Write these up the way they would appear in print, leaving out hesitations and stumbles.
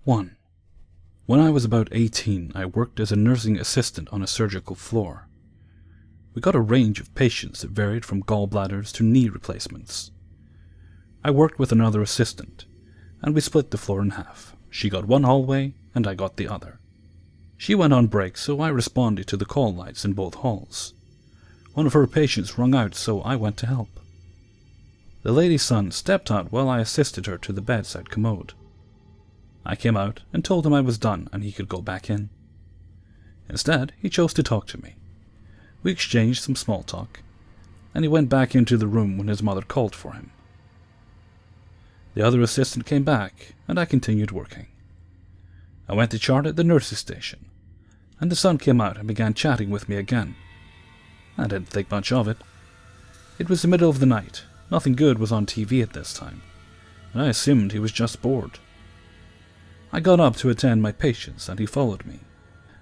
1. When I was about 18, I worked as a nursing assistant on a surgical floor. We got a range of patients that varied from gallbladders to knee replacements. I worked with another assistant, and we split the floor in half. She got one hallway, and I got the other. She went on break, so I responded to the call lights in both halls. One of her patients rung out, so I went to help. The lady's son stepped out while I assisted her to the bedside commode. I came out and told him I was done and he could go back in. Instead, he chose to talk to me. We exchanged some small talk, and he went back into the room when his mother called for him. The other assistant came back, and I continued working. I went to chart at the nurse's station, and the son came out and began chatting with me again. I didn't think much of it. It was the middle of the night. Nothing good was on TV at this time, and I assumed he was just bored. I got up to attend my patients, and he followed me,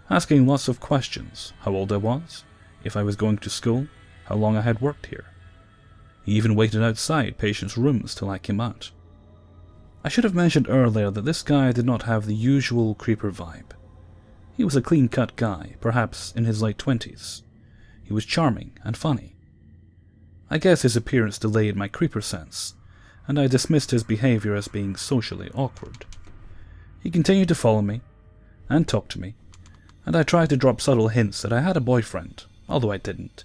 asking lots of questions: how old I was, if I was going to school, how long I had worked here. He even waited outside patients' rooms till I came out. I should have mentioned earlier that this guy did not have the usual creeper vibe. He was a clean-cut guy, perhaps in his late 20s. He was charming and funny. I guess his appearance delayed my creeper sense, and I dismissed his behavior as being socially awkward. He continued to follow me and talk to me, and I tried to drop subtle hints that I had a boyfriend, although I didn't.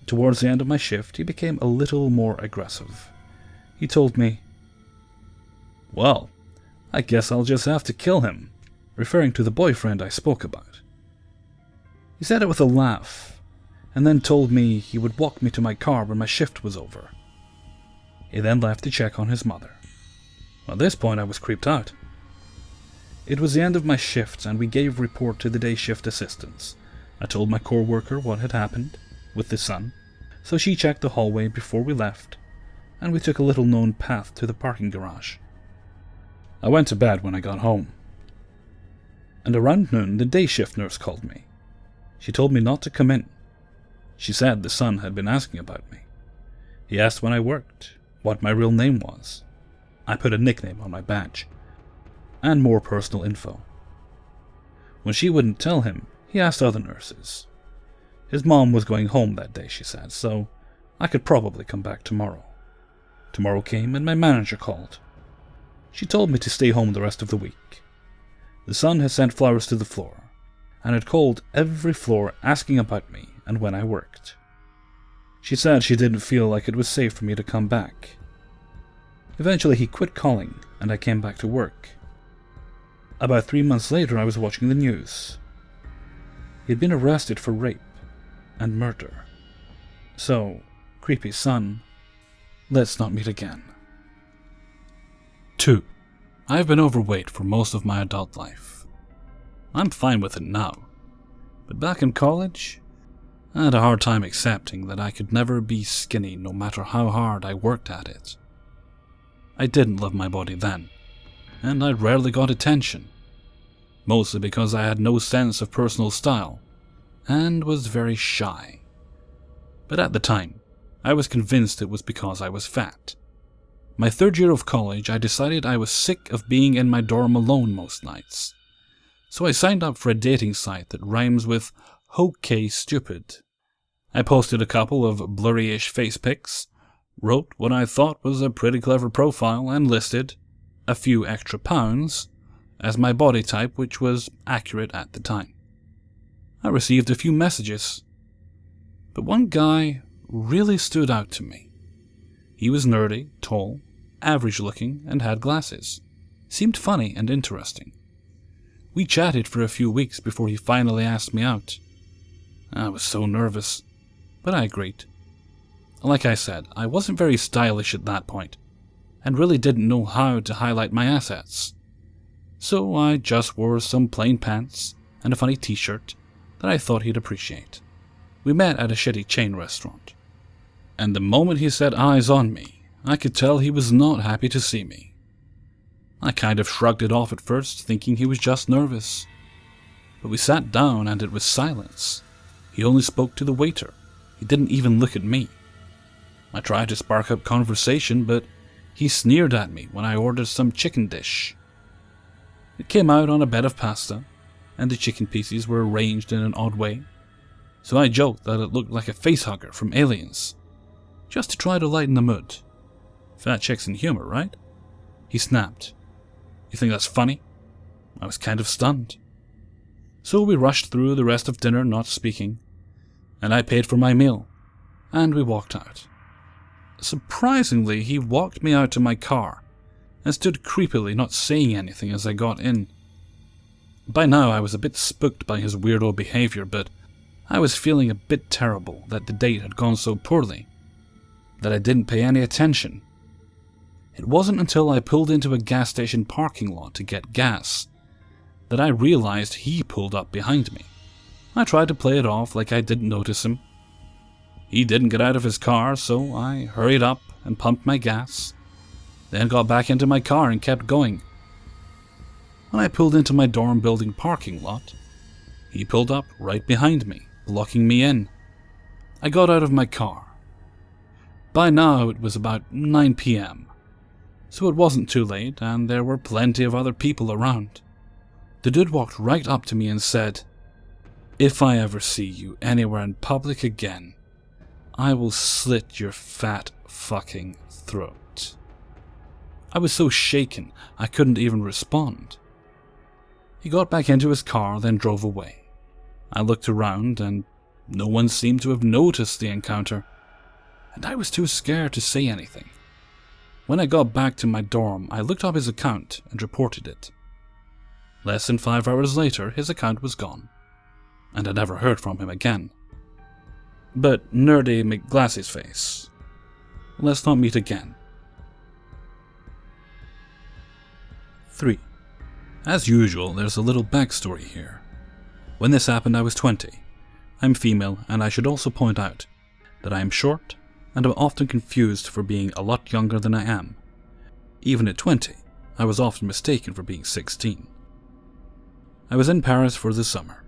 Towards the end of my shift, he became a little more aggressive. He told me, "Well, I guess I'll just have to kill him," referring to the boyfriend I spoke about. He said it with a laugh, and then told me he would walk me to my car when my shift was over. He then left to check on his mother. At this point, I was creeped out. It was the end of my shift, and we gave report to the day shift assistants. I told my co-worker what had happened with the son, so she checked the hallway before we left, and we took a little-known path to the parking garage. I went to bed when I got home, and around noon the day shift nurse called me. She told me not to come in. She said the son had been asking about me. He asked when I worked, what my real name was. I put a nickname on my badge, and more personal info. When she wouldn't tell him, he asked other nurses. His mom was going home that day, she said, so I could probably come back tomorrow. Tomorrow came and my manager called. She told me to stay home the rest of the week. The son had sent flowers to the floor, and had called every floor asking about me and when I worked. She said she didn't feel like it was safe for me to come back. Eventually he quit calling, and I came back to work. About 3 months later, I was watching the news. He had been arrested for rape and murder. So, creepy son, let's not meet again. 2. I have been overweight for most of my adult life. I'm fine with it now, but back in college, I had a hard time accepting that I could never be skinny no matter how hard I worked at it. I didn't love my body then, and I rarely got attention, mostly because I had no sense of personal style and was very shy. But at the time, I was convinced it was because I was fat. My third year of college, I decided I was sick of being in my dorm alone most nights. So I signed up for a dating site that rhymes with "okay stupid." I posted a couple of blurry-ish face pics, wrote what I thought was a pretty clever profile, and listed a few extra pounds as my body type, which was accurate at the time. I received a few messages, but one guy really stood out to me. He was nerdy, tall, average-looking, and had glasses. Seemed funny and interesting. We chatted for a few weeks before he finally asked me out. I was so nervous, but I agreed. Like I said, I wasn't very stylish at that point, and really didn't know how to highlight my assets. So I just wore some plain pants and a funny t-shirt that I thought he'd appreciate. We met at a shitty chain restaurant, and the moment he set eyes on me, I could tell he was not happy to see me. I kind of shrugged it off at first, thinking he was just nervous. But we sat down and it was silence. He only spoke to the waiter. He didn't even look at me. I tried to spark up conversation, but he sneered at me when I ordered some chicken dish. It came out on a bed of pasta, and the chicken pieces were arranged in an odd way, so I joked that it looked like a facehugger from Aliens, just to try to lighten the mood. Fat chicks and humor, right? He snapped. You think that's funny? I was kind of stunned. So we rushed through the rest of dinner not speaking, and I paid for my meal, and we walked out. Surprisingly, he walked me out to my car and stood creepily not saying anything as I got in. By now I was a bit spooked by his weirdo behavior, but I was feeling a bit terrible that the date had gone so poorly that I didn't pay any attention. It wasn't until I pulled into a gas station parking lot to get gas that I realized he pulled up behind me. I tried to play it off like I didn't notice him. He didn't get out of his car, so I hurried up and pumped my gas, then got back into my car and kept going. When I pulled into my dorm building parking lot, he pulled up right behind me, blocking me in. I got out of my car. By now it was about 9 p.m, so it wasn't too late and there were plenty of other people around. The dude walked right up to me and said, "If I ever see you anywhere in public again, I will slit your fat fucking throat." I was so shaken I couldn't even respond. He got back into his car, then drove away. I looked around and no one seemed to have noticed the encounter, and I was too scared to say anything. When I got back to my dorm, I looked up his account and reported it. Less than 5 hours later, his account was gone, and I never heard from him again. But nerdy McGlass's face, let's not meet again. 3. As usual, there's a little backstory here. When this happened, I was 20. I'm female, and I should also point out that I am short and am often confused for being a lot younger than I am. Even at 20, I was often mistaken for being 16. I was in Paris for the summer.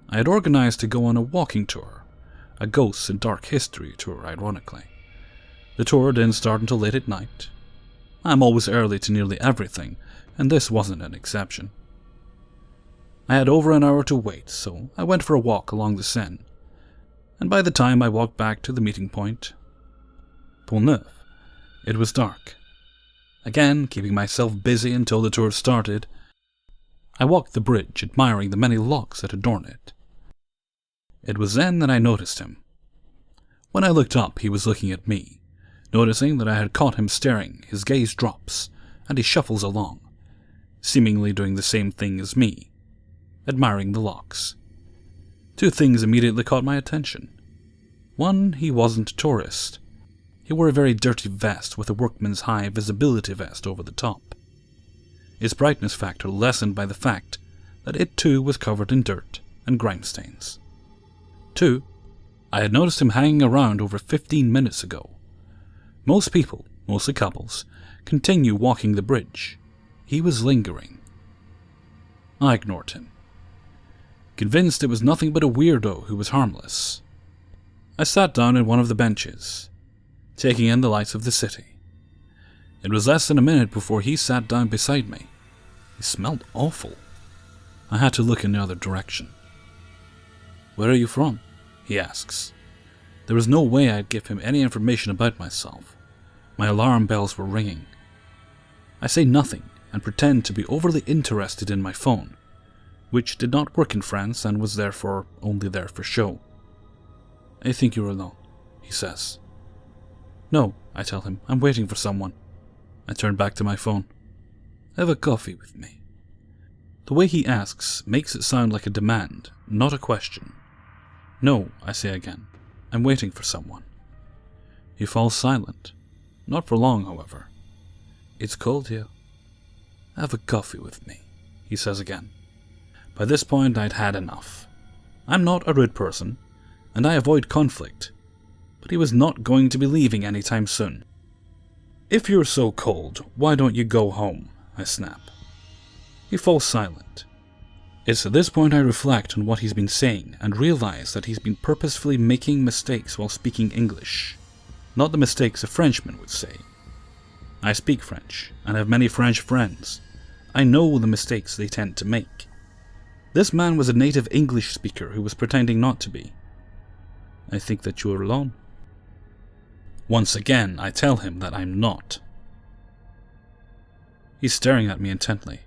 I had organized to go on a walking tour, a ghosts and dark history tour, ironically. The tour didn't start until late at night. I'm always early to nearly everything, and this wasn't an exception. I had over an hour to wait, so I went for a walk along the Seine, and by the time I walked back to the meeting point, Pont Neuf, it was dark. Again, keeping myself busy until the tour started, I walked the bridge, admiring the many locks that adorn it. It was then that I noticed him. When I looked up, he was looking at me. Noticing that I had caught him staring, his gaze drops, and he shuffles along, seemingly doing the same thing as me, admiring the locks. 2 things immediately caught my attention. 1, he wasn't a tourist. He wore a very dirty vest with a workman's high visibility vest over the top. Its brightness factor lessened by the fact that it too was covered in dirt and grime stains. 2, I had noticed him hanging around over 15 minutes ago. Most people, mostly couples, continue walking the bridge. He was lingering. I ignored him, convinced it was nothing but a weirdo who was harmless. I sat down on one of the benches, taking in the lights of the city. It was less than a minute before he sat down beside me. He smelled awful. I had to look in the other direction. "Where are you from?" he asks. There was no way I'd give him any information about myself. My alarm bells were ringing. I say nothing and pretend to be overly interested in my phone, which did not work in France and was therefore only there for show. "I think you're alone," he says. "No," I tell him, "I'm waiting for someone." I turn back to my phone. "Have a coffee with me." The way he asks makes it sound like a demand, not a question. "No," I say again, "I'm waiting for someone." He falls silent. Not for long, however. "It's cold here." "Have a coffee with me," he says again. By this point, I'd had enough. I'm not a rude person, and I avoid conflict, but he was not going to be leaving anytime soon. "If you're so cold, why don't you go home?" I snap. He falls silent. It's at this point I reflect on what he's been saying and realize that he's been purposefully making mistakes while speaking English. Not the mistakes a Frenchman would say. I speak French and have many French friends. I know the mistakes they tend to make. This man was a native English speaker who was pretending not to be. I think that you are alone. Once again, I tell him that I'm not. He's staring at me intently.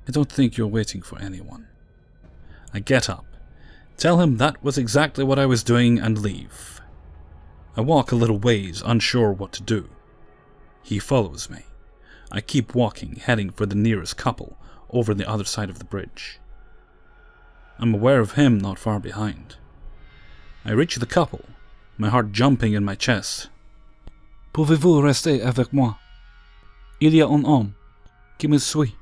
I don't think you're waiting for anyone. I get up, tell him that was exactly what I was doing, and leave. I walk a little ways, unsure what to do. He follows me. I keep walking, heading for the nearest couple over the other side of the bridge. I'm aware of him not far behind. I reach the couple, my heart jumping in my chest. Pouvez-vous rester avec moi? Il y a un homme qui me suit.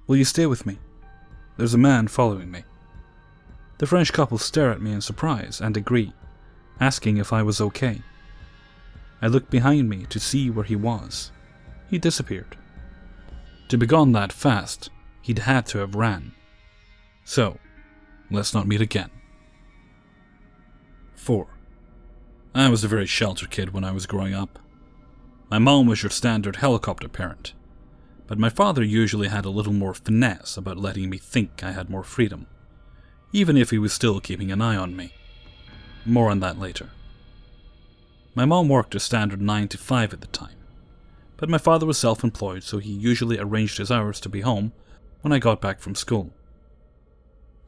Will you stay with me? There's a man following me. The French couple stare at me in surprise and agree, asking if I was okay. I look behind me to see where he was. He disappeared. To be gone that fast, he'd had to have ran. So, let's not meet again. 4. I was a very sheltered kid when I was growing up. My mom was your standard helicopter parent, but my father usually had a little more finesse about letting me think I had more freedom, even if he was still keeping an eye on me. More on that later. My mom worked a standard 9 to 5 at the time, but my father was self-employed, so he usually arranged his hours to be home when I got back from school.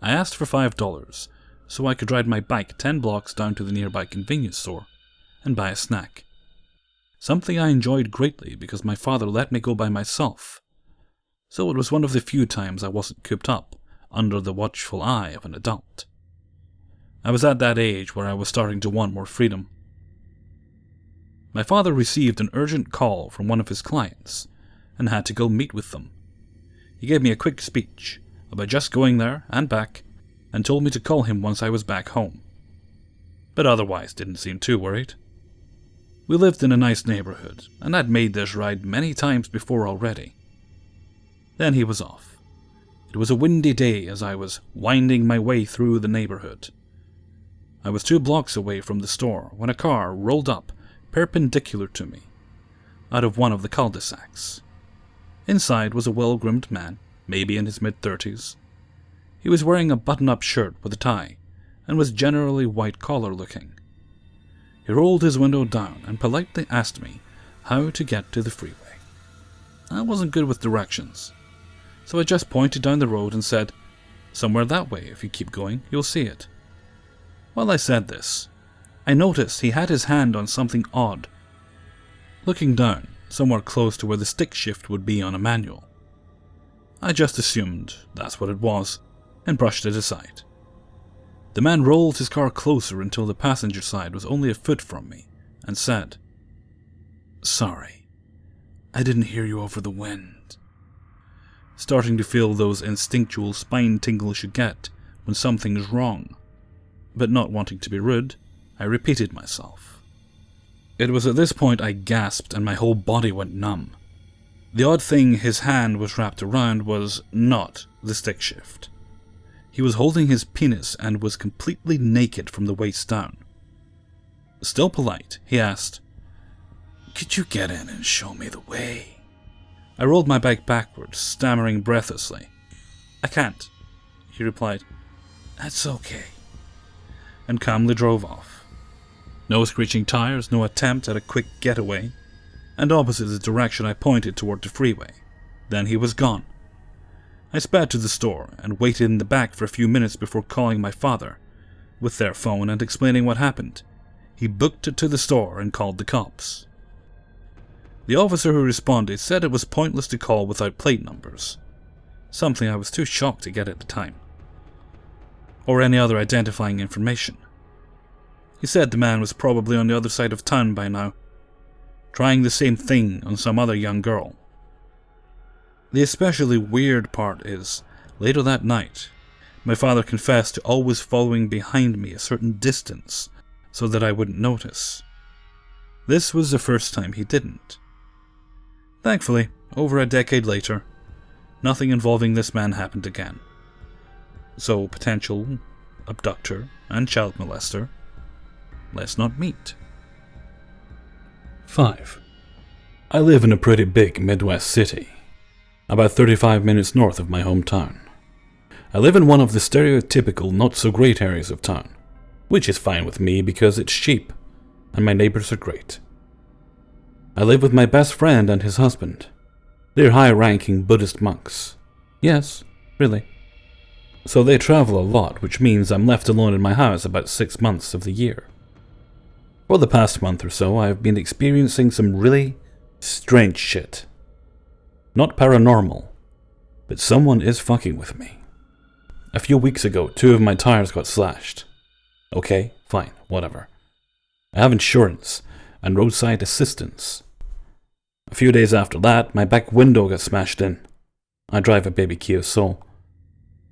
I asked for $5 so I could ride my bike 10 blocks down to the nearby convenience store and buy a snack. Something I enjoyed greatly because my father let me go by myself, so it was one of the few times I wasn't cooped up under the watchful eye of an adult. I was at that age where I was starting to want more freedom. My father received an urgent call from one of his clients and had to go meet with them. He gave me a quick speech about just going there and back and told me to call him once I was back home, but otherwise didn't seem too worried. We lived in a nice neighborhood, and I'd made this ride many times before already. Then he was off. It was a windy day as I was winding my way through the neighborhood. I was 2 blocks away from the store when a car rolled up perpendicular to me, out of one of the cul-de-sacs. Inside was a well-groomed man, maybe in his mid-30s. He was wearing a button-up shirt with a tie, and was generally white-collar looking. He rolled his window down and politely asked me how to get to the freeway. I wasn't good with directions, so I just pointed down the road and said, "Somewhere that way, if you keep going, you'll see it." While I said this, I noticed he had his hand on something odd, looking down, somewhere close to where the stick shift would be on a manual. I just assumed that's what it was, and brushed it aside. The man rolled his car closer until the passenger side was only a foot from me, and said, "Sorry, I didn't hear you over the wind." Starting to feel those instinctual spine tingles you get when something's wrong, but not wanting to be rude, I repeated myself. It was at this point I gasped and my whole body went numb. The odd thing his hand was wrapped around was not the stick shift. He was holding his penis and was completely naked from the waist down. Still polite, he asked, "Could you get in and show me the way?" I rolled my bike backwards, stammering breathlessly. "I can't," he replied. "That's okay," and calmly drove off. No screeching tires, no attempt at a quick getaway, and opposite the direction I pointed toward the freeway. Then he was gone. I sped to the store and waited in the back for a few minutes before calling my father, with their phone, and explaining what happened. He booked it to the store and called the cops. The officer who responded said it was pointless to call without plate numbers, something I was too shocked to get at the time, or any other identifying information. He said the man was probably on the other side of town by now, trying the same thing on some other young girl. The especially weird part is, later that night, my father confessed to always following behind me a certain distance so that I wouldn't notice. This was the first time he didn't. Thankfully, over a decade later, nothing involving this man happened again. So, potential abductor and child molester, let's not meet. 5. I live in a pretty big Midwest city. about 35 minutes north of my hometown. I live in one of the stereotypical not-so-great areas of town, which is fine with me because it's cheap, and my neighbors are great. I live with my best friend and his husband. They're high-ranking Buddhist monks. Yes, really. So they travel a lot, which means I'm left alone in my house about 6 months of the year. For the past month or so, I've been experiencing some really strange shit. Not paranormal, but someone is fucking with me. A few weeks ago, 2 of my tires got slashed. Okay, fine, whatever. I have insurance and roadside assistance. A few days after that, my back window got smashed in. I drive a baby Kia Soul.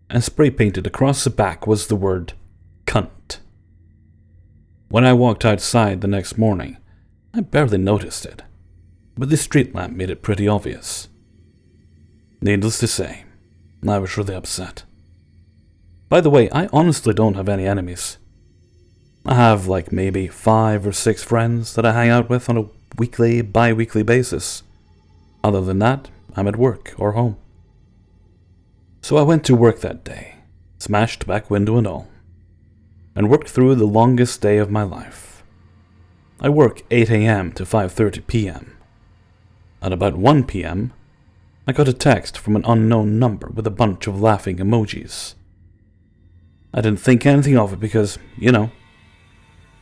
And spray painted across the back was the word cunt. When I walked outside the next morning, I barely noticed it, but the street lamp made it pretty obvious. Needless to say, I was really upset. By the way, I honestly don't have any enemies. I have like maybe 5 or 6 friends that I hang out with on a weekly, bi-weekly basis. Other than that, I'm at work or home. So I went to work that day, smashed back window and all, and worked through the longest day of my life. I work 8 a.m. to 5:30 p.m. At about 1 p.m., I got a text from an unknown number with a bunch of laughing emojis. I didn't think anything of it because,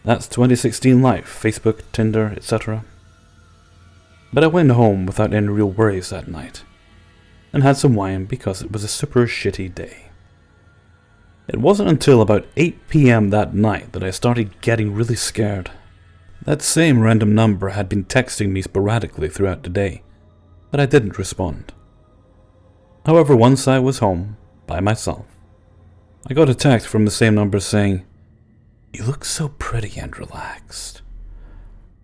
that's 2016 life, Facebook, Tinder, etc. But I went home without any real worries that night, and had some wine because it was a super shitty day. It wasn't until about 8 p.m. that night that I started getting really scared. That same random number had been texting me sporadically throughout the day, but I didn't respond. However, once I was home, by myself, I got a text from the same number saying, "You look so pretty and relaxed.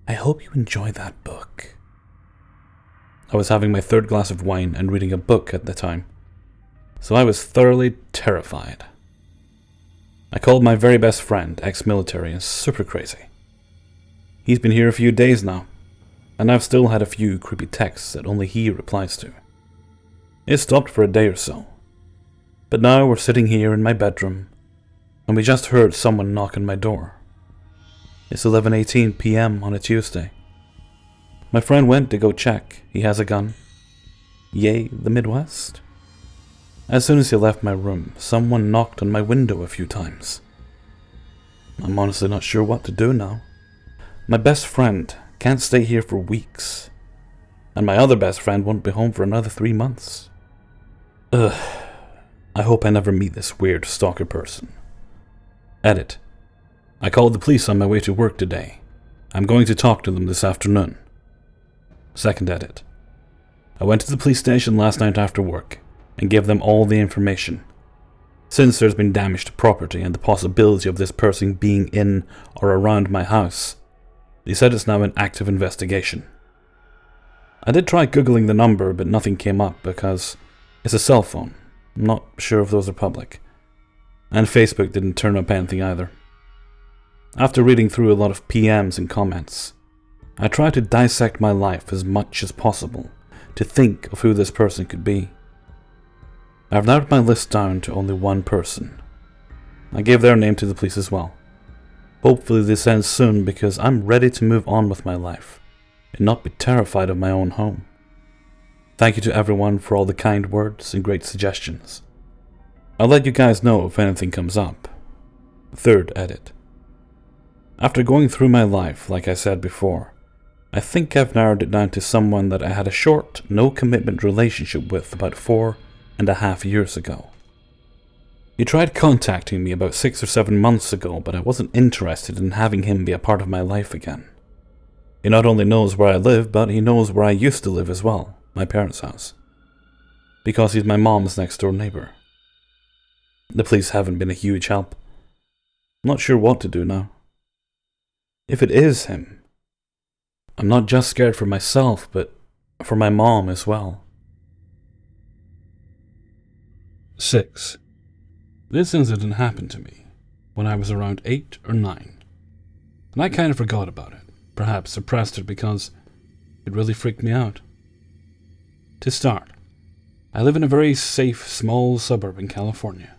I hope you enjoy that book." I was having my 3rd glass of wine and reading a book at the time, so I was thoroughly terrified. I called my very best friend, ex-military, and super crazy. He's been here a few days now, and I've still had a few creepy texts that only he replies to. It stopped for a day or so, but now we're sitting here in my bedroom, and we just heard someone knock on my door. It's 11:18 p.m. on a Tuesday. My friend went to go check. He has a gun. Yay, the Midwest. As soon as he left my room, someone knocked on my window a few times. I'm honestly not sure what to do now. My best friend can't stay here for weeks, and my other best friend won't be home for another 3 months. Ugh, I hope I never meet this weird stalker person. Edit. I called the police on my way to work today. I'm going to talk to them this afternoon. Second edit. I went to the police station last night after work and gave them all the information. Since there's been damage to property and the possibility of this person being in or around my house, they said it's now an active investigation. I did try googling the number, but nothing came up because it's a cell phone. I'm not sure if those are public. And Facebook didn't turn up anything either. After reading through a lot of PMs and comments, I tried to dissect my life as much as possible to think of who this person could be. I've narrowed my list down to only one person. I gave their name to the police as well. Hopefully this ends soon because I'm ready to move on with my life and not be terrified of my own home. Thank you to everyone for all the kind words and great suggestions. I'll let you guys know if anything comes up. Third edit. After going through my life, like I said before, I think I've narrowed it down to someone that I had a short, no-commitment relationship with about 4.5 years ago. He tried contacting me about 6 or 7 months ago, but I wasn't interested in having him be a part of my life again. He not only knows where I live, but he knows where I used to live as well, my parents' house. Because he's my mom's next door neighbor. The police haven't been a huge help. I'm not sure what to do now. If it is him, I'm not just scared for myself, but for my mom as well. 6. This incident happened to me when I was around 8 or 9, and I kind of forgot about it, perhaps suppressed it because it really freaked me out. To start, I live in a very safe, small suburb in California.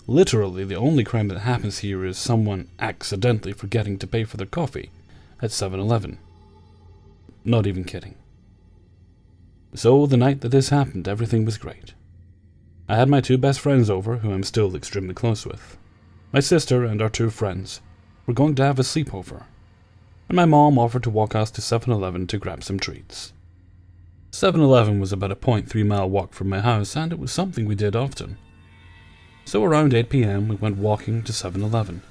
Literally, the only crime that happens here is someone accidentally forgetting to pay for their coffee at 7-Eleven. Not even kidding. So, the night that this happened, everything was great. I had my two best friends over, who I'm still extremely close with. My sister and our two friends were going to have a sleepover, and my mom offered to walk us to 7-Eleven to grab some treats. 7-Eleven was about a 0.3-mile walk from my house, and it was something we did often. So around 8 p.m. we went walking to 7-Eleven,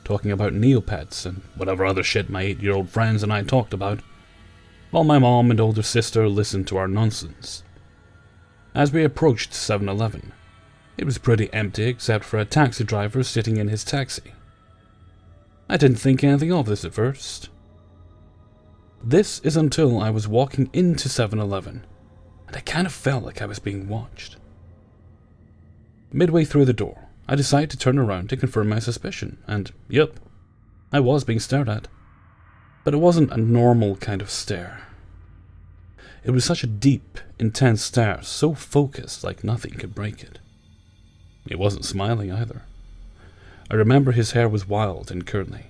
talking about Neopets and whatever other shit my 8-year-old friends and I talked about, while my mom and older sister listened to our nonsense. As we approached 7-Eleven, it was pretty empty except for a taxi driver sitting in his taxi. I didn't think anything of this at first. This is until I was walking into 7-Eleven, and I kind of felt like I was being watched. Midway through the door, I decided to turn around to confirm my suspicion, and yep, I was being stared at. But it wasn't a normal kind of stare. It was such a deep, intense stare, so focused like nothing could break it. He wasn't smiling either. I remember his hair was wild and curly,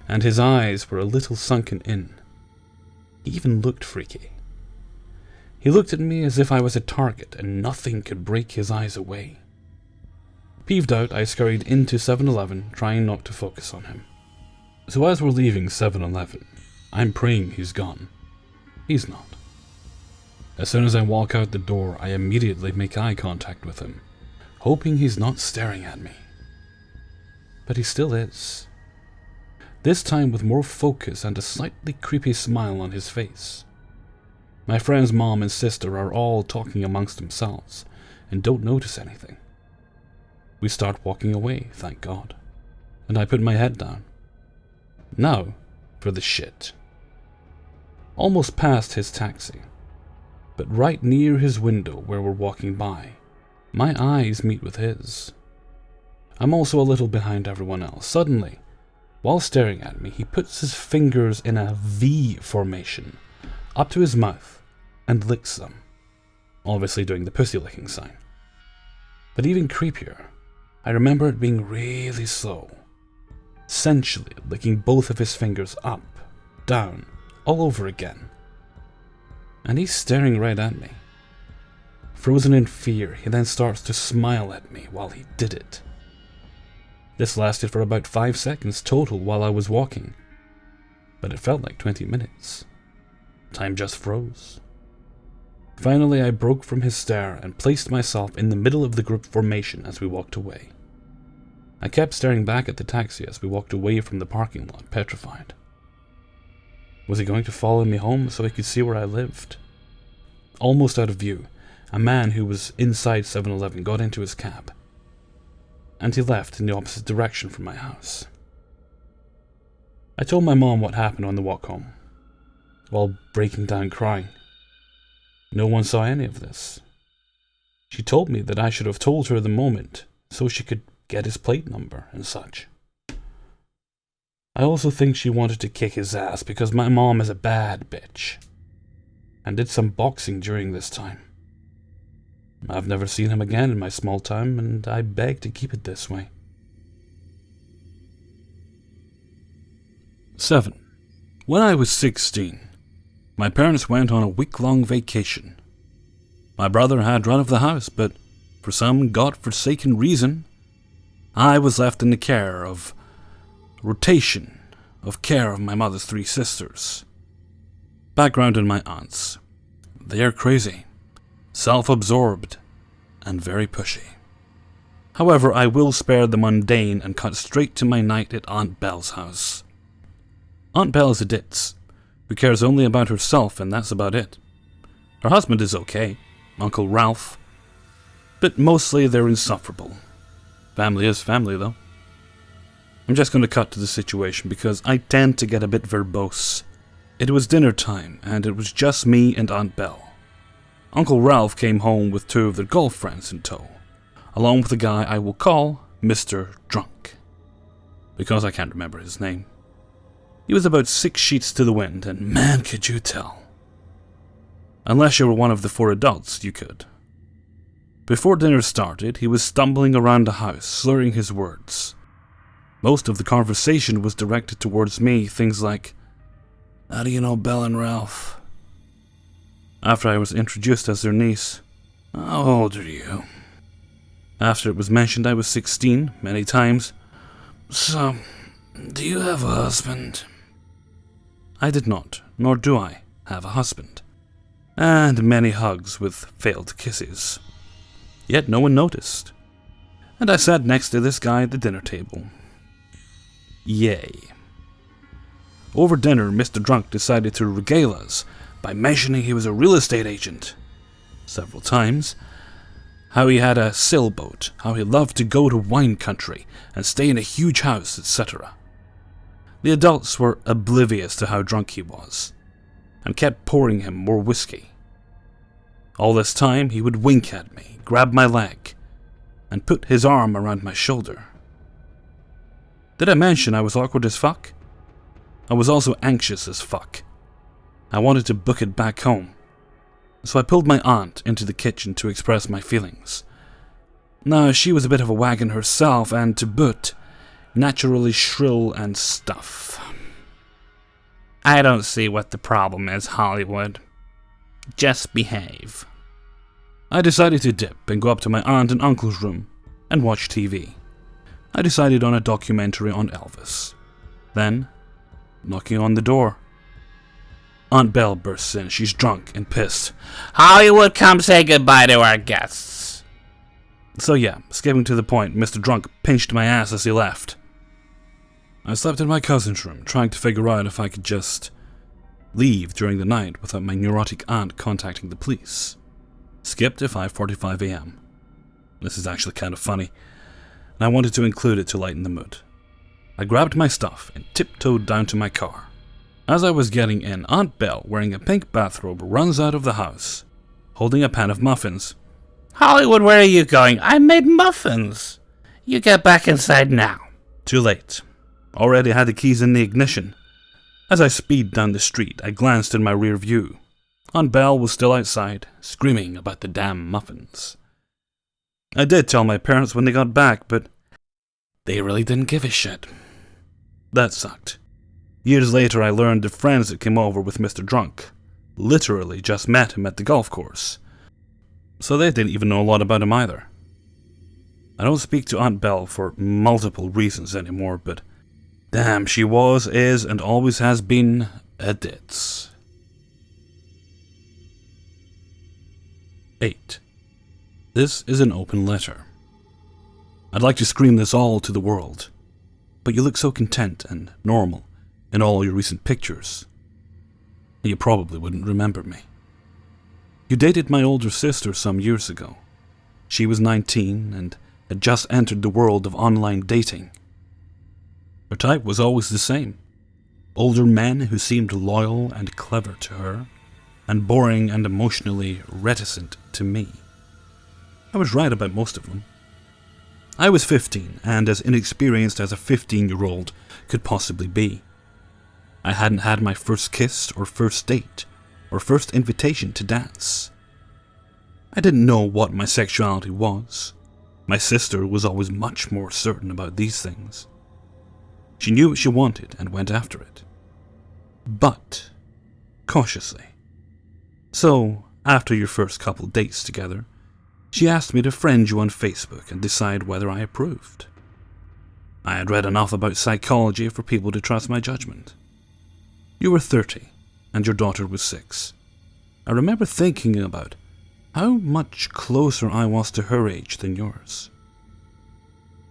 and his eyes were a little sunken in. He even looked freaky. He looked at me as if I was a target and nothing could break his eyes away. Peeved out, I scurried into 7-Eleven, trying not to focus on him. So as we're leaving 7-Eleven, I'm praying he's gone. He's not. As soon as I walk out the door, I immediately make eye contact with him, hoping he's not staring at me. But he still is. This time with more focus and a slightly creepy smile on his face. My friend's mom and sister are all talking amongst themselves and don't notice anything. We start walking away, thank God, and I put my head down. Now for the shit. Almost past his taxi, but right near his window where we're walking by, my eyes meet with his. I'm also a little behind everyone else. Suddenly, while staring at me, he puts his fingers in a V formation up to his mouth and licks them, obviously doing the pussy licking sign. But even creepier, I remember it being really slow, sensually licking both of his fingers up, down, all over again. And he's staring right at me. Frozen in fear, he then starts to smile at me while he did it. This lasted for about 5 seconds total while I was walking, but it felt like 20 minutes. Time just froze. Finally, I broke from his stare and placed myself in the middle of the group formation as we walked away. I kept staring back at the taxi as we walked away from the parking lot, petrified. Was he going to follow me home so he could see where I lived? Almost out of view, a man who was inside 7-Eleven got into his cab, and he left in the opposite direction from my house. I told my mom what happened on the walk home, while breaking down crying. No one saw any of this. She told me that I should have told her the moment so she could get his plate number and such. I also think she wanted to kick his ass because my mom is a bad bitch, and did some boxing during this time. I've never seen him again in my small town, and I beg to keep it this way. 7. When I was 16, my parents went on a week-long vacation. My brother had run of the house, but for some god-forsaken reason, I was left in the care of my mother's 3 sisters. Background on my aunts. They are crazy, self-absorbed, and very pushy. However, I will spare the mundane and cut straight to my night at Aunt Belle's house. Aunt Belle is a ditz, who cares only about herself, and that's about it. Her husband is okay, Uncle Ralph, but mostly they're insufferable. Family is family, though. I'm just going to cut to the situation because I tend to get a bit verbose. It was dinner time, and it was just me and Aunt Belle. Uncle Ralph came home with 2 of their golf friends in tow, along with a guy I will call Mr. Drunk, because I can't remember his name. He was about 6 sheets to the wind, and man, could you tell. Unless you were one of the 4 adults, you could. Before dinner started, he was stumbling around the house, slurring his words. Most of the conversation was directed towards me, things like, "How do you know Belle and Ralph?" After I was introduced as their niece, "How old are you?" After it was mentioned I was 16, many times, "So, do you have a husband?" I did not, nor do I, have a husband. And many hugs with failed kisses. Yet no one noticed. And I sat next to this guy at the dinner table. Yay. Over dinner, Mr. Drunk decided to regale us by mentioning he was a real estate agent. Several times. How he had a sailboat, how he loved to go to wine country and stay in a huge house, etc. The adults were oblivious to how drunk he was, and kept pouring him more whiskey. All this time he would wink at me, grab my leg, and put his arm around my shoulder. Did I mention I was awkward as fuck? I was also anxious as fuck. I wanted to book it back home, so I pulled my aunt into the kitchen to express my feelings. Now, she was a bit of a wagon herself, and to boot, naturally shrill and stuff. "I don't see what the problem is, Hollywood. Just behave." I decided to dip and go up to my aunt and uncle's room and watch TV. I decided on a documentary on Elvis. Then, knocking on the door. Aunt Belle bursts in. She's drunk and pissed. "Hollywood, come say goodbye to our guests." So yeah, skipping to the point, Mr. Drunk pinched my ass as he left. I slept in my cousin's room, trying to figure out if I could just leave during the night without my neurotic aunt contacting the police. Skipped to 5:45 a.m. This is actually kind of funny, and I wanted to include it to lighten the mood. I grabbed my stuff and tiptoed down to my car. As I was getting in, Aunt Belle, wearing a pink bathrobe, runs out of the house, holding a pan of muffins. "Hollywood, where are you going? I made muffins. You get back inside now." Too late. Already had the keys in the ignition. As I speed down the street, I glanced in my rear view. Aunt Belle was still outside, screaming about the damn muffins. I did tell my parents when they got back, but they really didn't give a shit. That sucked. Years later, I learned the friends that came over with Mr. Drunk literally just met him at the golf course, so they didn't even know a lot about him either. I don't speak to Aunt Belle for multiple reasons anymore, but damn, she was, is, and always has been a ditz. 8. This is an open letter. I'd like to scream this all to the world, but you look so content and normal in all your recent pictures. You probably wouldn't remember me. You dated my older sister some years ago. She was 19 and had just entered the world of online dating. Her type was always the same. Older men who seemed loyal and clever to her, and boring and emotionally reticent to me. I was right about most of them. I was 15 and as inexperienced as a 15-year-old could possibly be. I hadn't had my first kiss or first date or first invitation to dance. I didn't know what my sexuality was. My sister was always much more certain about these things. She knew what she wanted and went after it. But cautiously. So, after your first couple dates together, she asked me to friend you on Facebook and decide whether I approved. I had read enough about psychology for people to trust my judgment. You were 30, and your daughter was 6. I remember thinking about how much closer I was to her age than yours.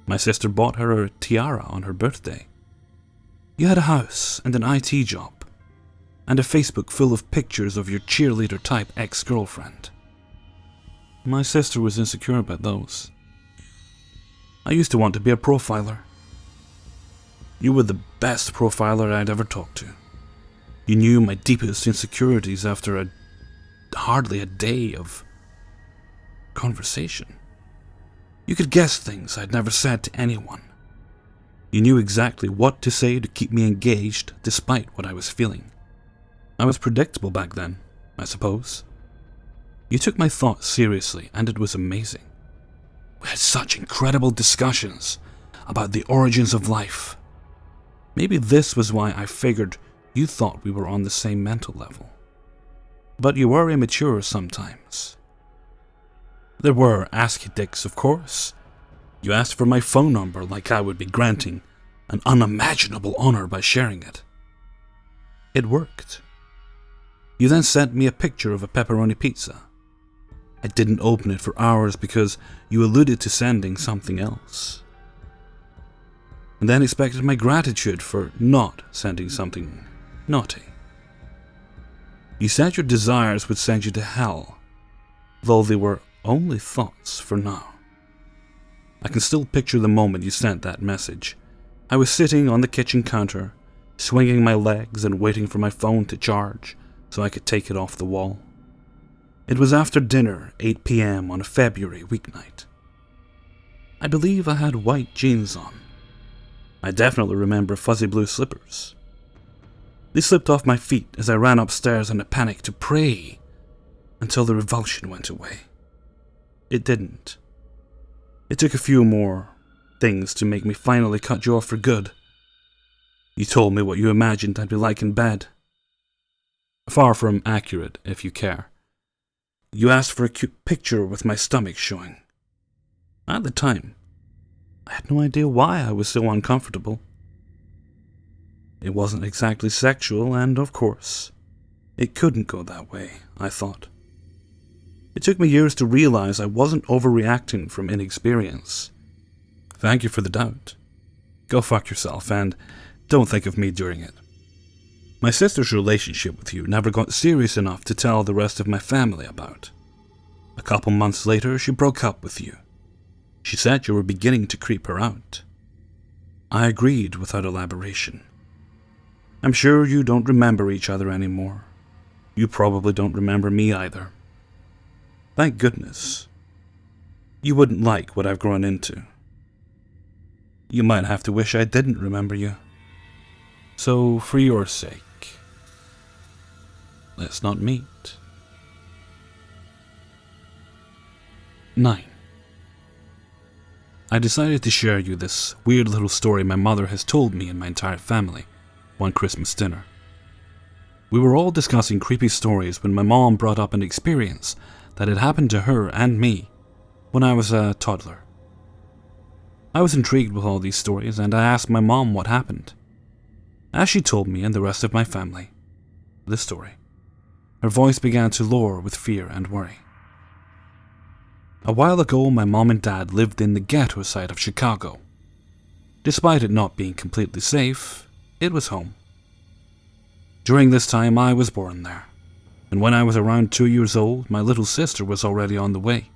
My sister bought her a tiara on her birthday. You had a house and an IT job, and a Facebook full of pictures of your cheerleader-type ex-girlfriend. My sister was insecure about those. I used to want to be a profiler. You were the best profiler I'd ever talked to. You knew my deepest insecurities after hardly a day of conversation. You could guess things I'd never said to anyone. You knew exactly what to say to keep me engaged despite what I was feeling. I was predictable back then, I suppose. You took my thoughts seriously, and it was amazing. We had such incredible discussions about the origins of life. Maybe this was why I figured you thought we were on the same mental level. But you were immature sometimes. There were ASCII dicks, of course. You asked for my phone number like I would be granting an unimaginable honor by sharing it. It worked. You then sent me a picture of a pepperoni pizza. I didn't open it for hours because you alluded to sending something else. And then expected my gratitude for not sending something naughty. You said your desires would send you to hell, though they were only thoughts for now. I can still picture the moment you sent that message. I was sitting on the kitchen counter, swinging my legs and waiting for my phone to charge so I could take it off the wall. It was after dinner, 8 p.m. on a February weeknight. I believe I had white jeans on. I definitely remember fuzzy blue slippers. They slipped off my feet as I ran upstairs in a panic to pray until the revulsion went away. It didn't. It took a few more things to make me finally cut you off for good. You told me what you imagined I'd be like in bed. Far from accurate, if you care. You asked for a cute picture with my stomach showing. At the time, I had no idea why I was so uncomfortable. It wasn't exactly sexual, and of course, it couldn't go that way, I thought. It took me years to realize I wasn't overreacting from inexperience. Thank you for the doubt. Go fuck yourself, and don't think of me during it. My sister's relationship with you never got serious enough to tell the rest of my family about. A couple months later, she broke up with you. She said you were beginning to creep her out. I agreed without elaboration. I'm sure you don't remember each other anymore. You probably don't remember me either. Thank goodness. You wouldn't like what I've grown into. You might have to wish I didn't remember you. So, for your sake, let's not meet. 9. I decided to share you this weird little story my mother has told me and my entire family one Christmas dinner. We were all discussing creepy stories when my mom brought up an experience that had happened to her and me when I was a toddler. I was intrigued with all these stories, and I asked my mom what happened. As she told me and the rest of my family this story, her voice began to lower with fear and worry. A while ago, my mom and dad lived in the ghetto side of Chicago. Despite it not being completely safe, it was home. During this time, I was born there, and when I was around 2 years old, my little sister was already on the way.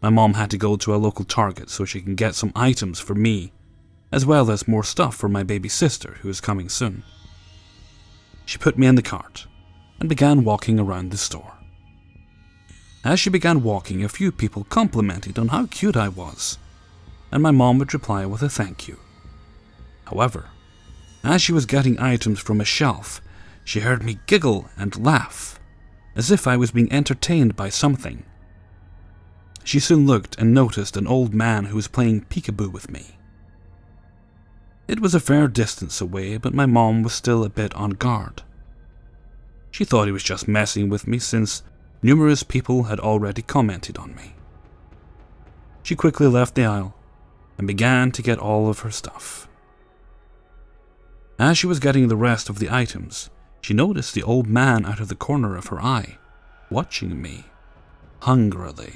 My mom had to go to a local Target so she can get some items for me, as well as more stuff for my baby sister who is coming soon. She put me in the cart and began walking around the store. As she began walking, a few people complimented on how cute I was, and my mom would reply with a thank you. However, as she was getting items from a shelf, she heard me giggle and laugh, as if I was being entertained by something. She soon looked and noticed an old man who was playing peekaboo with me. It was a fair distance away, but my mom was still a bit on guard. She thought he was just messing with me since numerous people had already commented on me. She quickly left the aisle and began to get all of her stuff. As she was getting the rest of the items, she noticed the old man out of the corner of her eye, watching me hungrily.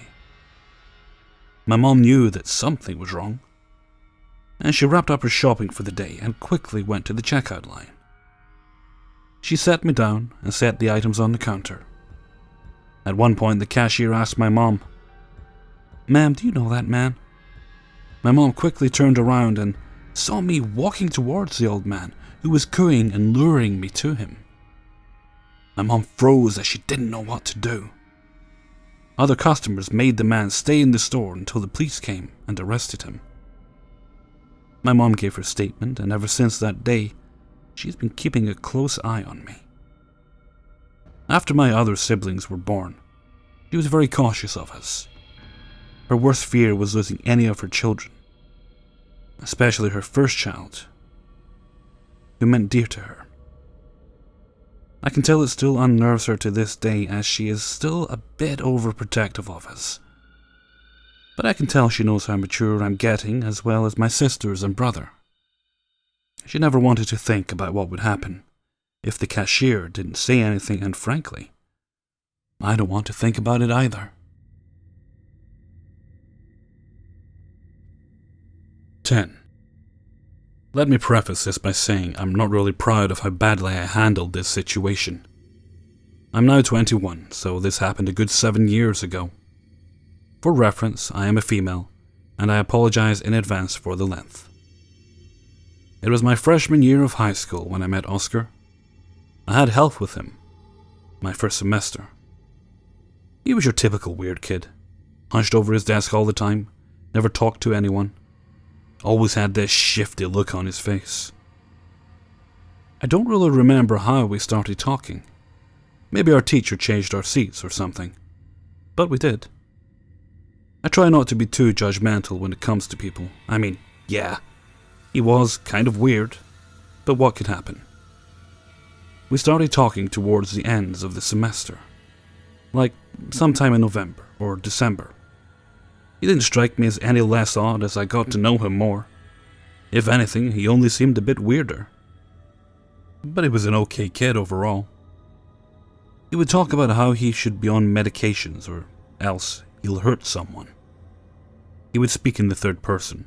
My mom knew that something was wrong, and she wrapped up her shopping for the day and quickly went to the checkout line. She sat me down and set the items on the counter. At one point, the cashier asked my mom, "Ma'am, do you know that man?" My mom quickly turned around and saw me walking towards the old man, who was cooing and luring me to him. My mom froze as she didn't know what to do. Other customers made the man stay in the store until the police came and arrested him. My mom gave her statement, and ever since that day, she's been keeping a close eye on me. After my other siblings were born, she was very cautious of us. Her worst fear was losing any of her children, especially her first child, who meant dear to her. I can tell it still unnerves her to this day, as she is still a bit overprotective of us. But I can tell she knows how mature I'm getting, as well as my sisters and brother. She never wanted to think about what would happen if the cashier didn't say anything, and frankly, I don't want to think about it either. 10. Let me preface this by saying I'm not really proud of how badly I handled this situation. I'm now 21, so this happened a good 7 years ago. For reference, I am a female, and I apologize in advance for the length. It was my freshman year of high school when I met Oscar. I had help with him, my first semester. He was your typical weird kid, hunched over his desk all the time, never talked to anyone, always had this shifty look on his face. I don't really remember how we started talking. Maybe our teacher changed our seats or something, but we did. I try not to be too judgmental when it comes to people. I mean, yeah, he was kind of weird, but what could happen? We started talking towards the ends of the semester, like sometime in November or December. He didn't strike me as any less odd as I got to know him more. If anything, he only seemed a bit weirder. But he was an okay kid overall. He would talk about how he should be on medications or else he'll hurt someone. He would speak in the third person.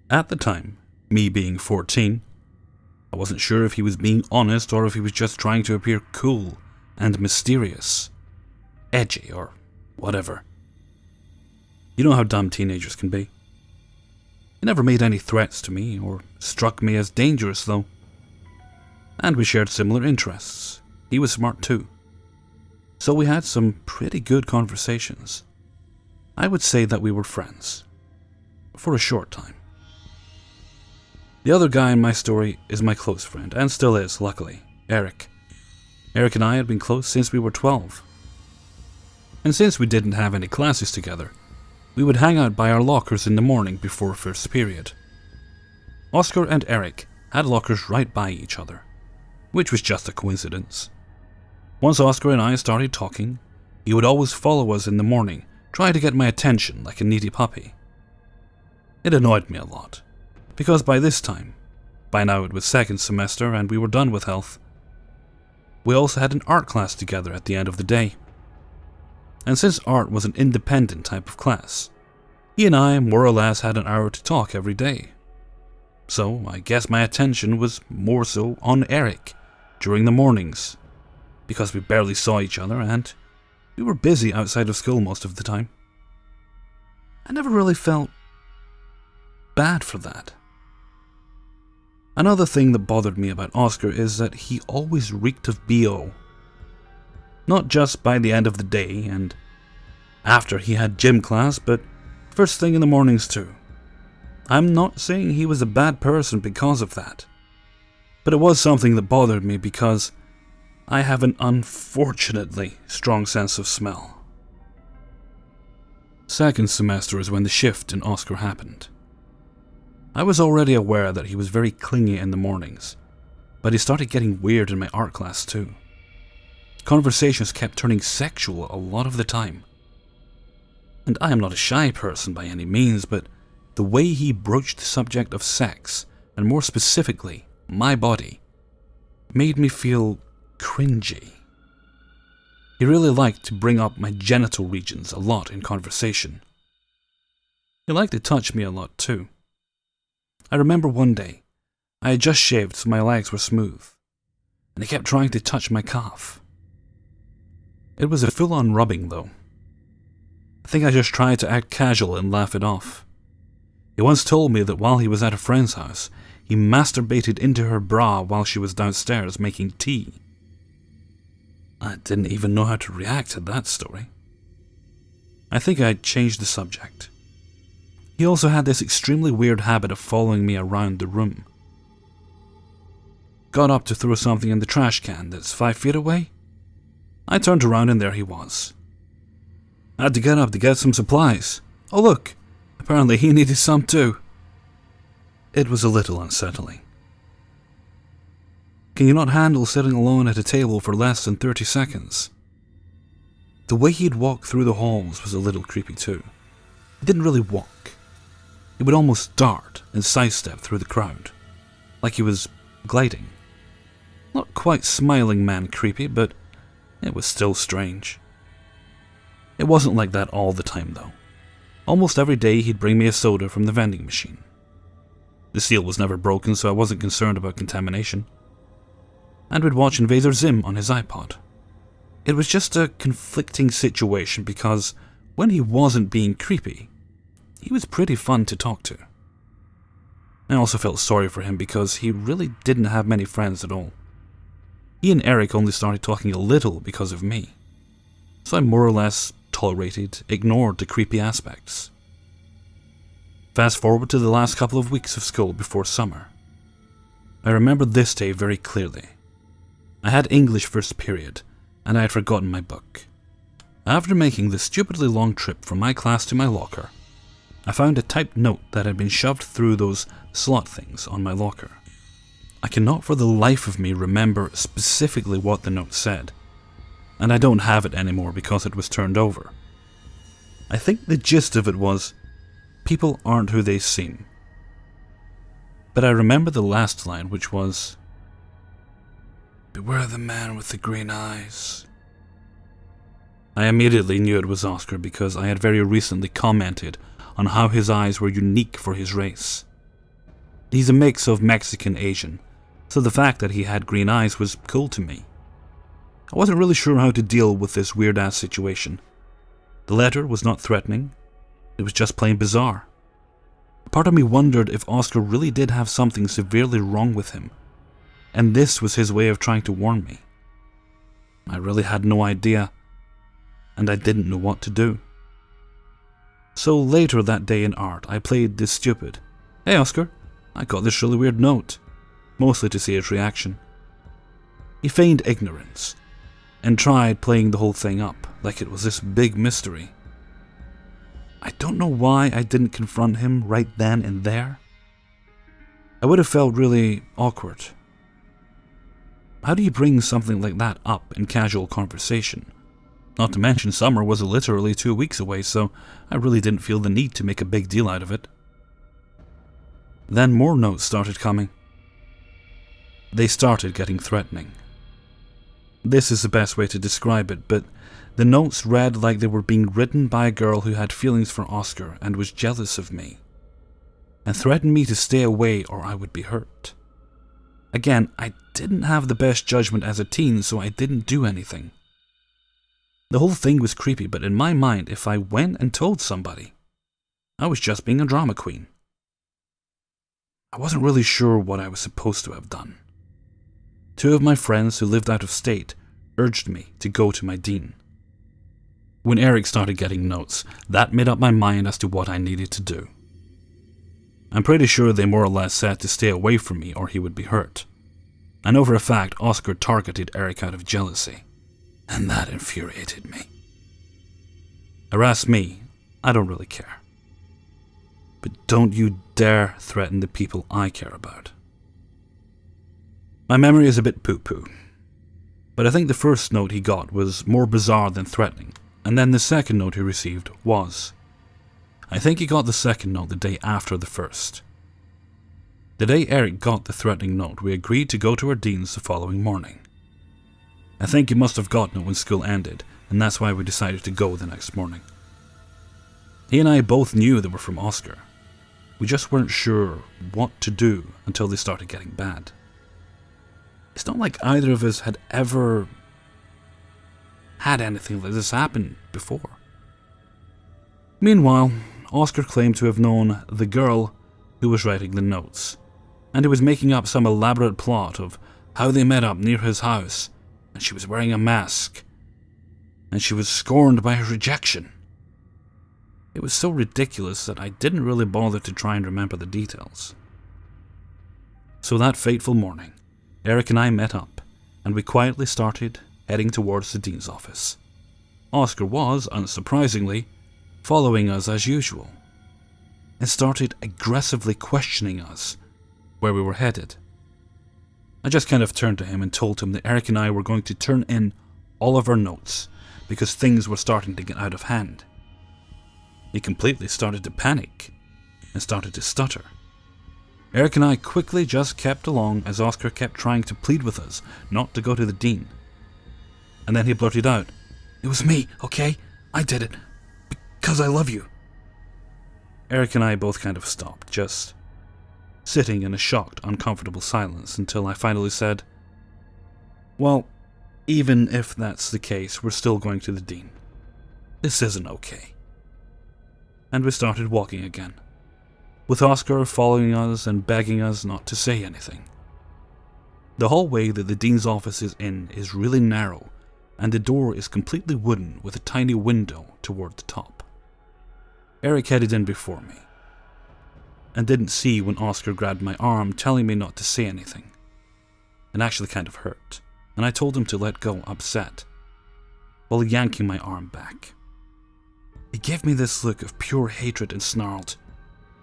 At the time, me being 14, I wasn't sure if he was being honest or if he was just trying to appear cool and mysterious, edgy or whatever. You know how dumb teenagers can be. He never made any threats to me or struck me as dangerous though. And we shared similar interests. He was smart too. So we had some pretty good conversations. I would say that we were friends. For a short time. The other guy in my story is my close friend, and still is, luckily, Eric. Eric and I had been close since we were 12. And since we didn't have any classes together, we would hang out by our lockers in the morning before first period. Oscar and Eric had lockers right by each other, which was just a coincidence. Once Oscar and I started talking, he would always follow us in the morning, trying to get my attention like a needy puppy. It annoyed me a lot, because by this time, by now it was second semester and we were done with health, we also had an art class together at the end of the day. And since art was an independent type of class, he and I more or less had an hour to talk every day. So I guess my attention was more so on Eric during the mornings, because we barely saw each other and we were busy outside of school most of the time. I never really felt bad for that. Another thing that bothered me about Oscar is that he always reeked of BO. Not just by the end of the day and after he had gym class, but first thing in the mornings too. I'm not saying he was a bad person because of that, but it was something that bothered me because I have an unfortunately strong sense of smell. Second semester is when the shift in Oscar happened. I was already aware that he was very clingy in the mornings, but he started getting weird in my art class too. Conversations kept turning sexual a lot of the time. And I am not a shy person by any means, but the way he broached the subject of sex, and more specifically, my body, made me feel cringy. He really liked to bring up my genital regions a lot in conversation. He liked to touch me a lot too. I remember one day, I had just shaved so my legs were smooth, and he kept trying to touch my calf. It was a full-on rubbing though. I think I just tried to act casual and laugh it off. He once told me that while he was at a friend's house, he masturbated into her bra while she was downstairs making tea. I didn't even know how to react to that story. I think I changed the subject. He also had this extremely weird habit of following me around the room. Got up to throw something in the trash can that's 5 feet away. I turned around and there he was. I had to get up to get some supplies. Oh look, apparently he needed some too. It was a little unsettling. Can you not handle sitting alone at a table for less than 30 seconds? The way he'd walk through the halls was a little creepy too. He didn't really walk. He would almost dart and sidestep through the crowd, like he was gliding. Not quite smiling man creepy, but it was still strange. It wasn't like that all the time though. Almost every day he'd bring me a soda from the vending machine. The seal was never broken, so I wasn't concerned about contamination. And we'd watch Invader Zim on his iPod. It was just a conflicting situation because when he wasn't being creepy, he was pretty fun to talk to. I also felt sorry for him because he really didn't have many friends at all. He and Eric only started talking a little because of me, so I more or less ignored the creepy aspects. Fast forward to the last couple of weeks of school before summer. I remember this day very clearly. I had English first period, and I had forgotten my book. After making the stupidly long trip from my class to my locker, I found a typed note that had been shoved through those slot things on my locker. I cannot for the life of me remember specifically what the note said, and I don't have it anymore because it was turned over. I think the gist of it was, people aren't who they seem. But I remember the last line, which was, "Beware the man with the green eyes." I immediately knew it was Oscar because I had very recently commented on how his eyes were unique for his race. He's a mix of Mexican Asian, so the fact that he had green eyes was cool to me. I wasn't really sure how to deal with this weird-ass situation. The letter was not threatening, it was just plain bizarre. Part of me wondered if Oscar really did have something severely wrong with him, and this was his way of trying to warn me. I really had no idea, and I didn't know what to do. So later that day in art, I played this stupid, "Hey Oscar, I got this really weird note," mostly to see his reaction. He feigned ignorance, and tried playing the whole thing up, like it was this big mystery. I don't know why I didn't confront him right then and there. I would have felt really awkward. How do you bring something like that up in casual conversation? Not to mention summer was literally 2 weeks away, so I really didn't feel the need to make a big deal out of it. Then more notes started coming. They started getting threatening. This is the best way to describe it, but the notes read like they were being written by a girl who had feelings for Oscar and was jealous of me, and threatened me to stay away or I would be hurt. Again, I didn't have the best judgment as a teen, so I didn't do anything. The whole thing was creepy, but in my mind, if I went and told somebody, I was just being a drama queen. I wasn't really sure what I was supposed to have done. 2 of my friends who lived out of state urged me to go to my dean. When Eric started getting notes, that made up my mind as to what I needed to do. I'm pretty sure they more or less said to stay away from me or he would be hurt. I know for a fact Oscar targeted Eric out of jealousy, and that infuriated me. Harass me, I don't really care. But don't you dare threaten the people I care about. My memory is a bit poo-poo, but I think the first note he got was more bizarre than threatening, and then the second note he received was. I think he got the second note the day after the first. The day Eric got the threatening note, we agreed to go to our deans the following morning. I think he must have gotten it when school ended, and that's why we decided to go the next morning. He and I both knew they were from Oscar. We just weren't sure what to do until they started getting bad. It's not like either of us had ever had anything like this happen before. Meanwhile, Oscar claimed to have known the girl who was writing the notes, and he was making up some elaborate plot of how they met up near his house, and she was wearing a mask, and she was scorned by his rejection. It was so ridiculous that I didn't really bother to try and remember the details. So that fateful morning, Eric and I met up, and we quietly started heading towards the dean's office. Oscar was, unsurprisingly, following us as usual, and started aggressively questioning us where we were headed. I just kind of turned to him and told him that Eric and I were going to turn in all of our notes because things were starting to get out of hand. He completely started to panic and started to stutter. Eric and I quickly just kept along as Oscar kept trying to plead with us not to go to the dean. And then he blurted out, "It was me, okay? I did it. Because I love you." Eric and I both kind of stopped, just sitting in a shocked, uncomfortable silence until I finally said, "Well, even if that's the case, we're still going to the dean. This isn't okay." And we started walking again, with Oscar following us and begging us not to say anything. The hallway that the dean's office is in is really narrow, and the door is completely wooden with a tiny window toward the top. Eric headed in before me, and didn't see when Oscar grabbed my arm telling me not to say anything. It actually kind of hurt, and I told him to let go, upset, while yanking my arm back. He gave me this look of pure hatred and snarled,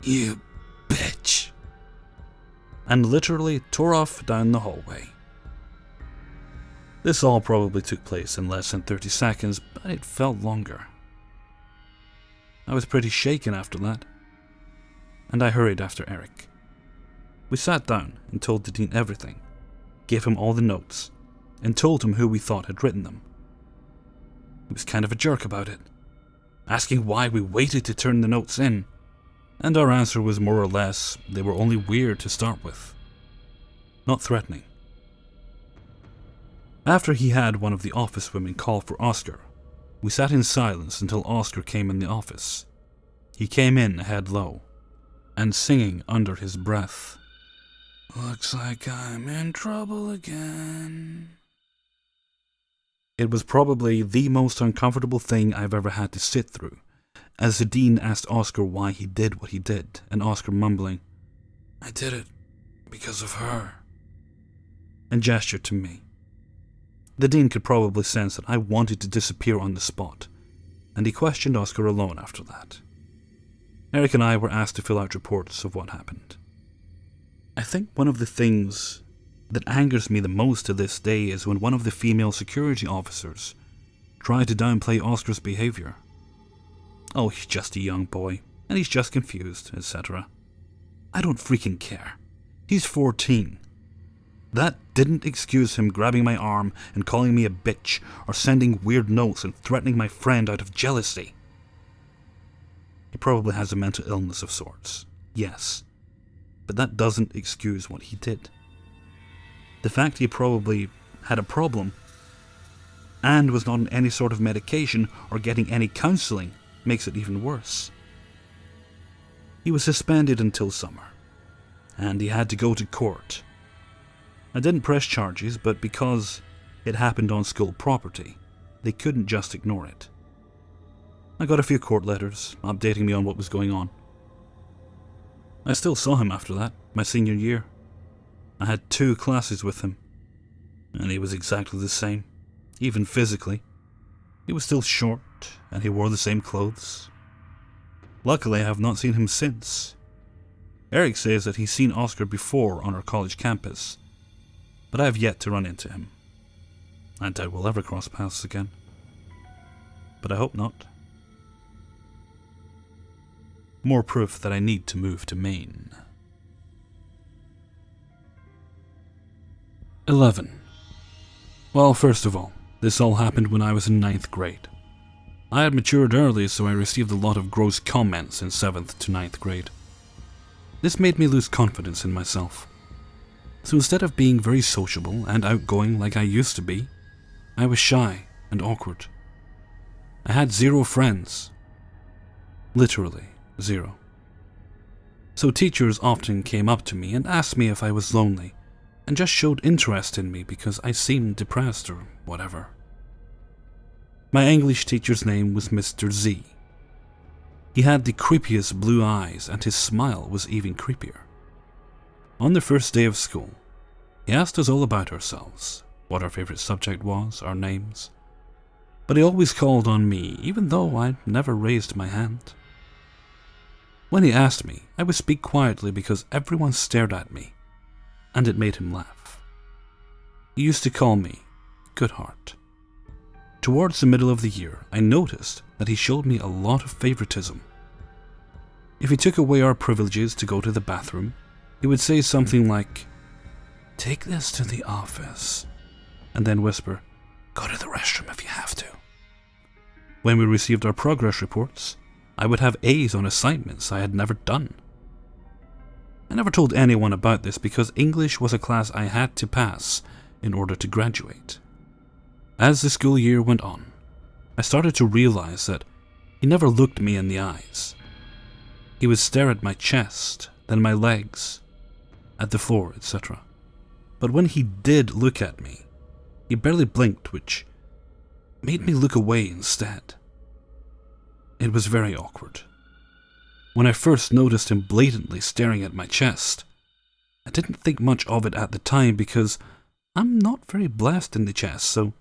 "You bitch," and literally tore off down the hallway. This all probably took place in less than 30 seconds, but it felt longer. I was pretty shaken after that, and I hurried after Eric. We sat down and told the dean everything, gave him all the notes, and told him who we thought had written them. He was kind of a jerk about it, asking why we waited to turn the notes in, and our answer was more or less they were only weird to start with, not threatening. After he had one of the office women call for Oscar, we sat in silence until Oscar came in the office. He came in head low, and singing under his breath, "Looks like I'm in trouble again." It was probably the most uncomfortable thing I've ever had to sit through, as the dean asked Oscar why he did what he did, and Oscar mumbling, "I did it because of her," and gestured to me. The dean could probably sense that I wanted to disappear on the spot, and he questioned Oscar alone after that. Eric and I were asked to fill out reports of what happened. I think one of the things that angers me the most to this day is when one of the female security officers tried to downplay Oscar's behavior. "Oh, he's just a young boy, and he's just confused, etc." I don't freaking care. He's 14. That didn't excuse him grabbing my arm and calling me a bitch, or sending weird notes and threatening my friend out of jealousy. He probably has a mental illness of sorts, yes, but that doesn't excuse what he did. The fact he probably had a problem and was not on any sort of medication or getting any counselling makes it even worse. He was suspended until summer, and he had to go to court. I didn't press charges, but because it happened on school property, they couldn't just ignore it. I got a few court letters updating me on what was going on. I still saw him after that, my senior year. I had 2 classes with him, and he was exactly the same, even physically. He was still short, and he wore the same clothes. Luckily, I have not seen him since. Eric says that he's seen Oscar before on our college campus, but I have yet to run into him. I doubt we'll ever cross paths again, but I hope not. More proof that I need to move to Maine. 11. Well, first of all, this all happened when I was in 9th grade. I had matured early, so I received a lot of gross comments in 7th to 9th grade. This made me lose confidence in myself. So instead of being very sociable and outgoing like I used to be, I was shy and awkward. I had 0 friends. Literally 0. So teachers often came up to me and asked me if I was lonely, and just showed interest in me because I seemed depressed or whatever. My English teacher's name was Mr. Z. He had the creepiest blue eyes, and his smile was even creepier. On the first day of school, he asked us all about ourselves, what our favorite subject was, our names. but he always called on me, even though I never raised my hand. When he asked me, I would speak quietly because everyone stared at me, and it made him laugh. He used to call me Goodheart. Towards the middle of the year, I noticed that he showed me a lot of favoritism. If he took away our privileges to go to the bathroom, he would say something like, "Take this to the office," and then whisper, "Go to the restroom if you have to." When we received our progress reports, I would have A's on assignments I had never done. I never told anyone about this because English was a class I had to pass in order to graduate. As the school year went on, I started to realize that he never looked me in the eyes. He would stare at my chest, then my legs, at the floor, etc. But when he did look at me, he barely blinked, which made me look away instead. It was very awkward. When I first noticed him blatantly staring at my chest, I didn't think much of it at the time because I'm not very blessed in the chest, so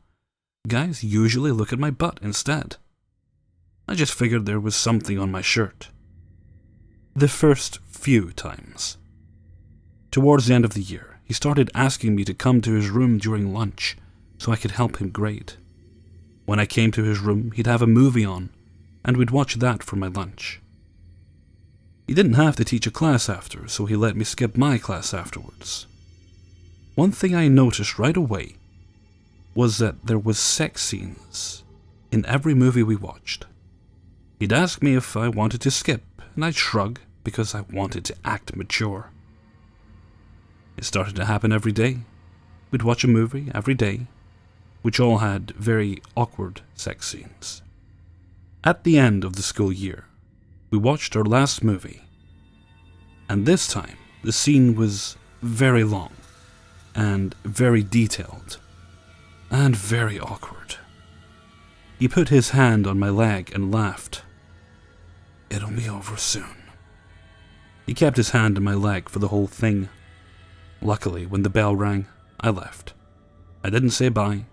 guys usually look at my butt instead. I just figured there was something on my shirt. The first few times. Towards the end of the year, he started asking me to come to his room during lunch so I could help him grade. When I came to his room, he'd have a movie on, and we'd watch that for my lunch. He didn't have to teach a class after, so he let me skip my class afterwards. One thing I noticed right away was that there was sex scenes in every movie we watched. He'd ask me if I wanted to skip, and I'd shrug because I wanted to act mature. It started to happen every day. We'd watch a movie every day, which all had very awkward sex scenes. At the end of the school year, we watched our last movie, and this time the scene was very long, and very detailed, and very awkward. He put his hand on my leg and laughed. "It'll be over soon." He kept his hand on my leg for the whole thing. Luckily, when the bell rang, I left. I didn't say bye,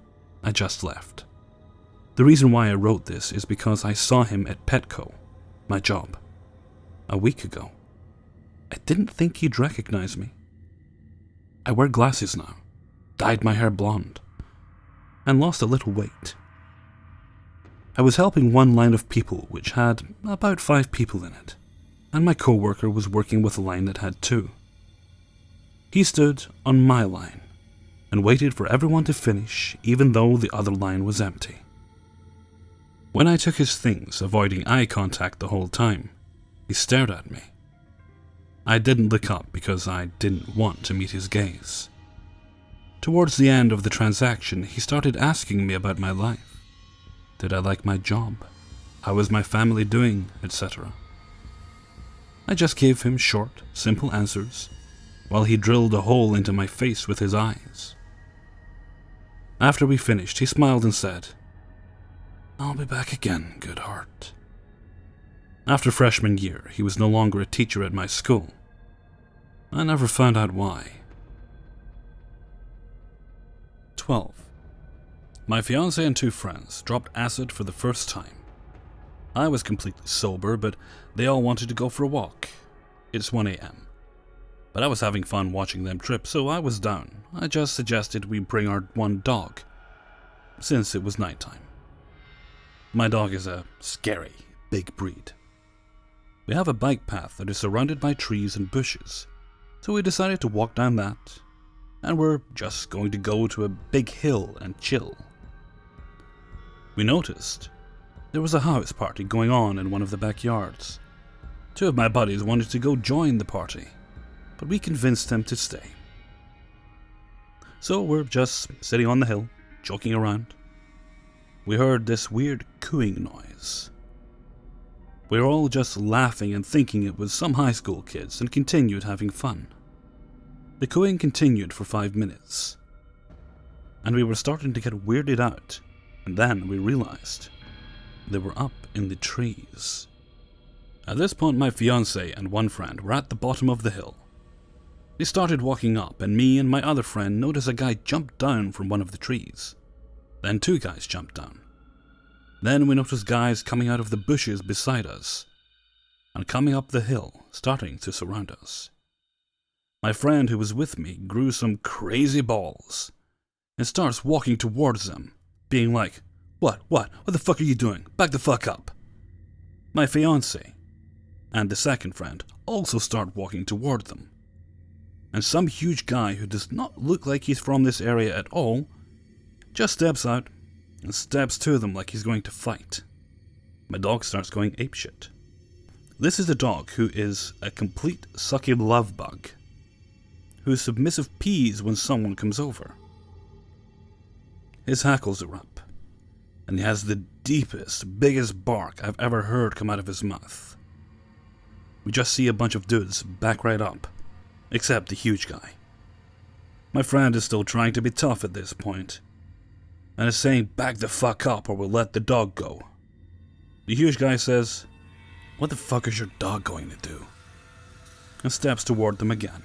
I just left. The reason why I wrote this is because I saw him at Petco, my job, a week ago. I didn't think he'd recognize me. I wear glasses now, dyed my hair blonde, and lost a little weight. I was helping one line of people which had about 5 people in it, and my coworker was working with a line that had 2. He stood on my line and waited for everyone to finish even though the other line was empty. When I took his things, avoiding eye contact the whole time, he stared at me. I didn't look up because I didn't want to meet his gaze. Towards the end of the transaction, he started asking me about my life. Did I like my job? How was my family doing, etc. I just gave him short, simple answers, while he drilled a hole into my face with his eyes. After we finished, he smiled and said, "I'll be back again, Goodheart." After freshman year, he was no longer a teacher at my school. I never found out why. 12. My fiancé and 2 friends dropped acid for the first time. I was completely sober, but they all wanted to go for a walk. It's 1 a.m. But I was having fun watching them trip, so I was down. I just suggested we bring our one dog, since it was nighttime. My dog is a scary, big breed. We have a bike path that is surrounded by trees and bushes, so we decided to walk down that, and we're just going to go to a big hill and chill. We noticed there was a house party going on in one of the backyards. 2 of my buddies wanted to go join the party, but we convinced them to stay. So we're just sitting on the hill, joking around. We heard this weird cooing noise. We were all just laughing and thinking it was some high school kids and continued having fun. The cooing continued for 5 minutes, and we were starting to get weirded out, and then we realized they were up in the trees. At this point, my fiancé and one friend were at the bottom of the hill. They started walking up, and me and my other friend noticed a guy jump down from one of the trees. Then 2 guys jumped down. Then we noticed guys coming out of the bushes beside us and coming up the hill, starting to surround us. My friend who was with me grew some crazy balls and starts walking towards them, being like, What the fuck are you doing? Back the fuck up. My fiancé and the second friend also start walking toward them. And some huge guy who does not look like he's from this area at all just steps out and steps to them like he's going to fight. My dog starts going apeshit. This is a dog who is a complete sucky love bug, whose submissive pees when someone comes over. His hackles are up, and he has the deepest, biggest bark I've ever heard come out of his mouth. We just see a bunch of dudes back right up, except the huge guy. My friend is still trying to be tough at this point, and is saying back the fuck up or we'll let the dog go. The huge guy says, What the fuck is your dog going to do? And steps toward them again.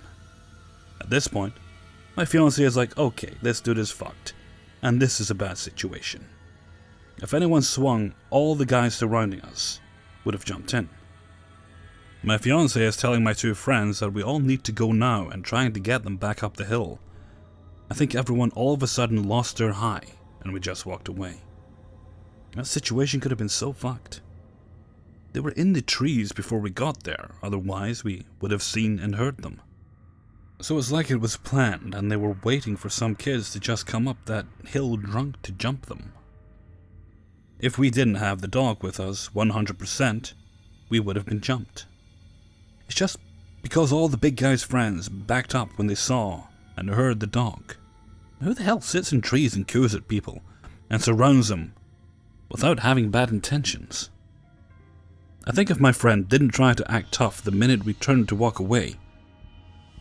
At this point, my fiancé is like, okay, this dude is fucked, and this is a bad situation. If anyone swung, all the guys surrounding us would have jumped in. My fiancé is telling my two friends that we all need to go now and trying to get them back up the hill. I think everyone all of a sudden lost their high, and we just walked away. That situation could have been so fucked. They were in the trees before we got there, otherwise we would have seen and heard them. So it's like it was planned and they were waiting for some kids to just come up that hill drunk to jump them. If we didn't have the dog with us 100%, we would have been jumped. It's just because all the big guy's friends backed up when they saw and heard the dog. Who the hell sits in trees and coos at people and surrounds them without having bad intentions? I think if my friend didn't try to act tough the minute we turned to walk away,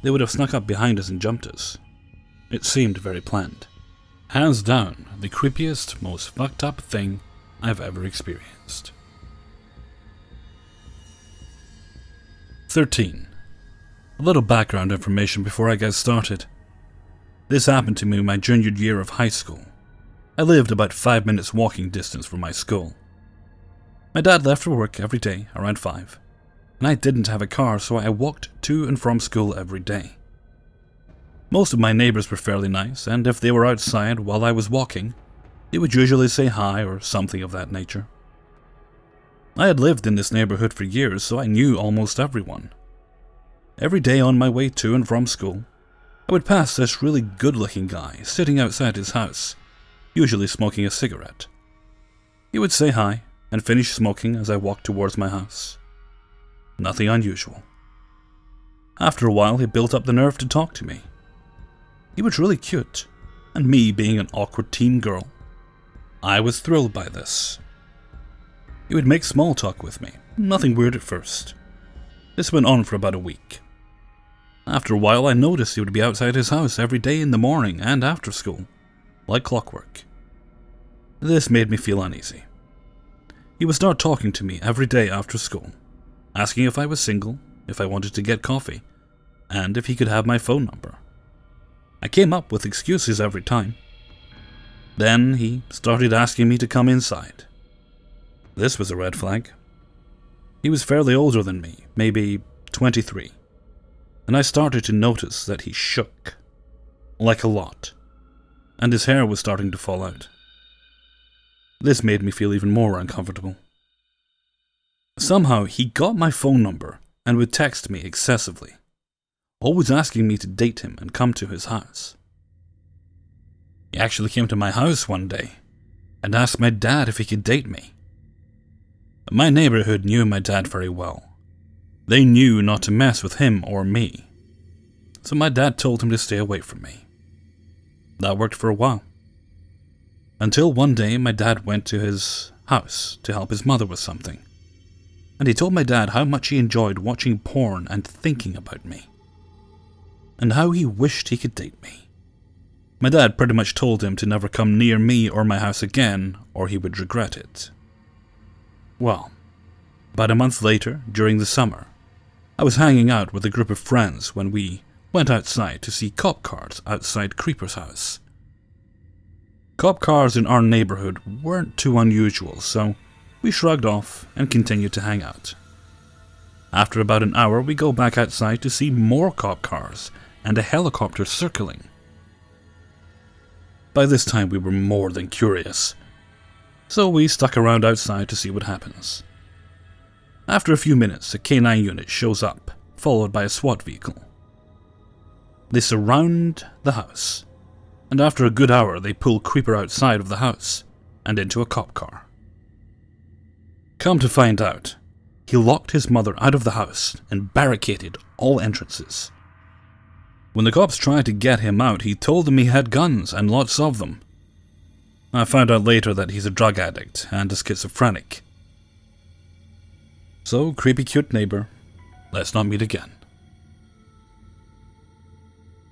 they would have snuck up behind us and jumped us. It seemed very planned. Hands down, the creepiest, most fucked up thing I've ever experienced. 13. A little background information before I get started. This happened to me in my junior year of high school. I lived about 5 minutes walking distance from my school. My dad left for work every day around 5, and I didn't have a car, so I walked to and from school every day. Most of my neighbors were fairly nice, and if they were outside while I was walking, they would usually say hi or something of that nature. I had lived in this neighborhood for years, so I knew almost everyone. Every day on my way to and from school, I would pass this really good-looking guy sitting outside his house, usually smoking a cigarette. He would say hi and finish smoking as I walked towards my house. Nothing unusual. After a while, he built up the nerve to talk to me. He was really cute, and me being an awkward teen girl, I was thrilled by this. He would make small talk with me, nothing weird at first. This went on for about a week. After a while, I noticed he would be outside his house every day in the morning and after school, like clockwork. This made me feel uneasy. He would start talking to me every day after school, asking if I was single, if I wanted to get coffee, and if he could have my phone number. I came up with excuses every time. Then he started asking me to come inside. This was a red flag. He was fairly older than me, maybe 23, and I started to notice that he shook, like a lot, and his hair was starting to fall out. This made me feel even more uncomfortable. Somehow he got my phone number and would text me excessively, always asking me to date him and come to his house. He actually came to my house one day and asked my dad if he could date me. My neighborhood knew my dad very well. They knew not to mess with him or me, so my dad told him to stay away from me. That worked for a while. Until one day my dad went to his house to help his mother with something, and he told my dad how much he enjoyed watching porn and thinking about me, and how he wished he could date me. My dad pretty much told him to never come near me or my house again, or he would regret it. Well, about a month later, during the summer, I was hanging out with a group of friends when we went outside to see cop cars outside Creeper's house. Cop cars in our neighborhood weren't too unusual, so we shrugged off and continued to hang out. After about an hour, we go back outside to see more cop cars and a helicopter circling. By this time, we were more than curious, so we stuck around outside to see what happens. After a few minutes, a K9 unit shows up, followed by a SWAT vehicle. They surround the house, and after a good hour, they pull Creeper outside of the house and into a cop car. Come to find out, he locked his mother out of the house and barricaded all entrances. When the cops tried to get him out, he told them he had guns and lots of them. I found out later that he's a drug addict and a schizophrenic. So, creepy cute neighbor, let's not meet again.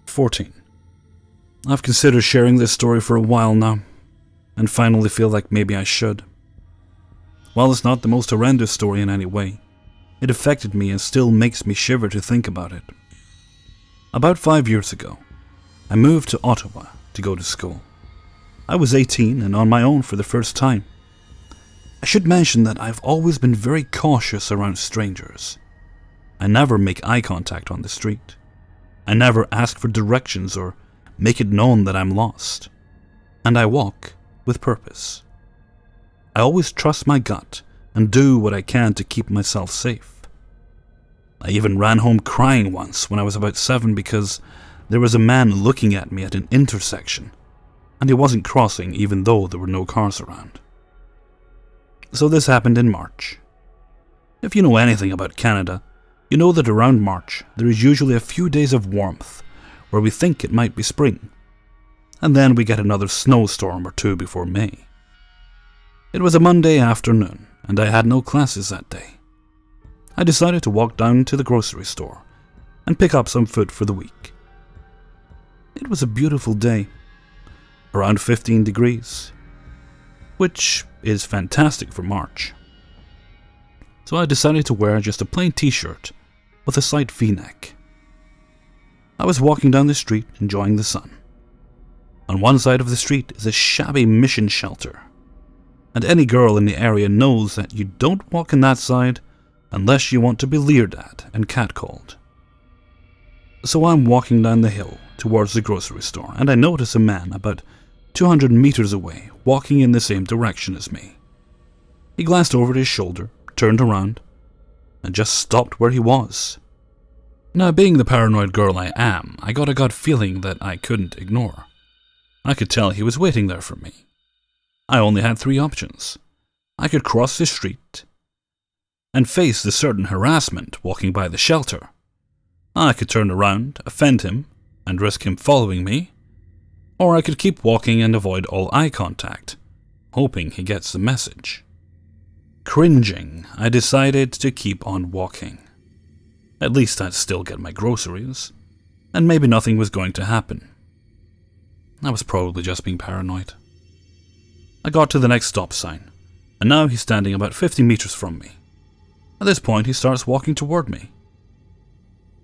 14. I've considered sharing this story for a while now, and finally feel like maybe I should. While it's not the most horrendous story in any way, it affected me and still makes me shiver to think about it. About 5 years ago, I moved to Ottawa to go to school. I was 18 and on my own for the first time. I should mention that I've always been very cautious around strangers. I never make eye contact on the street. I never ask for directions or make it known that I'm lost. And I walk with purpose. I always trust my gut and do what I can to keep myself safe. I even ran home crying once when I was about 7 because there was a man looking at me at an intersection, and he wasn't crossing even though there were no cars around. So this happened in March. If you know anything about Canada, you know that around March there is usually a few days of warmth where we think it might be spring, and then we get another snowstorm or two before May. It was a Monday afternoon, and I had no classes that day. I decided to walk down to the grocery store and pick up some food for the week. It was a beautiful day, around 15 degrees, which is fantastic for March. So I decided to wear just a plain t-shirt with a slight v-neck. I was walking down the street enjoying the sun. On one side of the street is a shabby mission shelter, and any girl in the area knows that you don't walk on that side unless you want to be leered at and catcalled. So I'm walking down the hill towards the grocery store, and I notice a man about 200 meters away walking in the same direction as me. He glanced over his shoulder, turned around, and just stopped where he was. Now, being the paranoid girl I am, I got a gut feeling that I couldn't ignore. I could tell he was waiting there for me. I only had 3 options. I could cross the street and face the certain harassment walking by the shelter. I could turn around, offend him, and risk him following me, or I could keep walking and avoid all eye contact, hoping he gets the message. Cringing, I decided to keep on walking. At least I'd still get my groceries, and maybe nothing was going to happen. I was probably just being paranoid. I got to the next stop sign, and now he's standing about 50 meters from me. At this point, he starts walking toward me.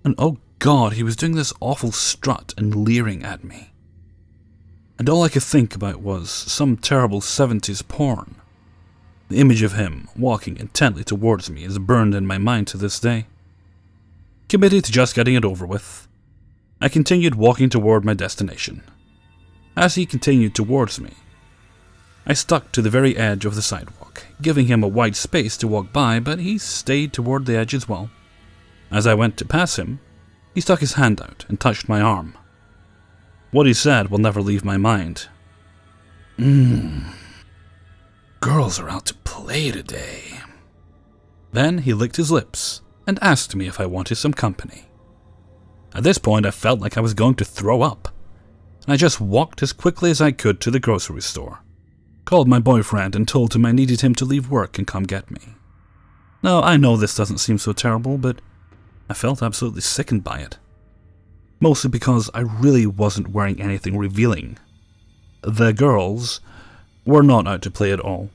And oh God, he was doing this awful strut and leering at me. And all I could think about was some terrible 70s porn. The image of him walking intently towards me is burned in my mind to this day. Committed to just getting it over with, I continued walking toward my destination. As he continued towards me, I stuck to the very edge of the sidewalk, giving him a wide space to walk by, but he stayed toward the edge as well. As I went to pass him, he stuck his hand out and touched my arm. What he said will never leave my mind. Girls are out to play today. Then he licked his lips and asked me if I wanted some company. At this point, I felt like I was going to throw up, and I just walked as quickly as I could to the grocery store. Called my boyfriend and told him I needed him to leave work and come get me. Now, I know this doesn't seem so terrible, but I felt absolutely sickened by it. Mostly because I really wasn't wearing anything revealing. The girls were not out to play at all.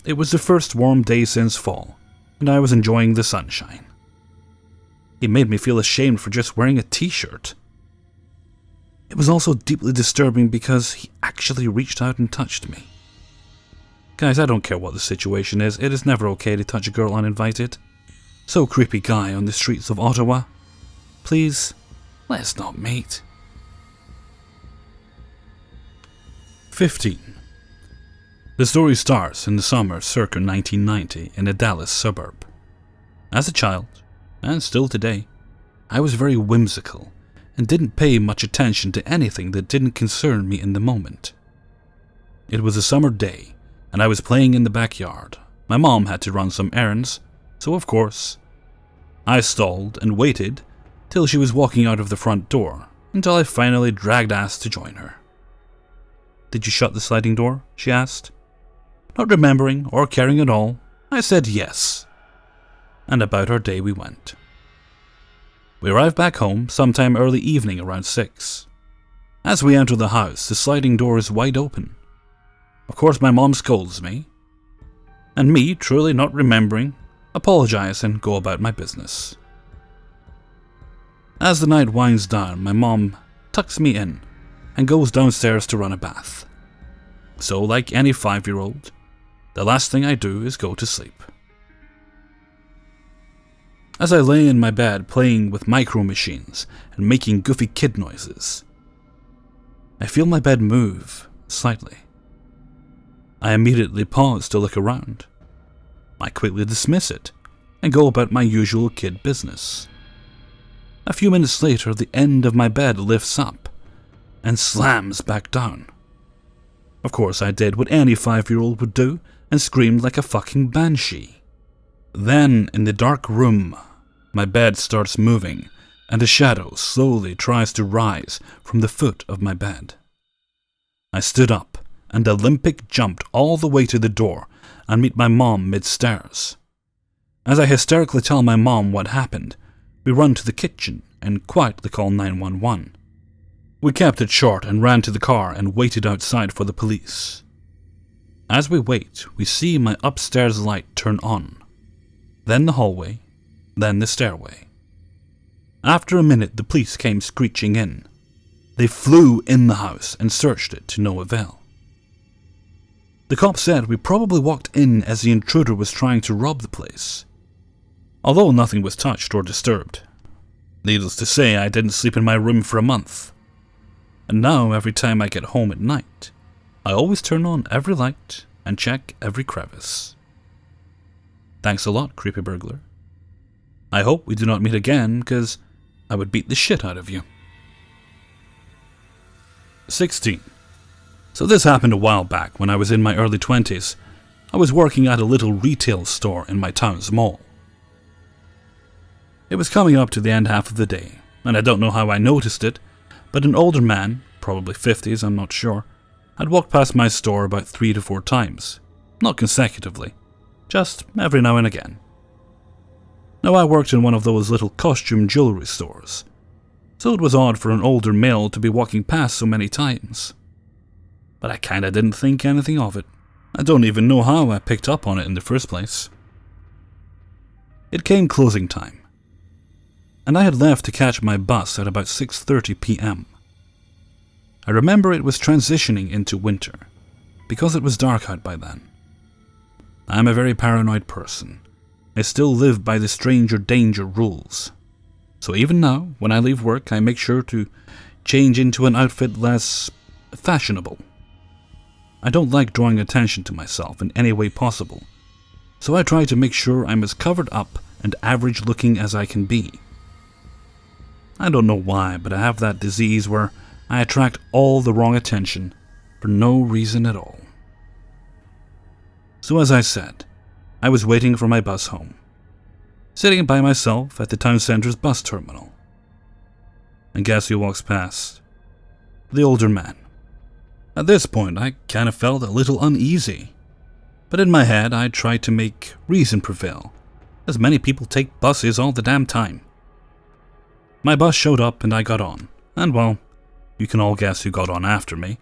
It was the first warm day since fall, and I was enjoying the sunshine. He made me feel ashamed for just wearing a t-shirt. It was also deeply disturbing because he actually reached out and touched me. Guys, I don't care what the situation is, it is never okay to touch a girl uninvited. So creepy guy on the streets of Ottawa. Please, let's not meet. 15. The story starts in the summer circa 1990 in a Dallas suburb. As a child, and still today, I was very whimsical and didn't pay much attention to anything that didn't concern me in the moment. It was a summer day, and I was playing in the backyard. My mom had to run some errands, so of course, I stalled and waited till she was walking out of the front door, until I finally dragged ass to join her. "Did you shut the sliding door?" she asked. Not remembering or caring at all, I said yes. And about our day we went. We arrived back home sometime early evening around 6. As we enter the house, the sliding door is wide open. Of course my mom scolds me, and me, truly not remembering, apologize and go about my business. As the night winds down, my mom tucks me in and goes downstairs to run a bath. So, like any 5-year-old, the last thing I do is go to sleep. As I lay in my bed playing with micro machines and making goofy kid noises, I feel my bed move slightly. I immediately pause to look around. I quickly dismiss it and go about my usual kid business. A few minutes later, the end of my bed lifts up and slams back down. Of course, I did what any 5-year-old would do and screamed like a fucking banshee. Then, in the dark room, my bed starts moving and a shadow slowly tries to rise from the foot of my bed. I stood up and Olympic jumped all the way to the door and meet my mom mid-stairs. As I hysterically tell my mom what happened, we run to the kitchen and quietly call 911. We kept it short and ran to the car and waited outside for the police. As we wait, we see my upstairs light turn on, then the hallway, then the stairway. After a minute, the police came screeching in. They flew in the house and searched it to no avail. The cop said we probably walked in as the intruder was trying to rob the place, although nothing was touched or disturbed. Needless to say, I didn't sleep in my room for a month. And now, every time I get home at night, I always turn on every light and check every crevice. Thanks a lot, creepy burglar. I hope we do not meet again, because I would beat the shit out of you. 16. So this happened a while back when I was in my early 20s. I was working at a little retail store in my town's mall. It was coming up to the end half of the day, and I don't know how I noticed it, but an older man, probably 50s, I'm not sure, had walked past my store about 3 to 4 times, not consecutively, just every now and again. Now I worked in one of those little costume jewelry stores, so it was odd for an older male to be walking past so many times. But I kinda didn't think anything of it. I don't even know how I picked up on it in the first place. It came closing time, and I had left to catch my bus at about 6:30 p.m. I remember it was transitioning into winter, because it was dark out by then. I am a very paranoid person. I still live by the stranger danger rules. So even now, when I leave work, I make sure to change into an outfit less fashionable. I don't like drawing attention to myself in any way possible, so I try to make sure I'm as covered up and average looking as I can be. I don't know why, but I have that disease where I attract all the wrong attention for no reason at all. So as I said, I was waiting for my bus home, sitting by myself at the town centre's bus terminal. And guess who walks past? The older man. At this point, I kind of felt a little uneasy, but in my head I tried to make reason prevail, as many people take buses all the damn time. My bus showed up and I got on, and well, you can all guess who got on after me.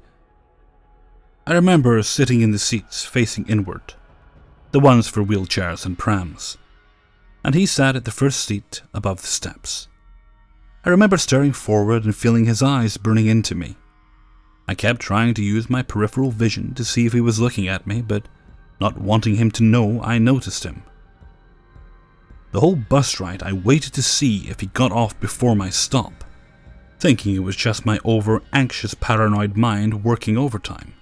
I remember sitting in the seats facing inward, the ones for wheelchairs and prams, and he sat at the first seat above the steps. I remember staring forward and feeling his eyes burning into me. I kept trying to use my peripheral vision to see if he was looking at me, but not wanting him to know, I noticed him. The whole bus ride, I waited to see if he got off before my stop, thinking it was just my over-anxious paranoid mind working overtime.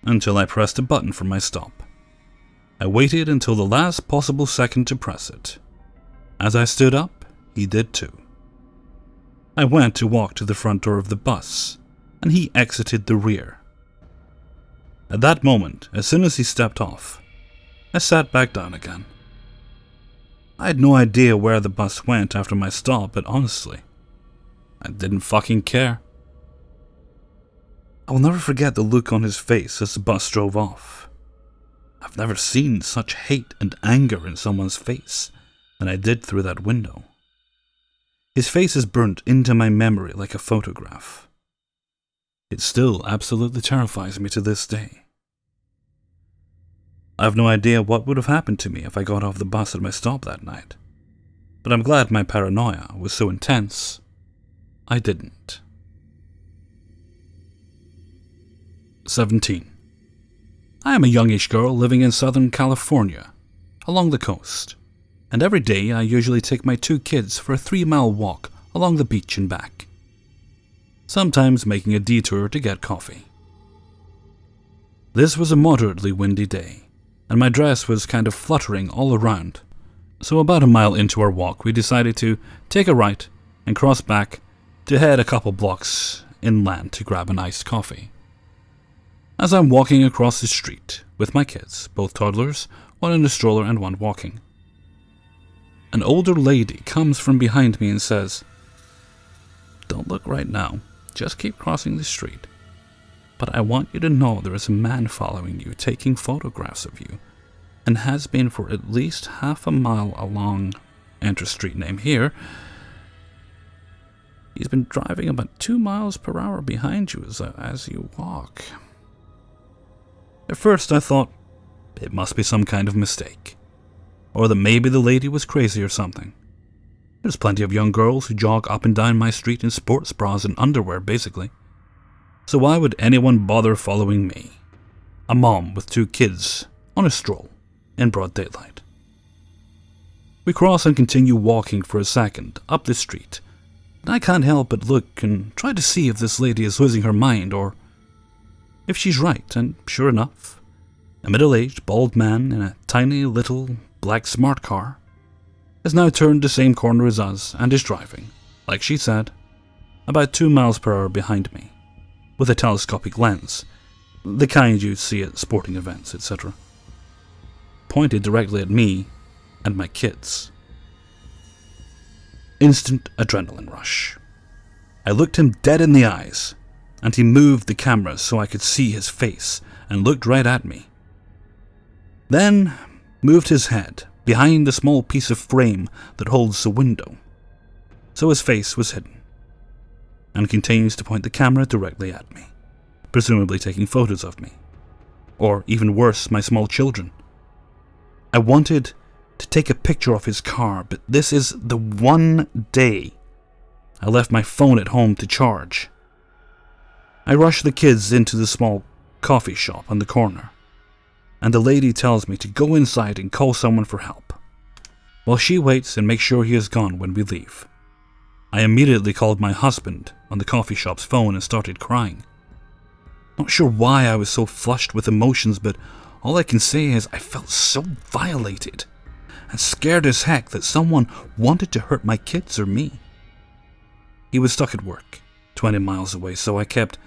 Until I pressed a button for my stop. I waited until the last possible second to press it. As I stood up, he did too. I went to walk to the front door of the bus, and he exited the rear. At that moment, as soon as he stepped off, I sat back down again. I had no idea where the bus went after my stop, but honestly, I didn't fucking care. I will never forget the look on his face as the bus drove off. I've never seen such hate and anger in someone's face than I did through that window. His face is burnt into my memory like a photograph. It still absolutely terrifies me to this day. I have no idea what would have happened to me if I got off the bus at my stop that night, but I'm glad my paranoia was so intense, I didn't. 17. I am a youngish girl living in Southern California, along the coast, and every day I usually take my 2 kids for a 3-mile walk along the beach and back, sometimes making a detour to get coffee. This was a moderately windy day, and my dress was kind of fluttering all around, so about a mile into our walk we decided to take a right and cross back to head a couple blocks inland to grab an iced coffee. As I'm walking across the street with my kids, both toddlers, one in a stroller and one walking, an older lady comes from behind me and says, "Don't look right now, just keep crossing the street. But I want you to know there is a man following you, taking photographs of you, and has been for at least half a mile along, enter street name here. He's been driving about 2 miles per hour behind you as you walk." At first I thought it must be some kind of mistake, or that maybe the lady was crazy or something. There's plenty of young girls who jog up and down my street in sports bras and underwear, basically. So why would anyone bother following me, a mom with 2 kids, on a stroll in broad daylight? We cross and continue walking for a second up the street, and I can't help but look and try to see if this lady is losing her mind or if she's right, and sure enough, a middle-aged bald man in a tiny little black smart car has now turned the same corner as us and is driving, like she said, about 2 miles per hour behind me, with a telescopic lens, the kind you see at sporting events, etc., pointed directly at me and my kids. Instant adrenaline rush. I looked him dead in the eyes, and he moved the camera so I could see his face and looked right at me. Then moved his head behind the small piece of frame that holds the window, so his face was hidden, and continues to point the camera directly at me, presumably taking photos of me, or even worse, my small children. I wanted to take a picture of his car, but this is the one day I left my phone at home to charge. I rush the kids into the small coffee shop on the corner, and the lady tells me to go inside and call someone for help, while she waits and makes sure he is gone when we leave. I immediately called my husband on the coffee shop's phone and started crying. Not sure why I was so flushed with emotions, but all I can say is I felt so violated and scared as heck that someone wanted to hurt my kids or me. He was stuck at work, 20 miles away, so I kept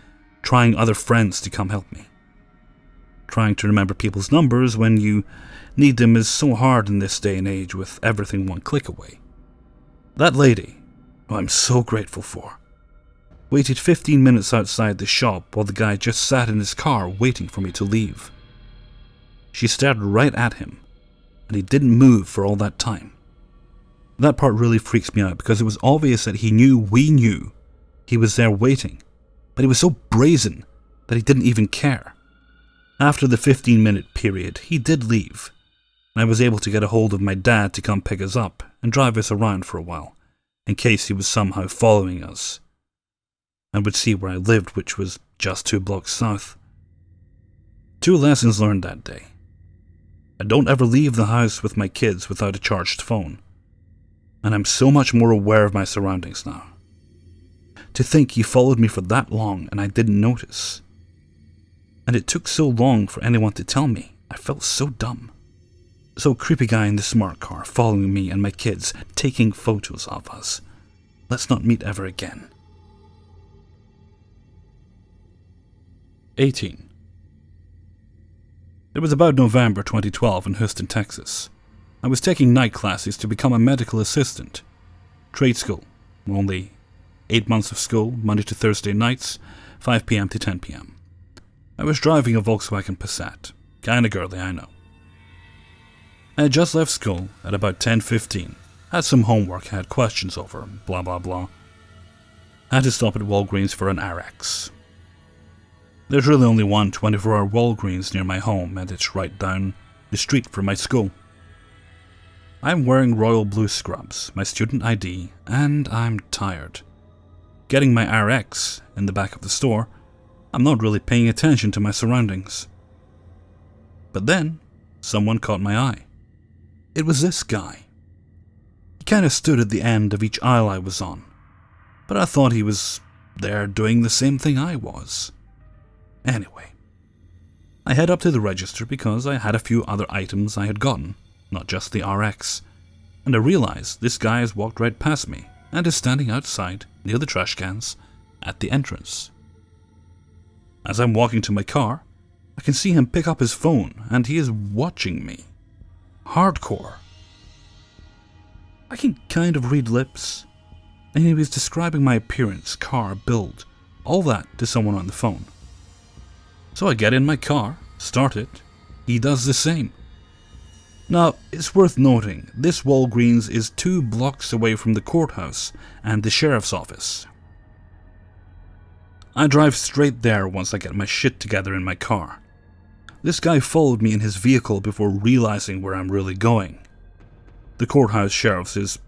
trying other friends to come help me. Trying to remember people's numbers when you need them is so hard in this day and age with everything one click away. That lady, who I'm so grateful for, waited 15 minutes outside the shop while the guy just sat in his car waiting for me to leave. She stared right at him, and he didn't move for all that time. That part really freaks me out because it was obvious that he knew we knew he was there waiting, but he was so brazen that he didn't even care. After the 15-minute period, he did leave, and I was able to get a hold of my dad to come pick us up and drive us around for a while, in case he was somehow following us, and would see where I lived, which was just 2 blocks south. 2 lessons learned that day. I don't ever leave the house with my kids without a charged phone, and I'm so much more aware of my surroundings now. To think he followed me for that long and I didn't notice. And it took so long for anyone to tell me. I felt so dumb. So creepy guy in the smart car following me and my kids, taking photos of us. Let's not meet ever again. 18. It was about November 2012 in Houston, Texas. I was taking night classes to become a medical assistant. Trade school. Only 8 months of school, Monday to Thursday nights, 5 p.m. to 10 p.m. I was driving a Volkswagen Passat. Kinda girly, I know. I had just left school at about 10:15. Had some homework I had questions over, blah blah blah. I had to stop at Walgreens for an RX. There's really only one 24-hour Walgreens near my home, and it's right down the street from my school. I'm wearing royal blue scrubs, my student ID, and I'm tired. Getting my RX in the back of the store, I'm not really paying attention to my surroundings. But then, someone caught my eye. It was this guy. He kinda stood at the end of each aisle I was on, but I thought he was there doing the same thing I was. Anyway, I head up to the register because I had a few other items I had gotten, not just the RX, and I realize this guy has walked right past me and is standing outside near the trash cans at the entrance. As I'm walking to my car, I can see him pick up his phone and he is watching me. Hardcore. I can kind of read lips, and he was describing my appearance, car, build, all that to someone on the phone. So I get in my car, start it, he does the same. Now, it's worth noting, this Walgreens is 2 blocks away from the courthouse and the sheriff's office. I drive straight there once I get my shit together in my car. This guy followed me in his vehicle before realizing where I'm really going. The courthouse sheriff's is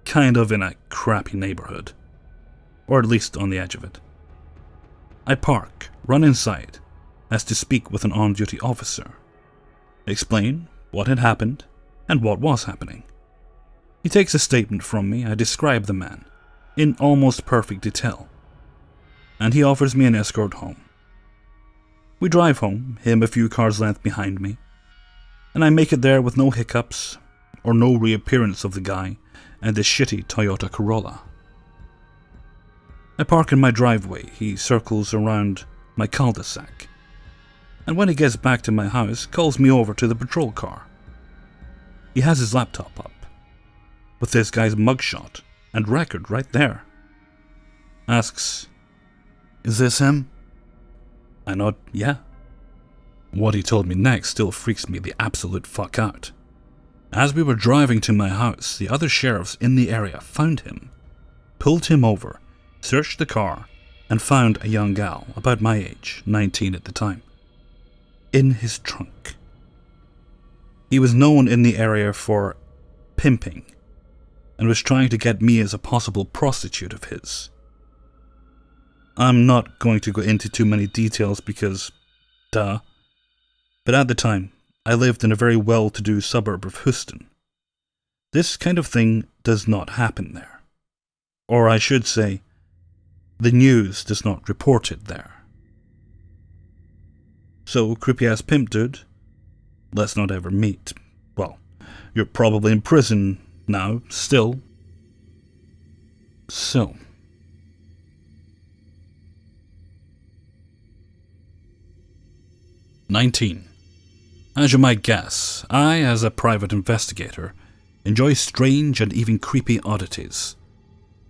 kind of in a crappy neighborhood, or at least on the edge of it. I park, run inside, as to speak with an on-duty officer, explain what had happened and what was happening. He takes a statement from me. I describe the man in almost perfect detail, and he offers me an escort home. We drive home, him a few cars' length behind me, and I make it there with no hiccups or no reappearance of the guy and the shitty Toyota Corolla. I park in my driveway. He circles around my cul-de-sac, and when he gets back to my house, calls me over to the patrol car. He has his laptop up, with this guy's mugshot and record right there. Asks, "Is this him?" I nod, yeah. What he told me next still freaks me the absolute fuck out. As we were driving to my house, the other sheriffs in the area found him, pulled him over, searched the car, and found a young gal, about my age, 19 at the time, in his trunk. He was known in the area for pimping, and was trying to get me as a possible prostitute of his. I'm not going to go into too many details because, duh, but at the time, I lived in a very well-to-do suburb of Houston. This kind of thing does not happen there. Or I should say, the news does not report it there. So, creepy-ass pimp dude, let's not ever meet. Well, you're probably in prison now, still. So. "19. As you might guess, I, as a private investigator, enjoy strange and even creepy oddities.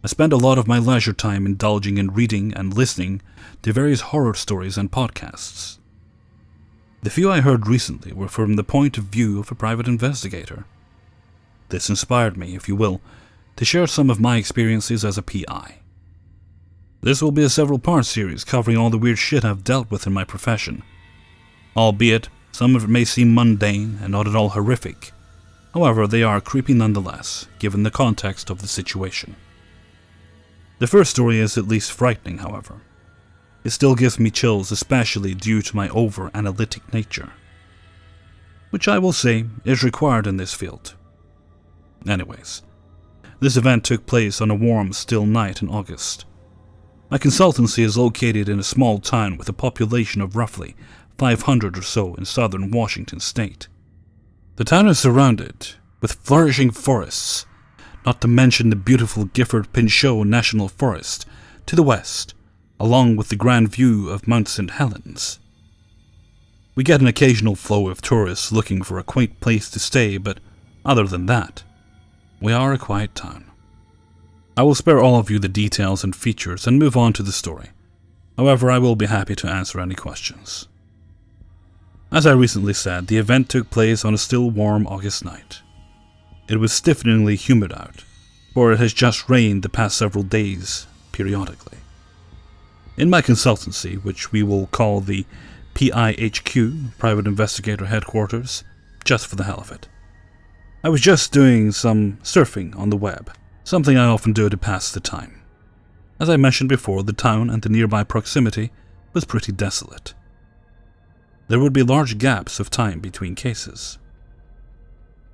I spend a lot of my leisure time indulging in reading and listening to various horror stories and podcasts. The few I heard recently were from the point of view of a private investigator. This inspired me, if you will, to share some of my experiences as a PI. This will be a several-part series covering all the weird shit I've dealt with in my profession. Albeit, some of it may seem mundane and not at all horrific. However, they are creepy nonetheless, given the context of the situation. The first story is at least frightening, however. It still gives me chills, especially due to my over-analytic nature, which I will say is required in this field. Anyways, this event took place on a warm, still night in August. My consultancy is located in a small town with a population of roughly 500 or so in southern Washington state. The town is surrounded with flourishing forests, not to mention the beautiful Gifford-Pinchot National Forest to the west, along with the grand view of Mount St. Helens. We get an occasional flow of tourists looking for a quaint place to stay, but other than that, we are a quiet town. I will spare all of you the details and features and move on to the story. However, I will be happy to answer any questions. As I recently said, the event took place on a still warm August night. It was stiffeningly humid out, for it has just rained the past several days, periodically. In my consultancy, which we will call the PIHQ, Private Investigator Headquarters, just for the hell of it, I was just doing some surfing on the web, something I often do to pass the time. As I mentioned before, the town and the nearby proximity was pretty desolate. There would be large gaps of time between cases.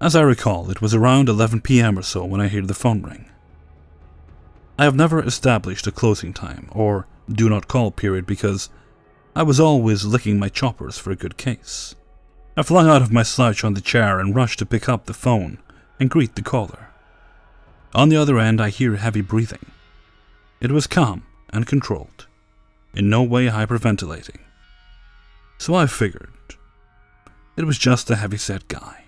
As I recall, it was around 11 p.m. or so when I hear the phone ring. I have never established a closing time or do not call period because I was always licking my choppers for a good case. I flung out of my slouch on the chair and rushed to pick up the phone and greet the caller. On the other end, I hear heavy breathing. It was calm and controlled, in no way hyperventilating. So I figured it was just a heavy-set guy.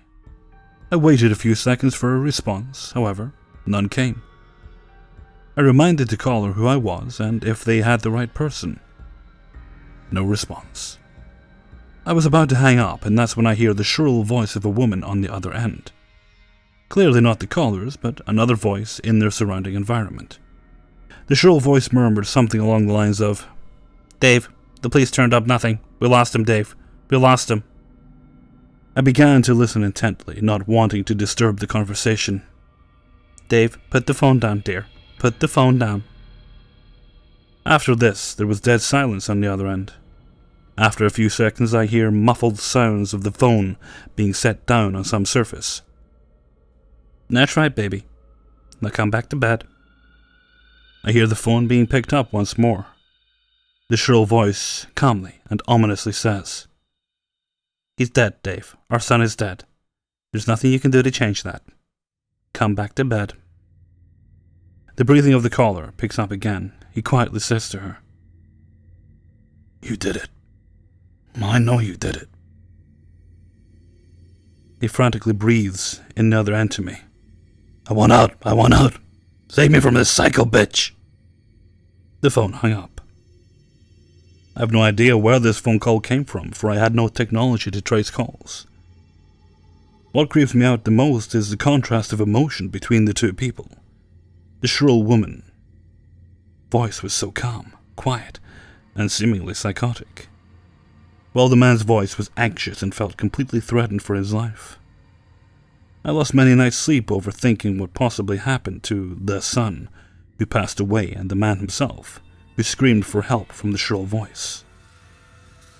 I waited a few seconds for a response, however, none came. I reminded the caller who I was and if they had the right person. No response. I was about to hang up, and that's when I hear the shrill voice of a woman on the other end. Clearly not the caller's, but another voice in their surrounding environment. The shrill voice murmured something along the lines of, "Dave, the police turned up nothing. We lost him, Dave. We lost him." I began to listen intently, not wanting to disturb the conversation. "Dave, put the phone down, dear. Put the phone down." After this, there was dead silence on the other end. After a few seconds, I hear muffled sounds of the phone being set down on some surface. "That's right, baby. Now come back to bed." I hear the phone being picked up once more. The shrill voice calmly and ominously says, "He's dead, Dave. Our son is dead. There's nothing you can do to change that. Come back to bed." The breathing of the caller picks up again. He quietly says to her, "You did it. I know you did it." He frantically breathes in the other end to me. I want out. I want out. Save me from this psycho bitch." The phone hung up. I have no idea where this phone call came from, for I had no technology to trace calls. What creeps me out the most is the contrast of emotion between the two people. The shrill woman's voice was so calm, quiet, and seemingly psychotic, while the man's voice was anxious and felt completely threatened for his life. I lost many nights' sleep over thinking what possibly happened to the son who passed away and the man himself who screamed for help from the shrill voice.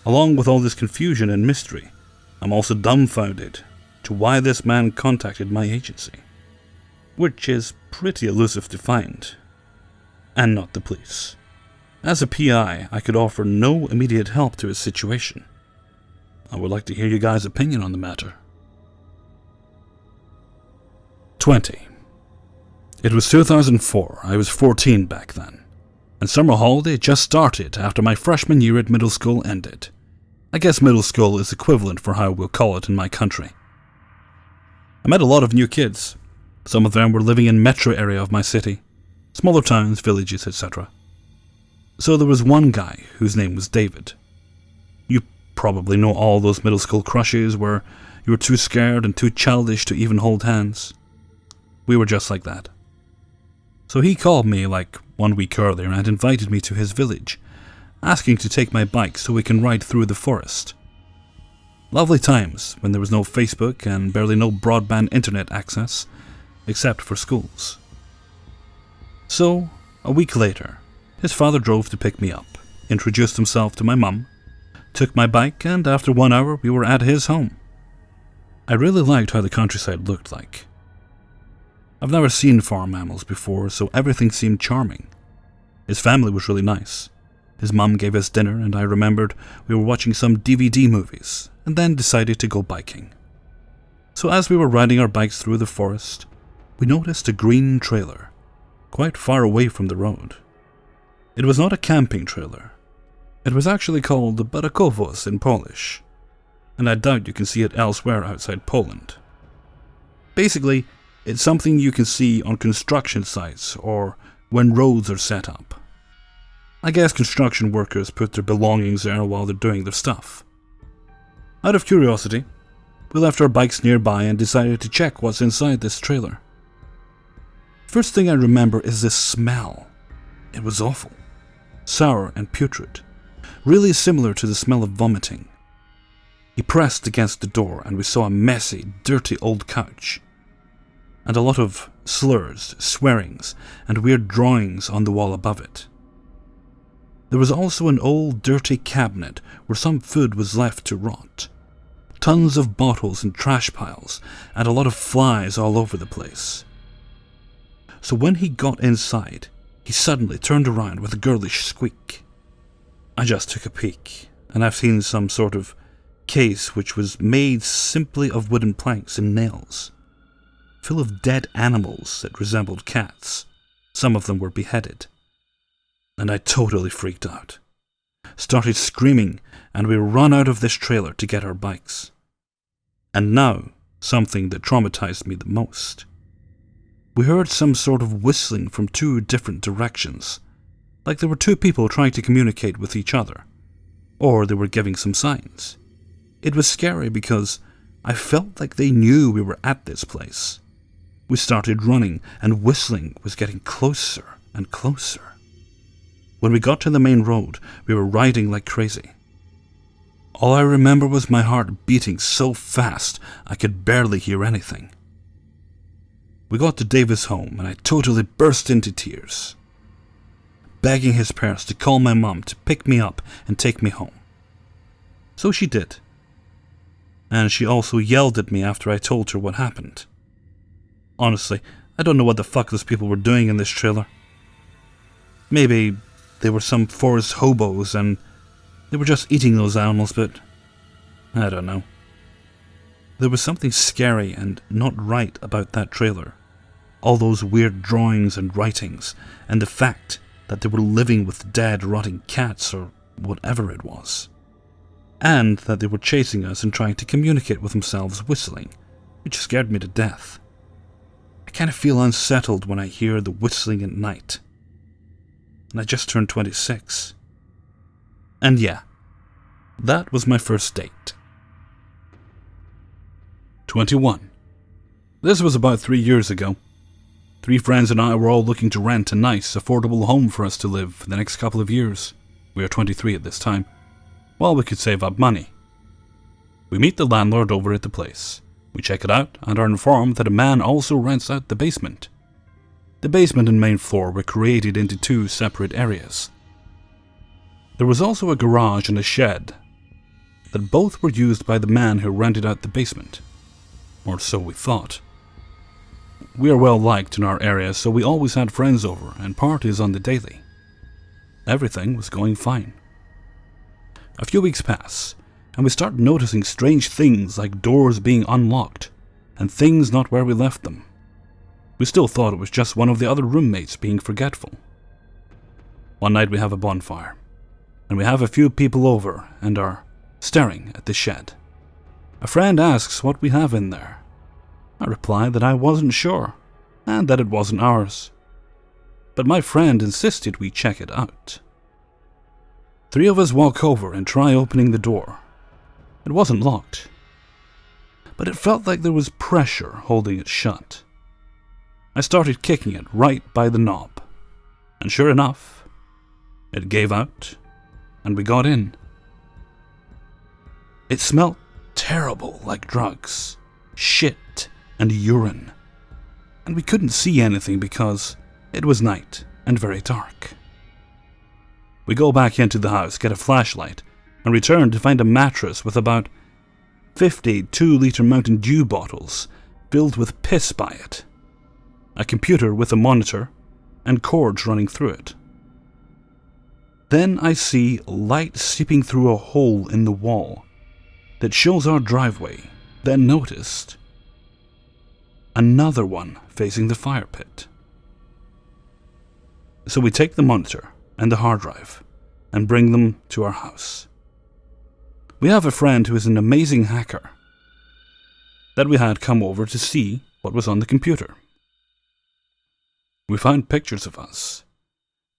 Along with all this confusion and mystery, I'm also dumbfounded to why this man contacted my agency, which is pretty elusive to find, and not the police. As a PI, I could offer no immediate help to his situation. I would like to hear your guys' opinion on the matter. 20. It was 2004. I was 14 back then, and summer holiday just started after my freshman year at middle school ended. I guess middle school is equivalent for how we'll call it in my country. I met a lot of new kids. Some of them were living in metro area of my city, smaller towns, villages, etc. So there was one guy whose name was David. You probably know all those middle school crushes where you were too scared and too childish to even hold hands. We were just like that. So he called me like 1 week earlier and invited me to his village, asking to take my bike so we can ride through the forest. Lovely times when there was no Facebook and barely no broadband internet access, except for schools. So, A week later, his father drove to pick me up, introduced himself to my mum, took my bike, and after 1 hour we were at his home. I really liked how the countryside looked like. I've never seen farm animals before, so everything seemed charming. His family was really nice. His mum gave us dinner, and I remembered we were watching some DVD movies, and then decided to go biking. So as we were riding our bikes through the forest, we noticed a green trailer, quite far away from the road. It was not a camping trailer. It was actually called the Barakovos in Polish, and I doubt you can see it elsewhere outside Poland. Basically, it's something you can see on construction sites or when roads are set up. I guess construction workers put their belongings there while they're doing their stuff. Out of curiosity, we left our bikes nearby and decided to check what's inside this trailer. First thing I remember is this smell. It was awful. Sour and putrid. Really similar to the smell of vomiting. He pressed against the door and we saw a messy, dirty old couch. And a lot of slurs, swearings, and weird drawings on the wall above it. There was also an old, dirty cabinet where some food was left to rot. Tons of bottles and trash piles, and a lot of flies all over the place. So when he got inside, he suddenly turned around with a girlish squeak. I just took a peek, and I've seen some sort of case which was made simply of wooden planks and nails, full of dead animals that resembled cats. Some of them were beheaded. And I totally freaked out. Started screaming, and we ran out of this trailer to get our bikes. And now, something that traumatized me the most. We heard some sort of whistling from 2 different directions, like there were 2 people trying to communicate with each other, or they were giving some signs. It was scary because I felt like they knew we were at this place. We started running, and whistling was getting closer and closer. When we got to the main road, we were riding like crazy. All I remember was my heart beating so fast I could barely hear anything. We got to David's home and I totally burst into tears, begging his parents to call my mum to pick me up and take me home. So she did. And she also yelled at me after I told her what happened. Honestly, I don't know what the fuck those people were doing in this trailer. Maybe they were some forest hobos and they were just eating those animals, but I don't know. There was something scary and not right about that trailer. All those weird drawings and writings, and the fact that they were living with dead, rotting cats or whatever it was. And that they were chasing us and trying to communicate with themselves whistling, which scared me to death. I kind of feel unsettled when I hear the whistling at night. And I just turned 26. And yeah, that was my first date. 21. This was about 3 years ago. 3 friends and I were all looking to rent a nice, affordable home for us to live for the next couple of years. We are 23 at this time. Well, we could save up money. We meet the landlord over at the place. We check it out and are informed that a man also rents out the basement. The basement and main floor were created into 2 separate areas. There was also a garage and a shed that both were used by the man who rented out the basement. Or so we thought. We are well liked in our area, so we always had friends over and parties on the daily. Everything was going fine. A few weeks pass, and we start noticing strange things like doors being unlocked and things not where we left them. We still thought it was just one of the other roommates being forgetful. One night we have a bonfire, and we have a few people over and are staring at the shed. A friend asks what we have in there. I reply that I wasn't sure, and that it wasn't ours. But my friend insisted we check it out. 3 of us walk over and try opening the door. It wasn't locked, but it felt like there was pressure holding it shut. I started kicking it right by the knob, and sure enough, it gave out, and we got in. It smelled terrible, like drugs, shit, and urine, and we couldn't see anything because it was night and very dark. We go back into the house, get a flashlight, and return to find a mattress with about 50 2-liter Mountain Dew bottles filled with piss by it, a computer with a monitor, and cords running through it. Then I see light seeping through a hole in the wall that shows our driveway, then noticed another one facing the fire pit. So we take the monitor and the hard drive and bring them to our house. We have a friend who is an amazing hacker that we had come over to see what was on the computer. We found pictures of us.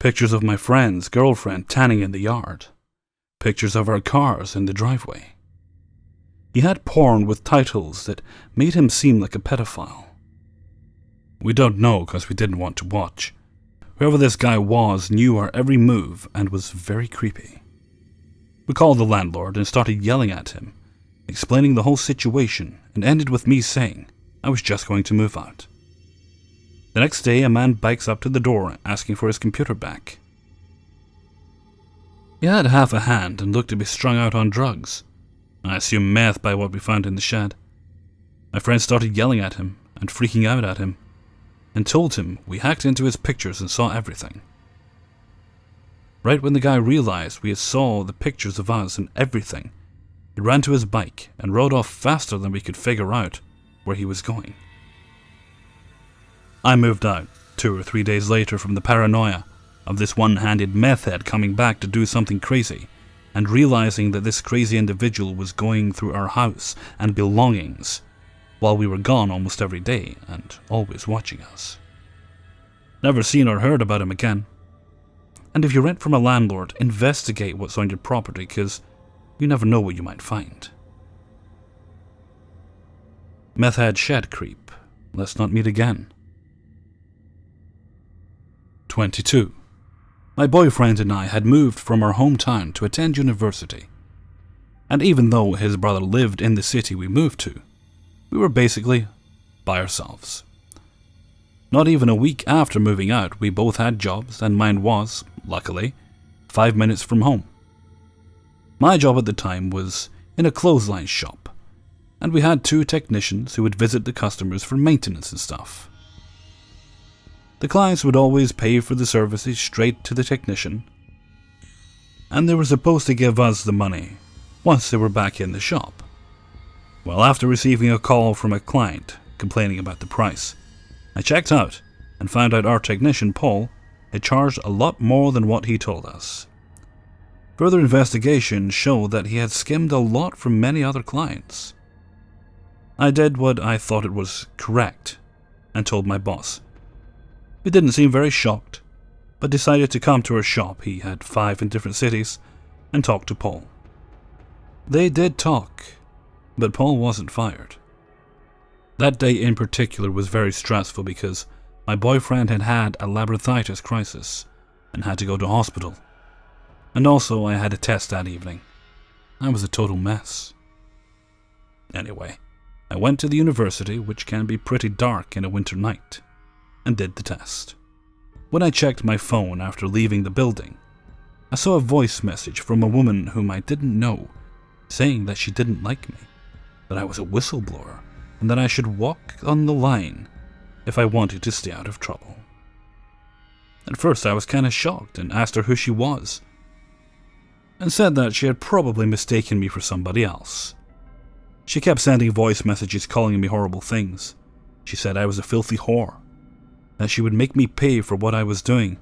Pictures of my friend's girlfriend tanning in the yard. Pictures of our cars in the driveway. He had porn with titles that made him seem like a pedophile. We don't know because we didn't want to watch. Whoever this guy was knew our every move and was very creepy. We called the landlord and started yelling at him, explaining the whole situation, and ended with me saying I was just going to move out. The next day, a man bikes up to the door asking for his computer back. He had half a hand and looked to be strung out on drugs. I assume meth by what we found in the shed. My friend started yelling at him and freaking out at him, and told him we hacked into his pictures and saw everything. Right when the guy realized we had saw the pictures of us and everything, he ran to his bike and rode off faster than we could figure out where he was going. I moved out 2 or 3 days later from the paranoia of this one-handed meth head coming back to do something crazy, and realizing that this crazy individual was going through our house and belongings while we were gone almost every day and always watching us. Never seen or heard about him again. And if you rent from a landlord, investigate what's on your property, because you never know what you might find. Meth head shed creep. Let's not meet again. 22. My boyfriend and I had moved from our hometown to attend university. And even though his brother lived in the city we moved to, we were basically by ourselves. Not even a week after moving out, we both had jobs, and mine was, luckily, 5 minutes from home. My job at the time was in a clothesline shop, and we had 2 technicians who would visit the customers for maintenance and stuff. The clients would always pay for the services straight to the technician, and they were supposed to give us the money once they were back in the shop. Well, after receiving a call from a client complaining about the price, I checked out and found out our technician, Paul, had charged a lot more than what he told us. Further investigation showed that he had skimmed a lot from many other clients. I did what I thought it was correct and told my boss. He didn't seem very shocked, but decided to come to our shop, he had 5 in different cities, and talk to Paul. They did talk, but Paul wasn't fired. That day in particular was very stressful because my boyfriend had had a labyrinthitis crisis and had to go to hospital. And also I had a test that evening. I was a total mess. Anyway, I went to the university, which can be pretty dark in a winter night, and did the test. When I checked my phone after leaving the building, I saw a voice message from a woman whom I didn't know, saying that she didn't like me, that I was a whistleblower, and that I should walk on the line if I wanted to stay out of trouble. At first I was kinda shocked and asked her who she was, and said that she had probably mistaken me for somebody else. She kept sending voice messages calling me horrible things. She said I was a filthy whore, that she would make me pay for what I was doing,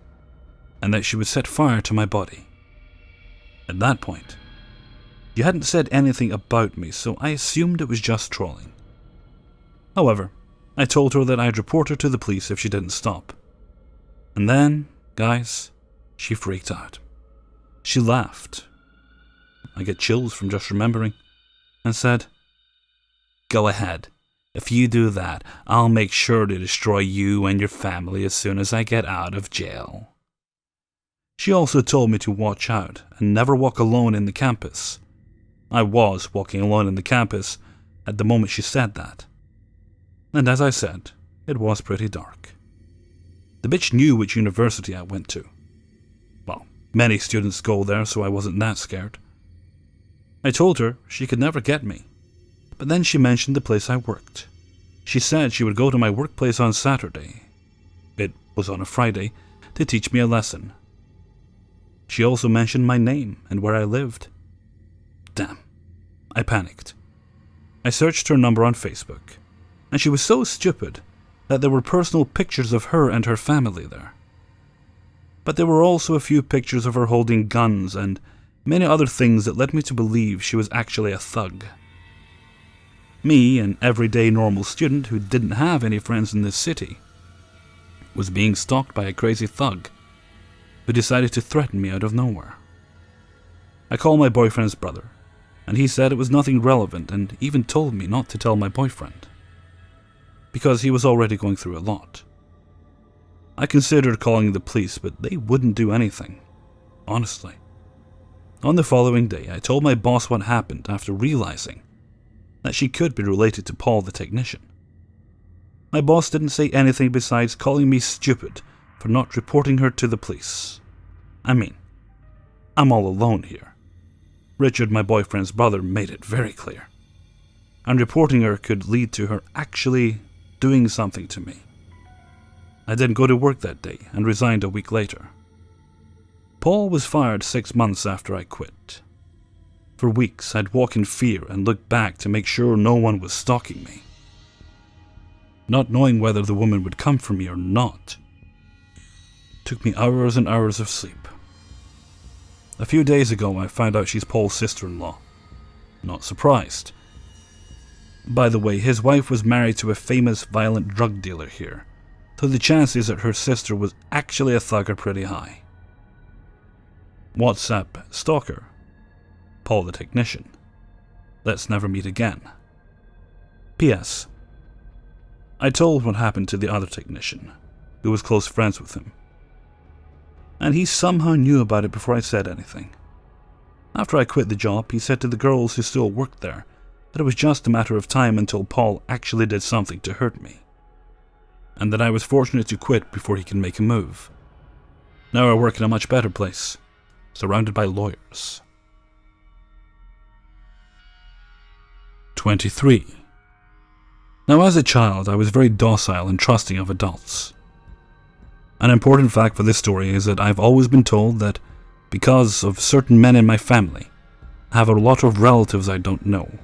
and that she would set fire to my body. At that point, she hadn't said anything about me, so I assumed it was just trolling. However, I told her that I'd report her to the police if she didn't stop. And then, guys, she freaked out. She laughed. I get chills from just remembering, and said, "Go ahead. If you do that, I'll make sure to destroy you and your family as soon as I get out of jail." She also told me to watch out and never walk alone in the campus. I was walking alone in the campus at the moment she said that. And as I said, it was pretty dark. The bitch knew which university I went to. Well, many students go there, so I wasn't that scared. I told her she could never get me, but then she mentioned the place I worked. She said she would go to my workplace on Saturday. It was on a Friday, to teach me a lesson. She also mentioned my name and where I lived. Damn. I panicked. I searched her number on Facebook, and she was so stupid that there were personal pictures of her and her family there. But there were also a few pictures of her holding guns and many other things that led me to believe she was actually a thug. Me, an everyday normal student who didn't have any friends in this city, was being stalked by a crazy thug who decided to threaten me out of nowhere. I called my boyfriend's brother, and he said it was nothing relevant and even told me not to tell my boyfriend, because he was already going through a lot. I considered calling the police, but they wouldn't do anything, honestly. On the following day, I told my boss what happened after realizing that she could be related to Paul the technician. My boss didn't say anything besides calling me stupid for not reporting her to the police. I mean, I'm all alone here. Richard, my boyfriend's brother, made it very clear. And reporting her could lead to her actually doing something to me. I didn't go to work that day and resigned a week later. Paul was fired 6 months after I quit. For weeks, I'd walk in fear and look back to make sure no one was stalking me. Not knowing whether the woman would come for me or not took me hours and hours of sleep. A few days ago, I found out she's Paul's sister-in-law. Not surprised. By the way, his wife was married to a famous violent drug dealer here, so the chances that her sister was actually a thug are pretty high. WhatsApp stalker. Paul the technician. Let's never meet again. P.S. I told what happened to the other technician, who was close friends with him. And he somehow knew about it before I said anything. After I quit the job, he said to the girls who still worked there that it was just a matter of time until Paul actually did something to hurt me, and that I was fortunate to quit before he could make a move. Now I work in a much better place, surrounded by lawyers. 23. Now, as a child, I was very docile and trusting of adults. An important fact for this story is that I've always been told that because of certain men in my family, I have a lot of relatives I don't know.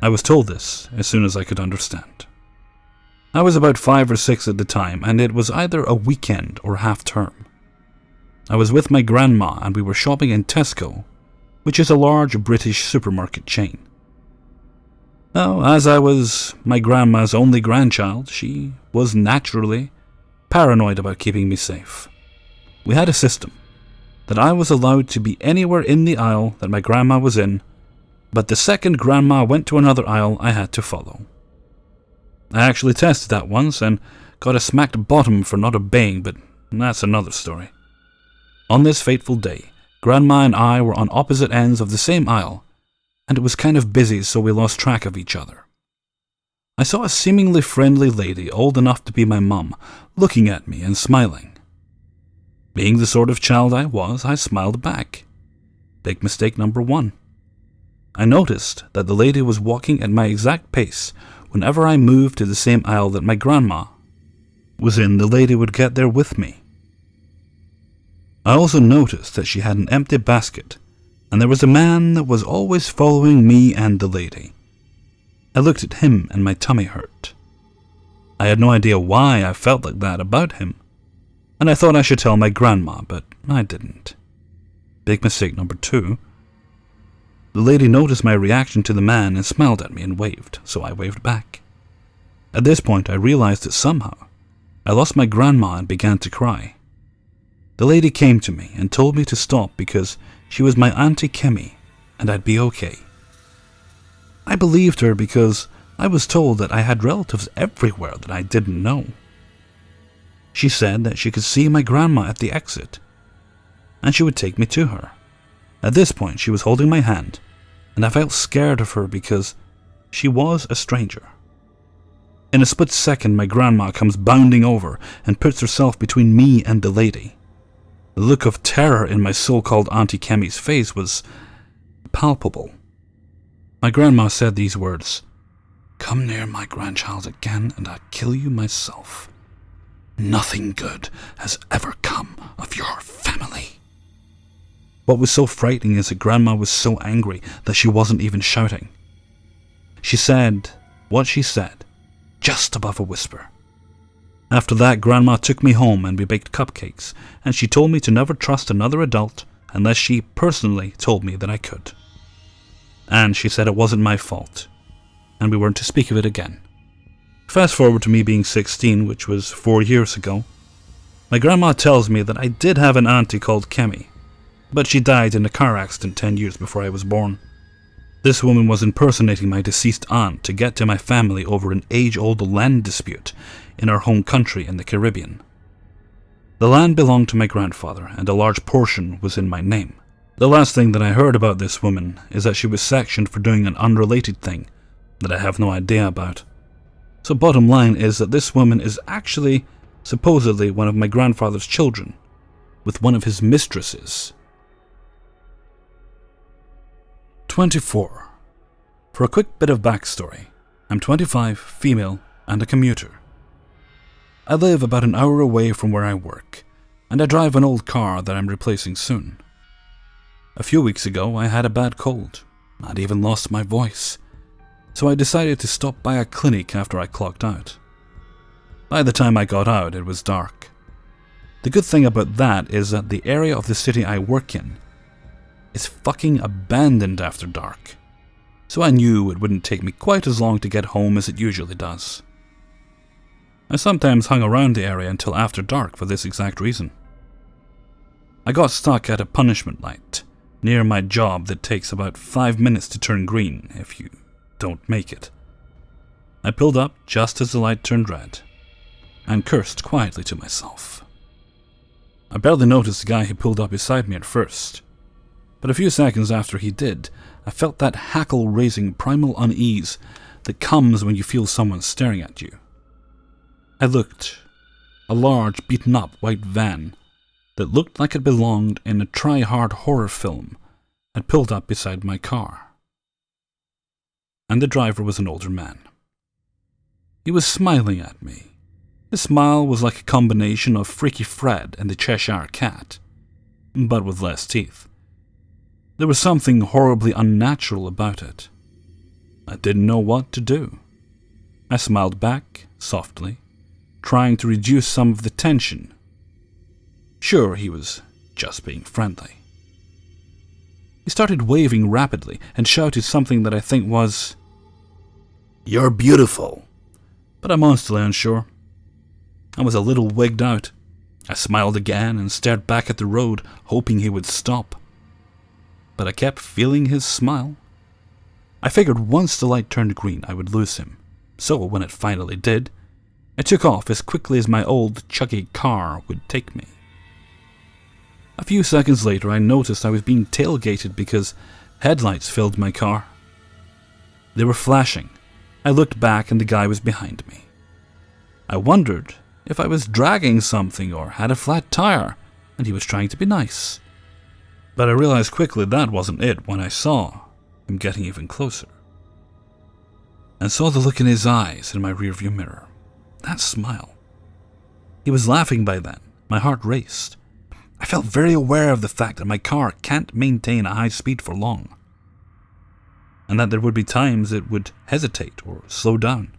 I was told this as soon as I could understand. I was about 5 or 6 at the time, and it was either a weekend or half-term. I was with my grandma and we were shopping in Tesco, which is a large British supermarket chain. Now, as I was my grandma's only grandchild, she was naturally paranoid about keeping me safe. We had a system that I was allowed to be anywhere in the aisle that my grandma was in, but the second grandma went to another aisle, I had to follow. I actually tested that once and got a smacked bottom for not obeying, but that's another story. On this fateful day, Grandma and I were on opposite ends of the same aisle, and it was kind of busy, so we lost track of each other. I saw a seemingly friendly lady, old enough to be my mum, looking at me and smiling. Being the sort of child I was, I smiled back. Big mistake number 1. I noticed that the lady was walking at my exact pace. Whenever I moved to the same aisle that my grandma was in, the lady would get there with me. I also noticed that she had an empty basket, and there was a man that was always following me and the lady. I looked at him and my tummy hurt. I had no idea why I felt like that about him, and I thought I should tell my grandma, but I didn't. Big mistake number 2. The lady noticed my reaction to the man and smiled at me and waved, so I waved back. At this point, I realized that somehow I lost my grandma and began to cry. The lady came to me and told me to stop because she was my Auntie Kimmy and I'd be okay. I believed her because I was told that I had relatives everywhere that I didn't know. She said that she could see my grandma at the exit, and she would take me to her. At this point, she was holding my hand, and I felt scared of her because she was a stranger. In a split second, my grandma comes bounding over and puts herself between me and the lady. The look of terror in my so-called Auntie Kemi's face was palpable. My grandma said these words, "Come near my grandchild again and I'll kill you myself. Nothing good has ever come of your family." What was so frightening is that Grandma was so angry that she wasn't even shouting. She said what she said, just above a whisper. After that, Grandma took me home and we baked cupcakes, and she told me to never trust another adult unless she personally told me that I could. And she said it wasn't my fault, and we weren't to speak of it again. Fast forward to me being 16, which was 4 years ago. My grandma tells me that I did have an auntie called Kemi, but she died in a car accident 10 years before I was born. This woman was impersonating my deceased aunt to get to my family over an age-old land dispute in our home country in the Caribbean. The land belonged to my grandfather, and a large portion was in my name. The last thing that I heard about this woman is that she was sectioned for doing an unrelated thing that I have no idea about. So bottom line is that this woman is actually, supposedly, one of my grandfather's children, with one of his mistresses. 24. For a quick bit of backstory, I'm 25, female, and a commuter. I live about an hour away from where I work, and I drive an old car that I'm replacing soon. A few weeks ago, I had a bad cold. I'd even lost my voice, so I decided to stop by a clinic after I clocked out. By the time I got out, it was dark. The good thing about that is that the area of the city I work in is fucking abandoned after dark, so I knew it wouldn't take me quite as long to get home as it usually does. I sometimes hung around the area until after dark for this exact reason. I got stuck at a punishment light near my job that takes about 5 minutes to turn green if you don't make it. I pulled up just as the light turned red and cursed quietly to myself. I barely noticed the guy who pulled up beside me at first, but a few seconds after he did, I felt that hackle-raising primal unease that comes when you feel someone staring at you. I looked. A large, beaten-up white van that looked like it belonged in a try-hard horror film had pulled up beside my car. And the driver was an older man. He was smiling at me. His smile was like a combination of Freaky Fred and the Cheshire Cat, but with less teeth. There was something horribly unnatural about it. I didn't know what to do. I smiled back, softly, trying to reduce some of the tension. Sure, he was just being friendly. He started waving rapidly and shouted something that I think was, "You're beautiful," but I'm honestly unsure. I was a little wigged out. I smiled again and stared back at the road, hoping he would stop. But I kept feeling his smile. I figured once the light turned green, I would lose him. So when it finally did, I took off as quickly as my old, chuggy car would take me. A few seconds later, I noticed I was being tailgated because headlights filled my car. They were flashing. I looked back and the guy was behind me. I wondered if I was dragging something or had a flat tire, and he was trying to be nice. But I realized quickly that wasn't it when I saw him getting even closer. And saw the look in his eyes in my rearview mirror. That smile. He was laughing by then. My heart raced. I felt very aware of the fact that my car can't maintain a high speed for long, and that there would be times it would hesitate or slow down,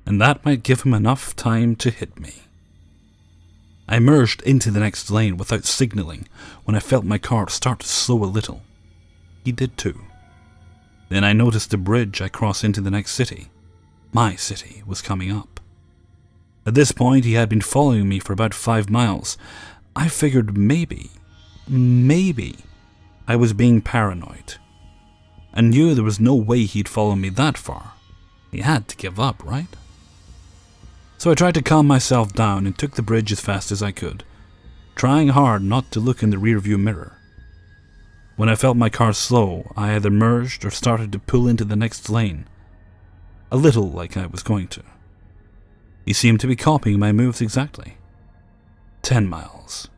and that might give him enough time to hit me. I merged into the next lane without signaling when I felt my car start to slow a little. He did too. Then I noticed the bridge I crossed into the next city. My city was coming up. At this point, he had been following me for about 5 miles. I figured maybe I was being paranoid. I knew there was no way he'd follow me that far. He had to give up, right? So I tried to calm myself down and took the bridge as fast as I could, trying hard not to look in the rearview mirror. When I felt my car slow, I either merged or started to pull into the next lane, a little like I was going to. He seemed to be copying my moves exactly. 10 miles.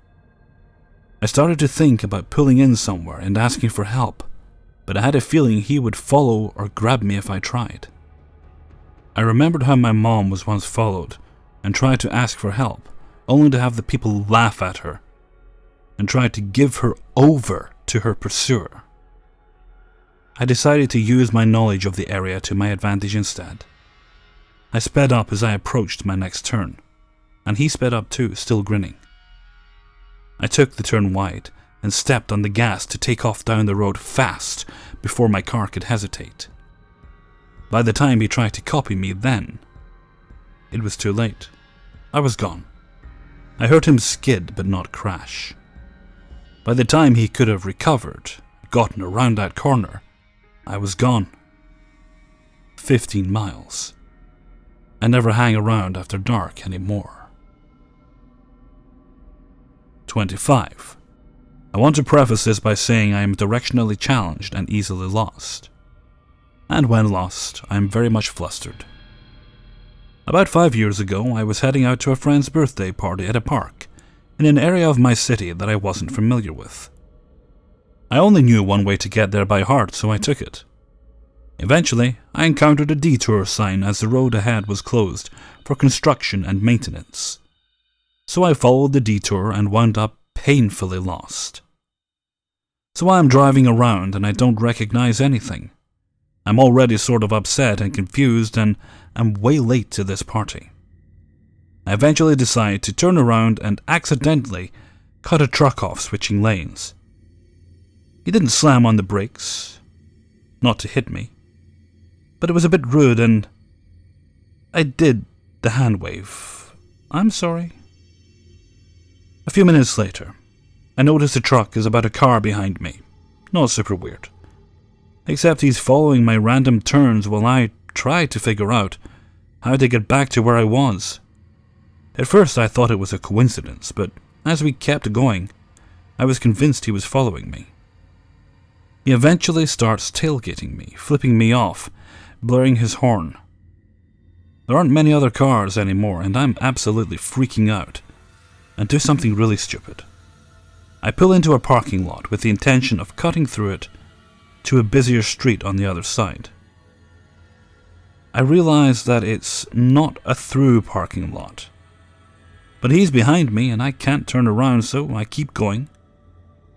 I started to think about pulling in somewhere and asking for help, but I had a feeling he would follow or grab me if I tried. I remembered how my mom was once followed and tried to ask for help, only to have the people laugh at her and tried to give her over to her pursuer. I decided to use my knowledge of the area to my advantage instead. I sped up as I approached my next turn, and he sped up too, still grinning. I took the turn wide and stepped on the gas to take off down the road fast before my car could hesitate. By the time he tried to copy me then, it was too late. I was gone. I heard him skid but not crash. By the time he could have recovered, gotten around that corner, I was gone. 15 miles. I never hang around after dark anymore. 25. I want to preface this by saying I am directionally challenged and easily lost. And when lost, I am very much flustered. About 5 years ago, I was heading out to a friend's birthday party at a park in an area of my city that I wasn't familiar with. I only knew one way to get there by heart, so I took it. Eventually, I encountered a detour sign as the road ahead was closed for construction and maintenance. So I followed the detour and wound up painfully lost. So I'm driving around and I don't recognize anything. I'm already sort of upset and confused and I'm way late to this party. I eventually decide to turn around and accidentally cut a truck off switching lanes. He didn't slam on the brakes, not to hit me, but it was a bit rude and I did the hand wave. I'm sorry. A few minutes later, I notice the truck is about a car behind me. Not super weird. Except he's following my random turns while I try to figure out how to get back to where I was. At first I thought it was a coincidence, but as we kept going, I was convinced he was following me. He eventually starts tailgating me, flipping me off, blaring his horn. There aren't many other cars anymore, and I'm absolutely freaking out, and do something really stupid. I pull into a parking lot with the intention of cutting through it to a busier street on the other side. I realize that it's not a through parking lot, but he's behind me and I can't turn around, so I keep going,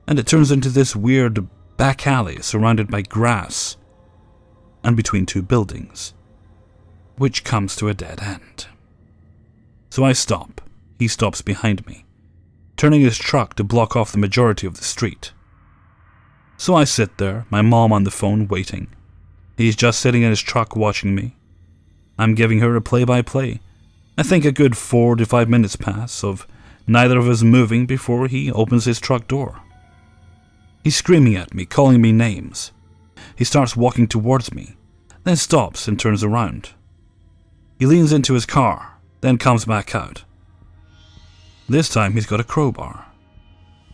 and it turns into this weird back alley surrounded by grass and between two buildings, which comes to a dead end. So I stop. He stops behind me, turning his truck to block off the majority of the street. So I sit there, my mom on the phone, waiting. He's just sitting in his truck watching me. I'm giving her a play-by-play. I think a good 4 to 5 minutes pass of neither of us moving before he opens his truck door. He's screaming at me, calling me names. He starts walking towards me, then stops and turns around. He leans into his car, then comes back out. This time he's got a crowbar.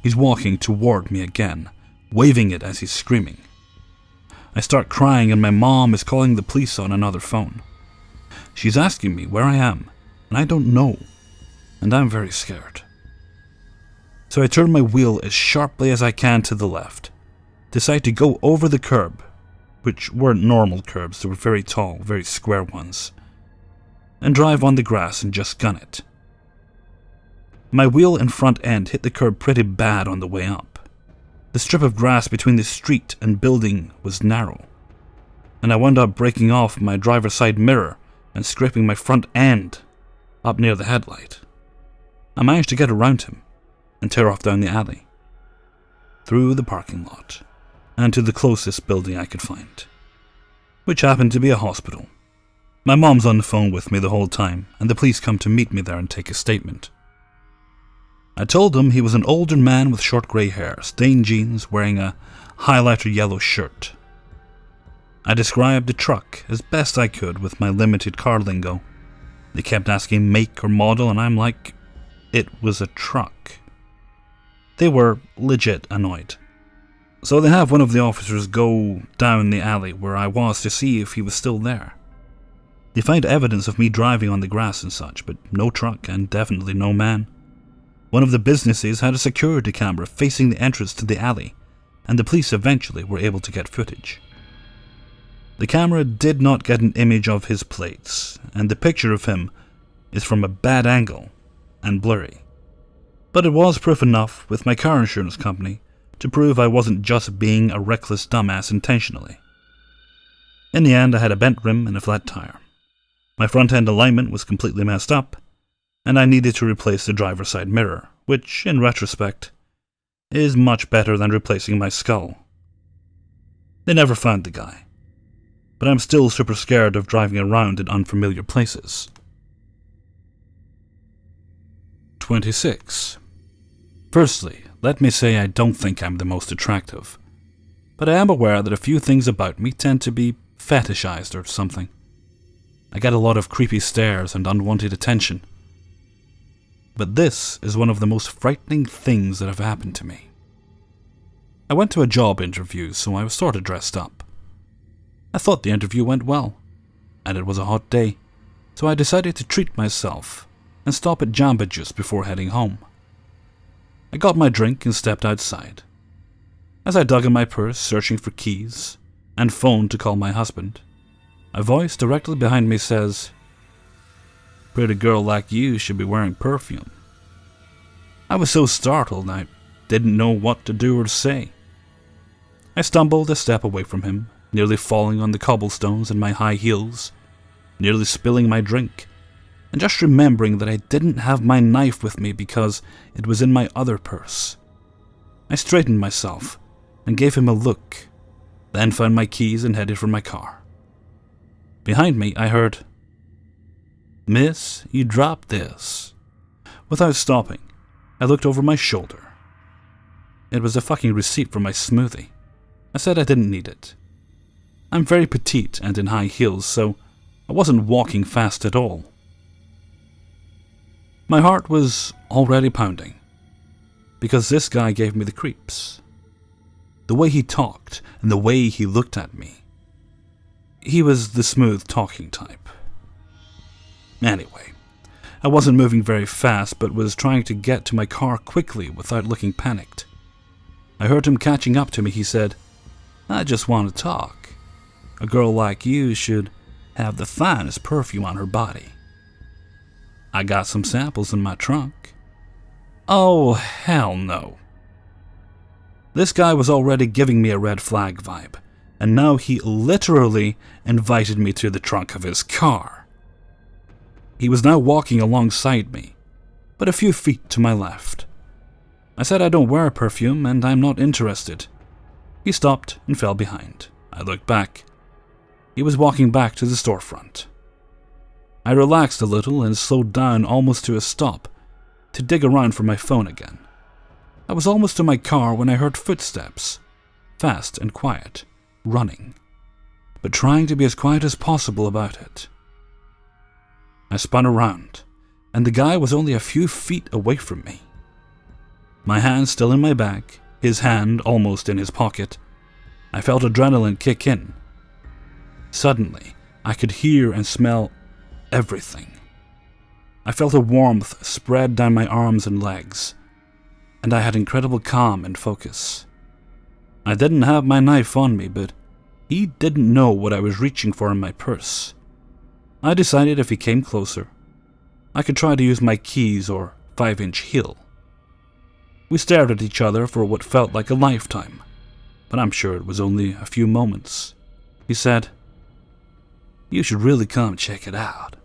He's walking toward me again, waving it as he's screaming. I start crying and my mom is calling the police on another phone. She's asking me where I am, and I don't know, and I'm very scared. So I turn my wheel as sharply as I can to the left, decide to go over the curb, which weren't normal curbs, they were very tall, very square ones, and drive on the grass and just gun it. My wheel and front end hit the curb pretty bad on the way up. The strip of grass between the street and building was narrow, and I wound up breaking off my driver's side mirror and scraping my front end up near the headlight. I managed to get around him and tear off down the alley, through the parking lot, and to the closest building I could find, which happened to be a hospital. My mom's on the phone with me the whole time, and the police come to meet me there and take a statement. I told them he was an older man with short grey hair, stained jeans, wearing a highlighter yellow shirt. I described the truck as best I could with my limited car lingo. They kept asking make or model, and I'm like, it was a truck. They were legit annoyed. So they have one of the officers go down the alley where I was to see if he was still there. They find evidence of me driving on the grass and such, but no truck and definitely no man. One of the businesses had a security camera facing the entrance to the alley, and the police eventually were able to get footage. The camera did not get an image of his plates, and the picture of him is from a bad angle and blurry. But it was proof enough with my car insurance company to prove I wasn't just being a reckless dumbass intentionally. In the end, I had a bent rim and a flat tire. My front end alignment was completely messed up, and I needed to replace the driver's side mirror, which, in retrospect, is much better than replacing my skull. They never found the guy, but I'm still super scared of driving around in unfamiliar places. 26. Firstly, let me say I don't think I'm the most attractive, but I am aware that a few things about me tend to be fetishized or something. I get a lot of creepy stares and unwanted attention. But this is one of the most frightening things that have happened to me. I went to a job interview, so I was sort of dressed up. I thought the interview went well, and it was a hot day, so I decided to treat myself and stop at Jamba Juice before heading home. I got my drink and stepped outside. As I dug in my purse searching for keys and phoned to call my husband, a voice directly behind me says, "Pretty girl like you should be wearing perfume." I was so startled I didn't know what to do or say. I stumbled a step away from him, nearly falling on the cobblestones in my high heels, nearly spilling my drink, and just remembering that I didn't have my knife with me because it was in my other purse. I straightened myself and gave him a look, then found my keys and headed for my car. Behind me, I heard, "Miss, you dropped this." Without stopping, I looked over my shoulder. It was a fucking receipt for my smoothie. I said I didn't need it. I'm very petite and in high heels, so I wasn't walking fast at all. My heart was already pounding, because this guy gave me the creeps. The way he talked and the way he looked at me. He was the smooth talking type. Anyway, I wasn't moving very fast, but was trying to get to my car quickly without looking panicked. I heard him catching up to me. He said, "I just want to talk. A girl like you should have the finest perfume on her body. I got some samples in my trunk." Oh, hell no. This guy was already giving me a red flag vibe, and now he literally invited me to the trunk of his car. He was now walking alongside me, but a few feet to my left. I said I don't wear perfume and I'm not interested. He stopped and fell behind. I looked back. He was walking back to the storefront. I relaxed a little and slowed down almost to a stop to dig around for my phone again. I was almost to my car when I heard footsteps, fast and quiet, running, but trying to be as quiet as possible about it. I spun around, and the guy was only a few feet away from me. My hand still in my bag, his hand almost in his pocket, I felt adrenaline kick in. Suddenly, I could hear and smell everything. I felt a warmth spread down my arms and legs, and I had incredible calm and focus. I didn't have my knife on me, but he didn't know what I was reaching for in my purse. I decided if he came closer, I could try to use my keys or 5-inch heel. We stared at each other for what felt like a lifetime, but I'm sure it was only a few moments. He said, "You should really come check it out."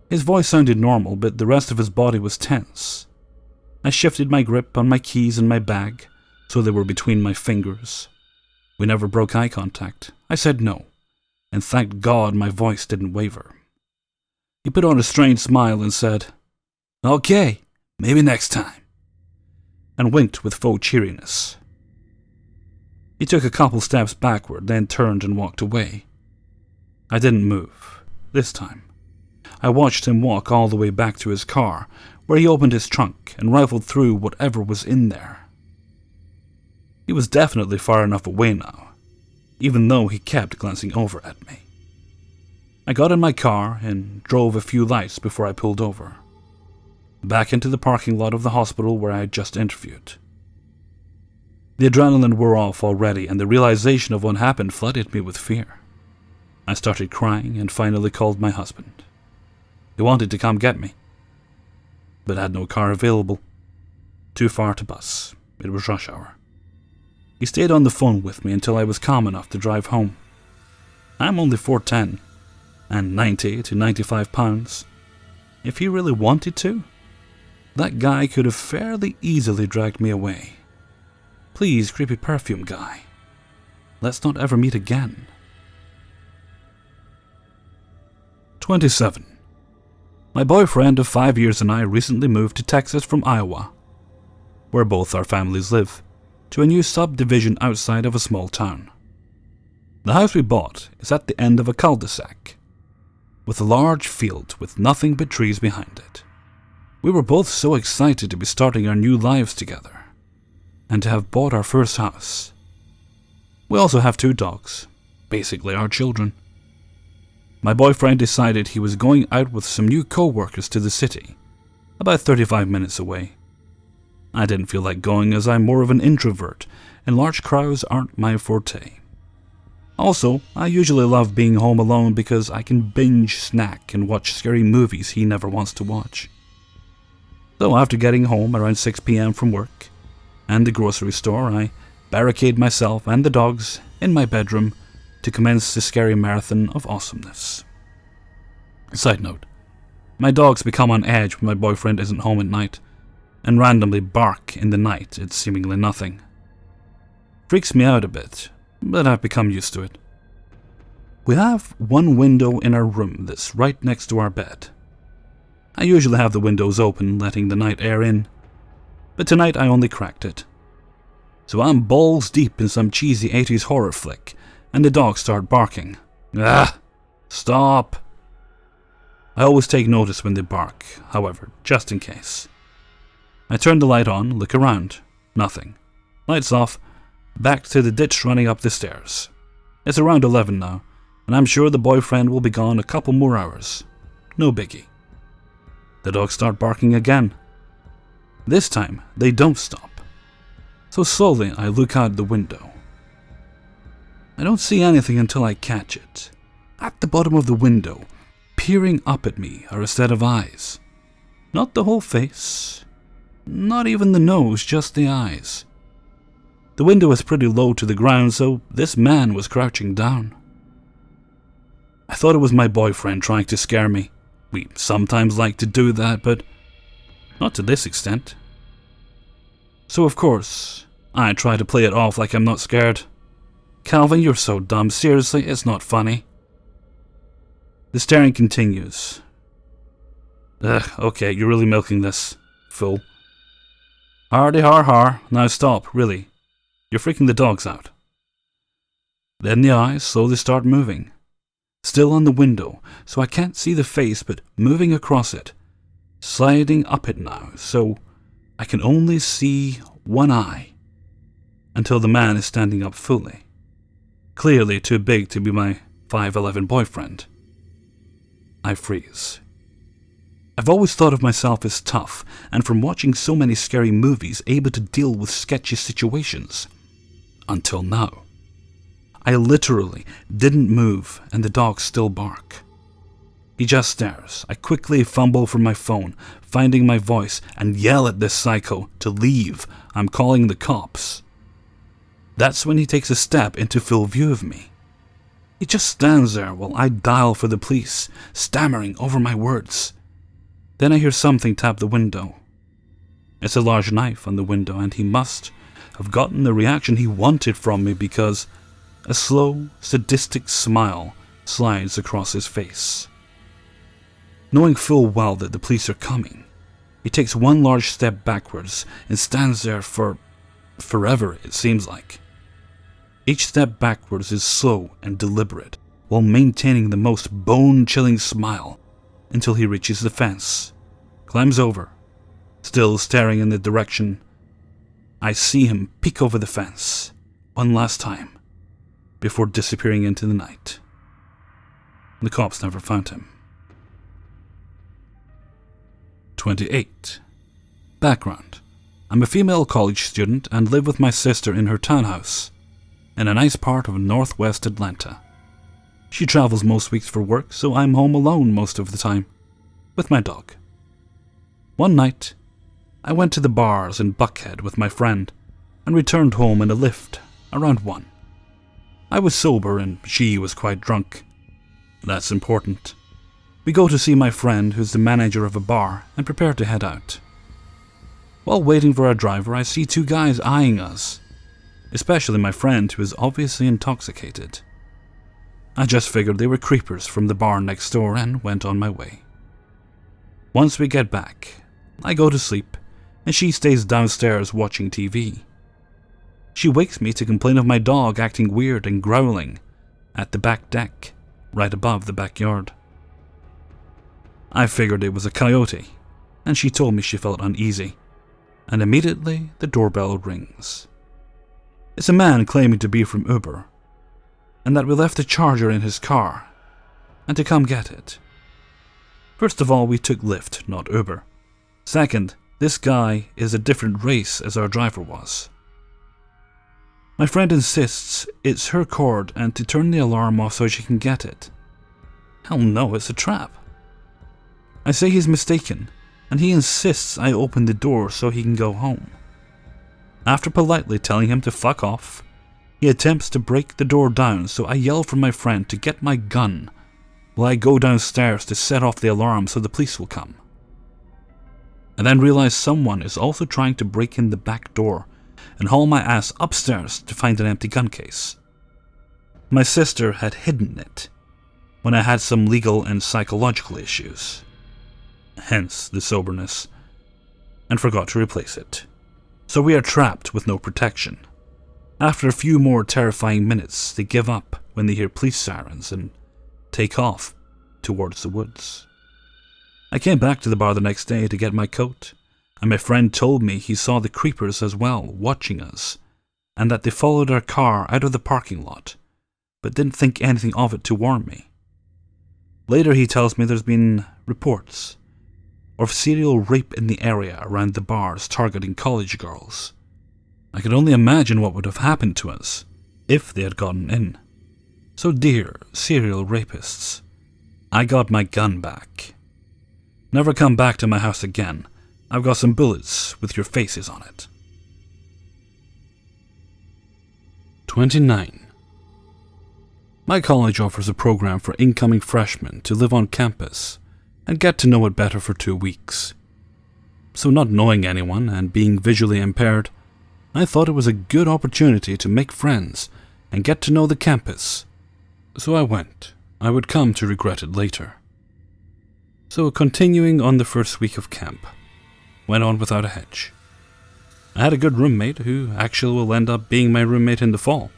His voice sounded normal, but the rest of his body was tense. I shifted my grip on my keys and my bag, so they were between my fingers. We never broke eye contact. I said no, and thanked God my voice didn't waver. He put on a strange smile and said, "Okay, maybe next time," and winked with faux cheeriness. He took a couple steps backward, then turned and walked away. I didn't move, this time. I watched him walk all the way back to his car, where he opened his trunk and rifled through whatever was in there. He was definitely far enough away now, even though he kept glancing over at me. I got in my car and drove a few lights before I pulled over, back into the parking lot of the hospital where I had just interviewed. The adrenaline wore off already, and the realization of what happened flooded me with fear. I started crying and finally called my husband. He wanted to come get me, but had no car available. Too far to bus. It was rush hour. He stayed on the phone with me until I was calm enough to drive home. I'm only 4'10", and 90 to 95 pounds. If he really wanted to, that guy could have fairly easily dragged me away. Please, creepy perfume guy, let's not ever meet again. 27. My boyfriend of 5 years and I recently moved to Texas from Iowa, where both our families live, to a new subdivision outside of a small town. The house we bought is at the end of a cul-de-sac, with a large field with nothing but trees behind it. We were both so excited to be starting our new lives together, and to have bought our first house. We also have 2 dogs, basically our children. My boyfriend decided he was going out with some new co-workers to the city, about 35 minutes away. I didn't feel like going as I'm more of an introvert, and large crowds aren't my forte. Also, I usually love being home alone because I can binge snack and watch scary movies he never wants to watch. So after getting home around 6 p.m. from work and the grocery store, I barricade myself and the dogs in my bedroom to commence the scary marathon of awesomeness. Side note, my dogs become on edge when my boyfriend isn't home at night, and randomly bark in the night at seemingly nothing. Freaks me out a bit, but I've become used to it. We have one window in our room that's right next to our bed. I usually have the windows open, letting the night air in, but tonight I only cracked it. So I'm balls deep in some cheesy 80s horror flick, and the dogs start barking. Ah! Stop! I always take notice when they bark, however, just in case. I turn the light on, look around. Nothing. Lights off. Back to the ditch running up the stairs. It's around 11 now, and I'm sure the boyfriend will be gone a couple more hours. No biggie. The dogs start barking again. This time, they don't stop. So slowly, I look out the window. I don't see anything until I catch it. At the bottom of the window, peering up at me, are a set of eyes. Not the whole face. Not even the nose, just the eyes. The window is pretty low to the ground, so this man was crouching down. I thought it was my boyfriend trying to scare me. We sometimes like to do that, but not to this extent. So of course, I try to play it off like I'm not scared. Calvin, you're so dumb. Seriously, it's not funny. The staring continues. Okay, you're really milking this, fool. Hardy har har. Now stop, really. You're freaking the dogs out. Then the eyes slowly start moving. Still on the window, so I can't see the face, but moving across it. Sliding up it now, so I can only see one eye. Until the man is standing up fully. Clearly too big to be my 5'11" boyfriend. I freeze. I've always thought of myself as tough, and from watching so many scary movies, able to deal with sketchy situations. Until now. I literally didn't move, and the dogs still bark. He just stares. I quickly fumble for my phone, finding my voice, and yell at this psycho to leave. I'm calling the cops. That's when he takes a step into full view of me. He just stands there while I dial for the police, stammering over my words. Then I hear something tap the window. It's a large knife on the window, and he must have gotten the reaction he wanted from me because a slow, sadistic smile slides across his face. Knowing full well that the police are coming, he takes one large step backwards and stands there for forever, it seems like. Each step backwards is slow and deliberate, while maintaining the most bone-chilling smile until he reaches the fence, climbs over, still staring in the direction. I see him peek over the fence, one last time, before disappearing into the night. The cops never found him. 28. Background. I'm a female college student and live with my sister in her townhouse in a nice part of northwest Atlanta. She travels most weeks for work, so I'm home alone most of the time, with my dog. One night, I went to the bars in Buckhead with my friend and returned home in a Lyft around 1. I was sober and she was quite drunk. That's important. We go to see my friend, who's the manager of a bar, and prepare to head out. While waiting for our driver, I see 2 guys eyeing us, especially my friend, who is obviously intoxicated. I just figured they were creepers from the bar next door and went on my way. Once we get back, I go to sleep, and she stays downstairs watching TV. She wakes me to complain of my dog acting weird and growling at the back deck, right above the backyard. I figured it was a coyote, and she told me she felt uneasy, and immediately the doorbell rings. It's a man claiming to be from Uber, and that we left the charger in his car, and to come get it. First of all, we took Lyft, not Uber. Second, this guy is a different race as our driver was. My friend insists it's her cord and to turn the alarm off so she can get it. Hell no, it's a trap. I say he's mistaken, and he insists I open the door so he can go home. After politely telling him to fuck off, he attempts to break the door down, so I yell for my friend to get my gun while I go downstairs to set off the alarm so the police will come. I then realize someone is also trying to break in the back door and haul my ass upstairs to find an empty gun case. My sister had hidden it when I had some legal and psychological issues, hence the soberness, and forgot to replace it. So we are trapped with no protection. After a few more terrifying minutes, they give up when they hear police sirens and take off towards the woods. I came back to the bar the next day to get my coat, and my friend told me he saw the creepers as well, watching us, and that they followed our car out of the parking lot, but didn't think anything of it to warn me. Later he tells me there's been reports of serial rape in the area around the bars targeting college girls. I could only imagine what would have happened to us if they had gotten in. So dear serial rapists, I got my gun back. Never come back to my house again. I've got some bullets with your faces on it. 29. My college offers a program for incoming freshmen to live on campus and get to know it better for 2 weeks. So not knowing anyone and being visually impaired, I thought it was a good opportunity to make friends and get to know the campus. So I went. I would come to regret it later. So continuing on the first week of camp, went on without a hitch. I had a good roommate who actually will end up being my roommate in the fall.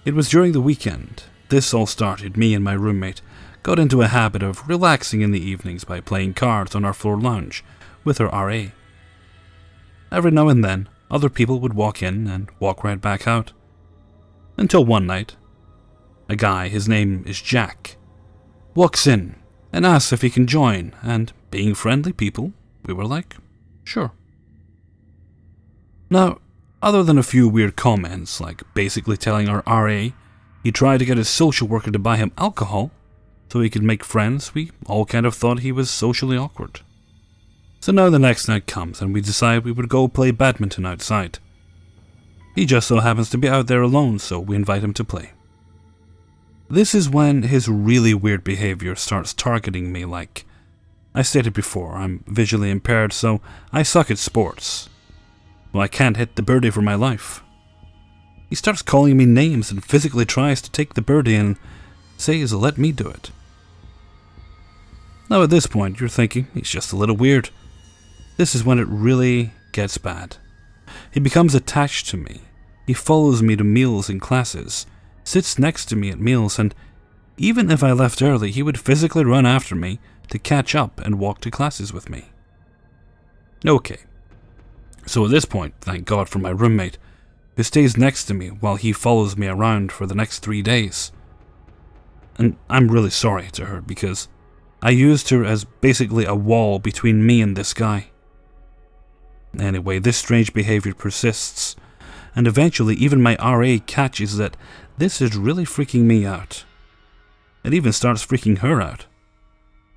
It was during the weekend. This all started. Me and my roommate got into a habit of relaxing in the evenings by playing cards on our floor lounge with our RA. Every now and then, other people would walk in and walk right back out. Until one night, a guy, his name is Jack, walks in and asks if he can join, and being friendly people, we were like, sure. Now, other than a few weird comments, like basically telling our RA he tried to get his social worker to buy him alcohol so he could make friends, we all kind of thought he was socially awkward. So now the next night comes and we decide we would go play badminton outside. He just so happens to be out there alone, so we invite him to play. This is when his really weird behavior starts targeting me. Like I stated before, I'm visually impaired, so I suck at sports. Well, I can't hit the birdie for my life. He starts calling me names and physically tries to take the birdie and says, let me do it. Now at this point, you're thinking, he's just a little weird. This is when it really gets bad. He becomes attached to me. He follows me to meals and classes, sits next to me at meals, and even if I left early, he would physically run after me to catch up and walk to classes with me. Okay. So at this point, thank God for my roommate, who stays next to me while he follows me around for the next 3 days. And I'm really sorry to her because I used her as basically a wall between me and this guy. Anyway, this strange behavior persists, and eventually even my RA catches that this is really freaking me out. It even starts freaking her out.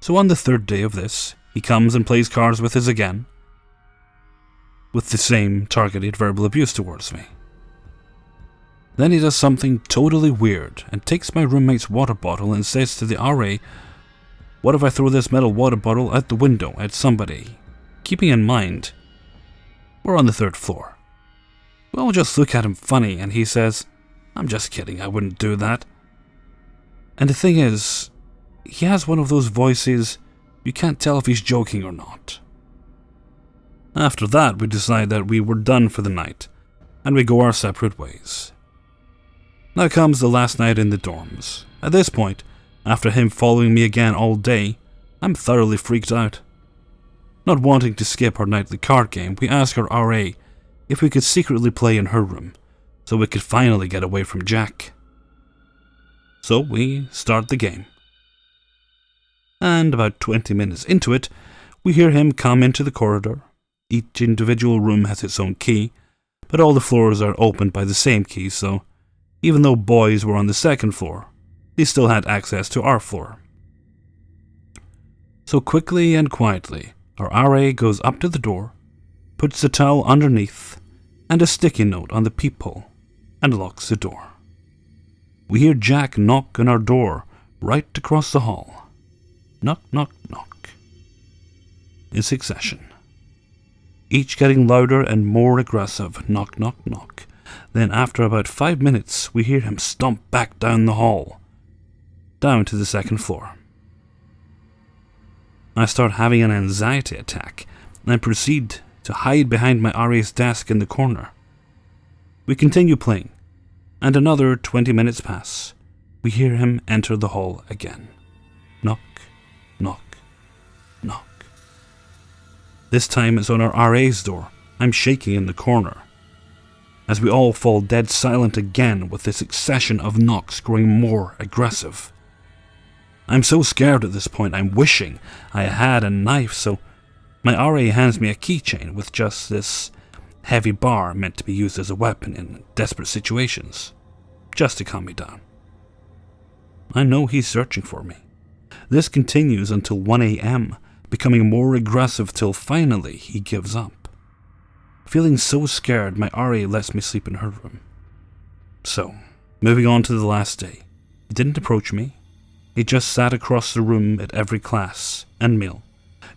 So on the third day of this, he comes and plays cards with us again, with the same targeted verbal abuse towards me. Then he does something totally weird and takes my roommate's water bottle and says to the RA, "What if I throw this metal water bottle out the window at somebody?" Keeping in mind, we're on the third floor. We all just look at him funny and he says, "I'm just kidding, I wouldn't do that." And the thing is, he has one of those voices you can't tell if he's joking or not. After that, we decide that we were done for the night, and we go our separate ways. Now comes the last night in the dorms. At this point, after him following me again all day, I'm thoroughly freaked out. Not wanting to skip our nightly card game, we ask our RA if we could secretly play in her room, so we could finally get away from Jack. So we start the game. And about 20 minutes into it, we hear him come into the corridor. Each individual room has its own key, but all the floors are opened by the same key, so even though boys were on the second floor, they still had access to our floor. So quickly and quietly, our RA goes up to the door, puts a towel underneath and a sticky note on the peephole, and locks the door. We hear Jack knock on our door right across the hall. Knock, knock, knock. In succession. Each getting louder and more aggressive. Knock, knock, knock. Then after about 5 minutes, we hear him stomp back down the hall, down to the second floor. I start having an anxiety attack, and I proceed to hide behind my RA's desk in the corner. We continue playing, and another 20 minutes pass. We hear him enter the hall again. Knock, knock, knock. This time it's on our RA's door. I'm shaking in the corner, as we all fall dead silent again with the succession of knocks growing more aggressive. I'm so scared at this point, I'm wishing I had a knife, so my RA hands me a keychain with just this heavy bar meant to be used as a weapon in desperate situations, just to calm me down. I know he's searching for me. This continues until 1 a.m., becoming more aggressive till finally he gives up. Feeling so scared, my RA lets me sleep in her room. So, moving on to the last day. He didn't approach me. He just sat across the room at every class and meal,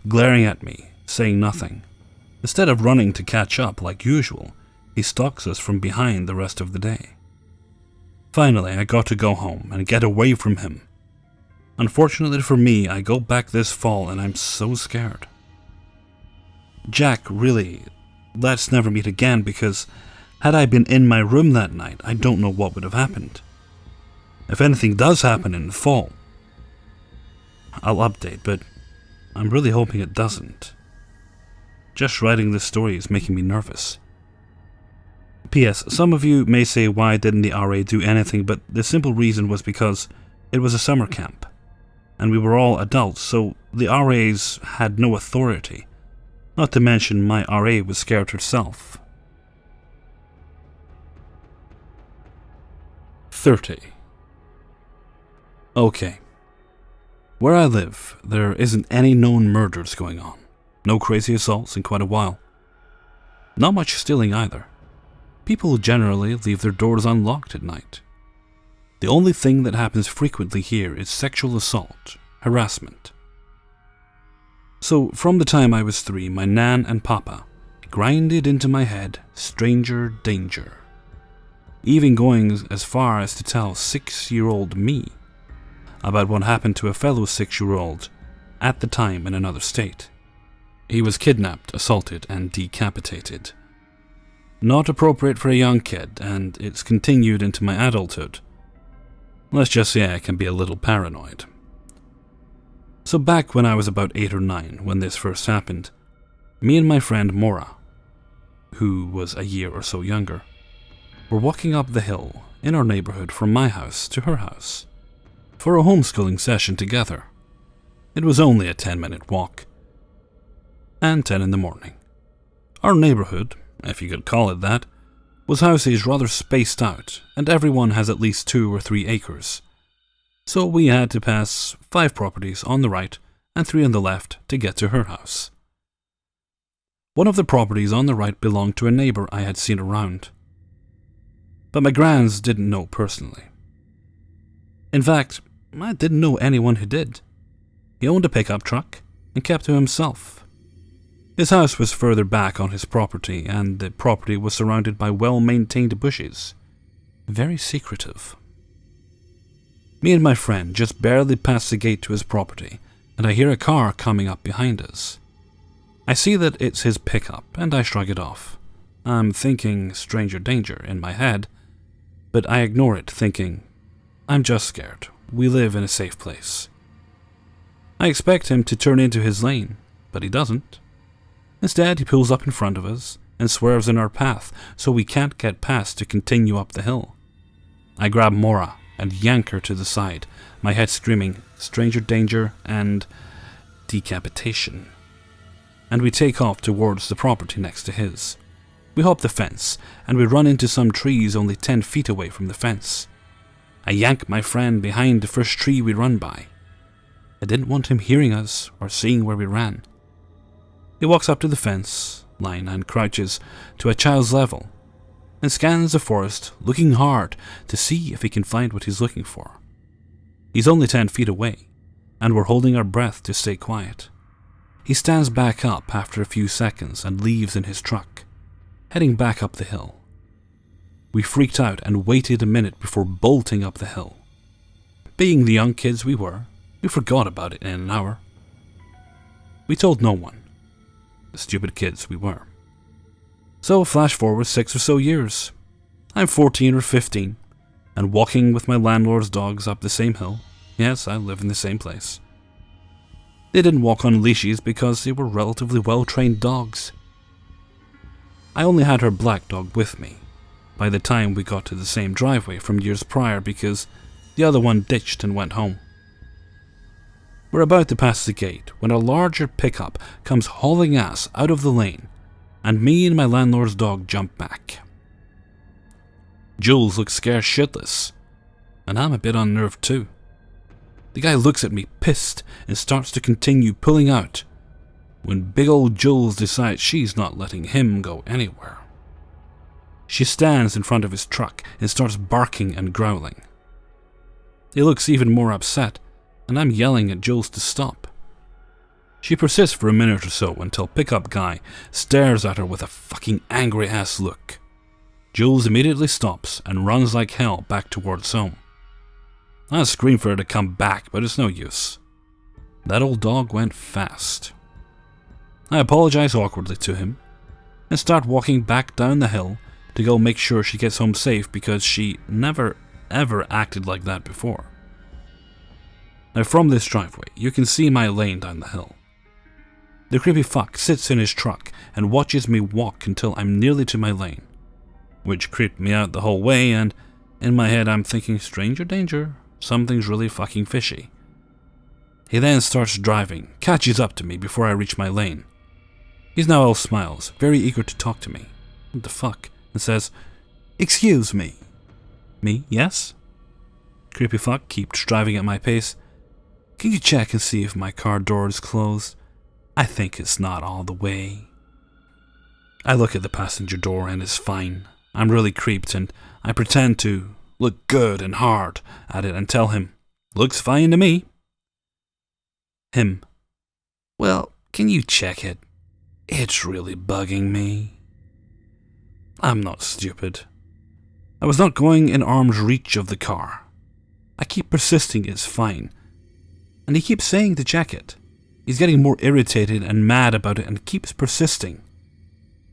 glaring at me, saying nothing. Instead of running to catch up like usual, he stalks us from behind the rest of the day. Finally, I got to go home and get away from him. Unfortunately for me, I go back this fall and I'm so scared. Jack, really, let's never meet again, because had I been in my room that night, I don't know what would have happened. If anything does happen in the fall, I'll update, but I'm really hoping it doesn't. Just writing this story is making me nervous. P.S. Some of you may say, why didn't the RA do anything, but the simple reason was because it was a summer camp, and we were all adults, so the RAs had no authority. Not to mention my RA was scared herself. 30. Okay. Where I live, there isn't any known murders going on. No crazy assaults in quite a while. Not much stealing either. People generally leave their doors unlocked at night. The only thing that happens frequently here is sexual assault, harassment. So, from the time I was 3, my nan and papa grinded into my head stranger danger. Even going as far as to tell 6-year-old me about what happened to a fellow 6-year-old at the time in another state. He was kidnapped, assaulted, and decapitated. Not appropriate for a young kid, and it's continued into my adulthood. Let's just say I can be a little paranoid. So back when I was about 8 or 9, when this first happened, me and my friend Maura, who was a year or so younger, were walking up the hill in our neighborhood from my house to her house. for a homeschooling session together. It was only a 10-minute walk. And 10 in the morning. Our neighborhood, if you could call it that, was houses rather spaced out, and everyone has at least 2 or 3 acres. So we had to pass 5 properties on the right and 3 on the left to get to her house. One of the properties on the right belonged to a neighbour I had seen around, but my grands didn't know personally. In fact, I didn't know anyone who did. He owned a pickup truck and kept to himself. His house was further back on his property, and the property was surrounded by well-maintained bushes. Very secretive. Me and my friend just barely passed the gate to his property, and I hear a car coming up behind us. I see that it's his pickup, and I shrug it off. I'm thinking stranger danger in my head, but I ignore it, thinking, I'm just scared. We live in a safe place. I expect him to turn into his lane, but he doesn't. Instead, he pulls up in front of us and swerves in our path so we can't get past to continue up the hill. I grab Mora and yank her to the side, my head screaming stranger danger and decapitation. And we take off towards the property next to his. We hop the fence and we run into some trees only 10 feet away from the fence. I yank my friend behind the first tree we run by. I didn't want him hearing us or seeing where we ran. He walks up to the fence line and crouches to a child's level and scans the forest, looking hard to see if he can find what he's looking for. He's only 10 feet away, and we're holding our breath to stay quiet. He stands back up after a few seconds and leaves in his truck, heading back up the hill. We freaked out and waited a minute before bolting up the hill. Being the young kids we were, we forgot about it in an hour. We told no one. The stupid kids we were. So flash forward 6 or so years. I'm 14 or 15, and walking with my landlord's dogs up the same hill. Yes, I live in the same place. They didn't walk on leashes because they were relatively well-trained dogs. I only had her black dog with me by the time we got to the same driveway from years prior because the other one ditched and went home. We're about to pass the gate when a larger pickup comes hauling ass out of the lane, and me and my landlord's dog jump back. Jules looks scared shitless, and I'm a bit unnerved too. The guy looks at me pissed and starts to continue pulling out, when big old Jules decides she's not letting him go anywhere. She stands in front of his truck and starts barking and growling. He looks even more upset, and I'm yelling at Jules to stop. She persists for a minute or so until pickup guy stares at her with a fucking angry ass look. Jules immediately stops and runs like hell back towards home. I scream for her to come back, but it's no use. That old dog went fast. I apologize awkwardly to him and start walking back down the hill to go make sure she gets home safe because she never ever acted like that before. Now from this driveway, you can see my lane down the hill. The creepy fuck sits in his truck and watches me walk until I'm nearly to my lane, which creeped me out the whole way, and in my head I'm thinking stranger danger, something's really fucking fishy. He then starts driving, catches up to me before I reach my lane. He's now all smiles, very eager to talk to me. What the fuck? And says, "Excuse me." Me, yes? Creepy fuck keeps driving at my pace. "Can you check and see if my car door is closed? I think it's not all the way." I look at the passenger door and it's fine. I'm really creeped and I pretend to look good and hard at it and tell him, "Looks fine to me." Him, "Well, can you check it? It's really bugging me." I'm not stupid. I was not going in arm's reach of the car. I keep persisting it's fine, and he keeps saying to check it. He's getting more irritated and mad about it and keeps persisting.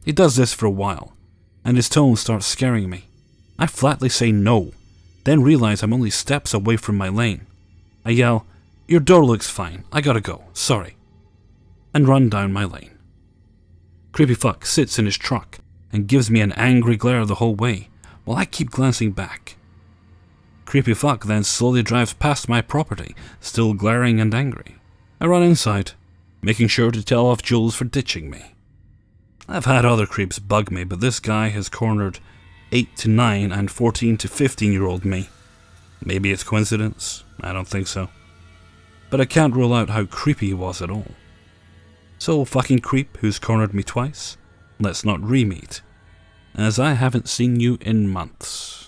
He does this for a while, and his tone starts scaring me. I flatly say no, then realize I'm only steps away from my lane. I yell, "Your door looks fine, I gotta go, sorry," and run down my lane. Creepy fuck sits in his truck and gives me an angry glare the whole way, while I keep glancing back. Creepy fuck then slowly drives past my property, still glaring and angry. I run inside, making sure to tell off Jules for ditching me. I've had other creeps bug me, but this guy has cornered 8 to 9 and 14 to 15-year-old me. Maybe it's coincidence, I don't think so. But I can't rule out how creepy he was at all. So fucking creep who's cornered me twice, let's not re-meet, as I haven't seen you in months.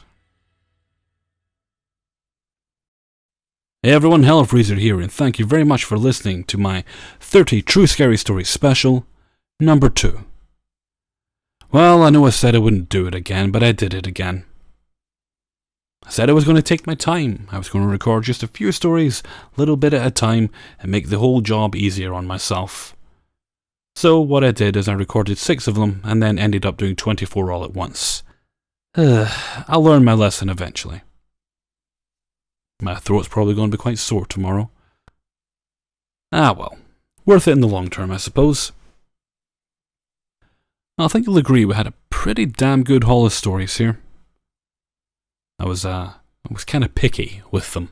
Hey everyone, Hellfreezer here, and thank you very much for listening to my 30 True Scary Stories special, number 2. Well, I know I said I wouldn't do it again, but I did it again. I said I was going to take my time. I was going to record just a few stories, a little bit at a time, and make the whole job easier on myself. So what I did is I recorded 6 of them, and then ended up doing 24 all at once. I'll learn my lesson eventually. My throat's probably going to be quite sore tomorrow. Ah well, worth it in the long term, I suppose. I think you'll agree we had a pretty damn good haul of stories here. I was kind of picky with them.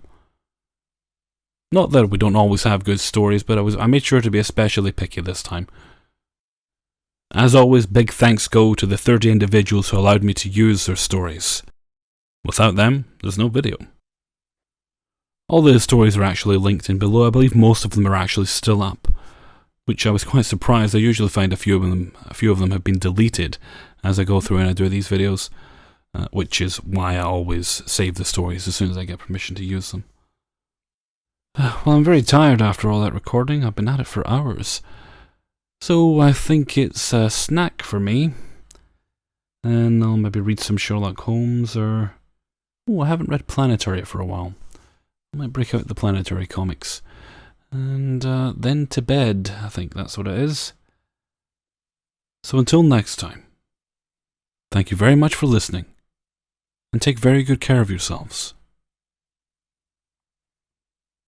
Not that we don't always have good stories, but I made sure to be especially picky this time. As always, big thanks go to the 30 individuals who allowed me to use their stories. Without them, there's no video. All the stories are actually linked in below. I believe most of them are actually still up, which I was quite surprised. I usually find a few of them have been deleted as I go through and I do these videos, which is why I always save the stories as soon as I get permission to use them. Well, I'm very tired after all that recording. I've been at it for hours. So I think it's a snack for me. And I'll maybe read some Sherlock Holmes or... Oh, I haven't read Planetary for a while. I might break out the Planetary comics. And then to bed, I think that's what it is. So until next time, thank you very much for listening, and take very good care of yourselves.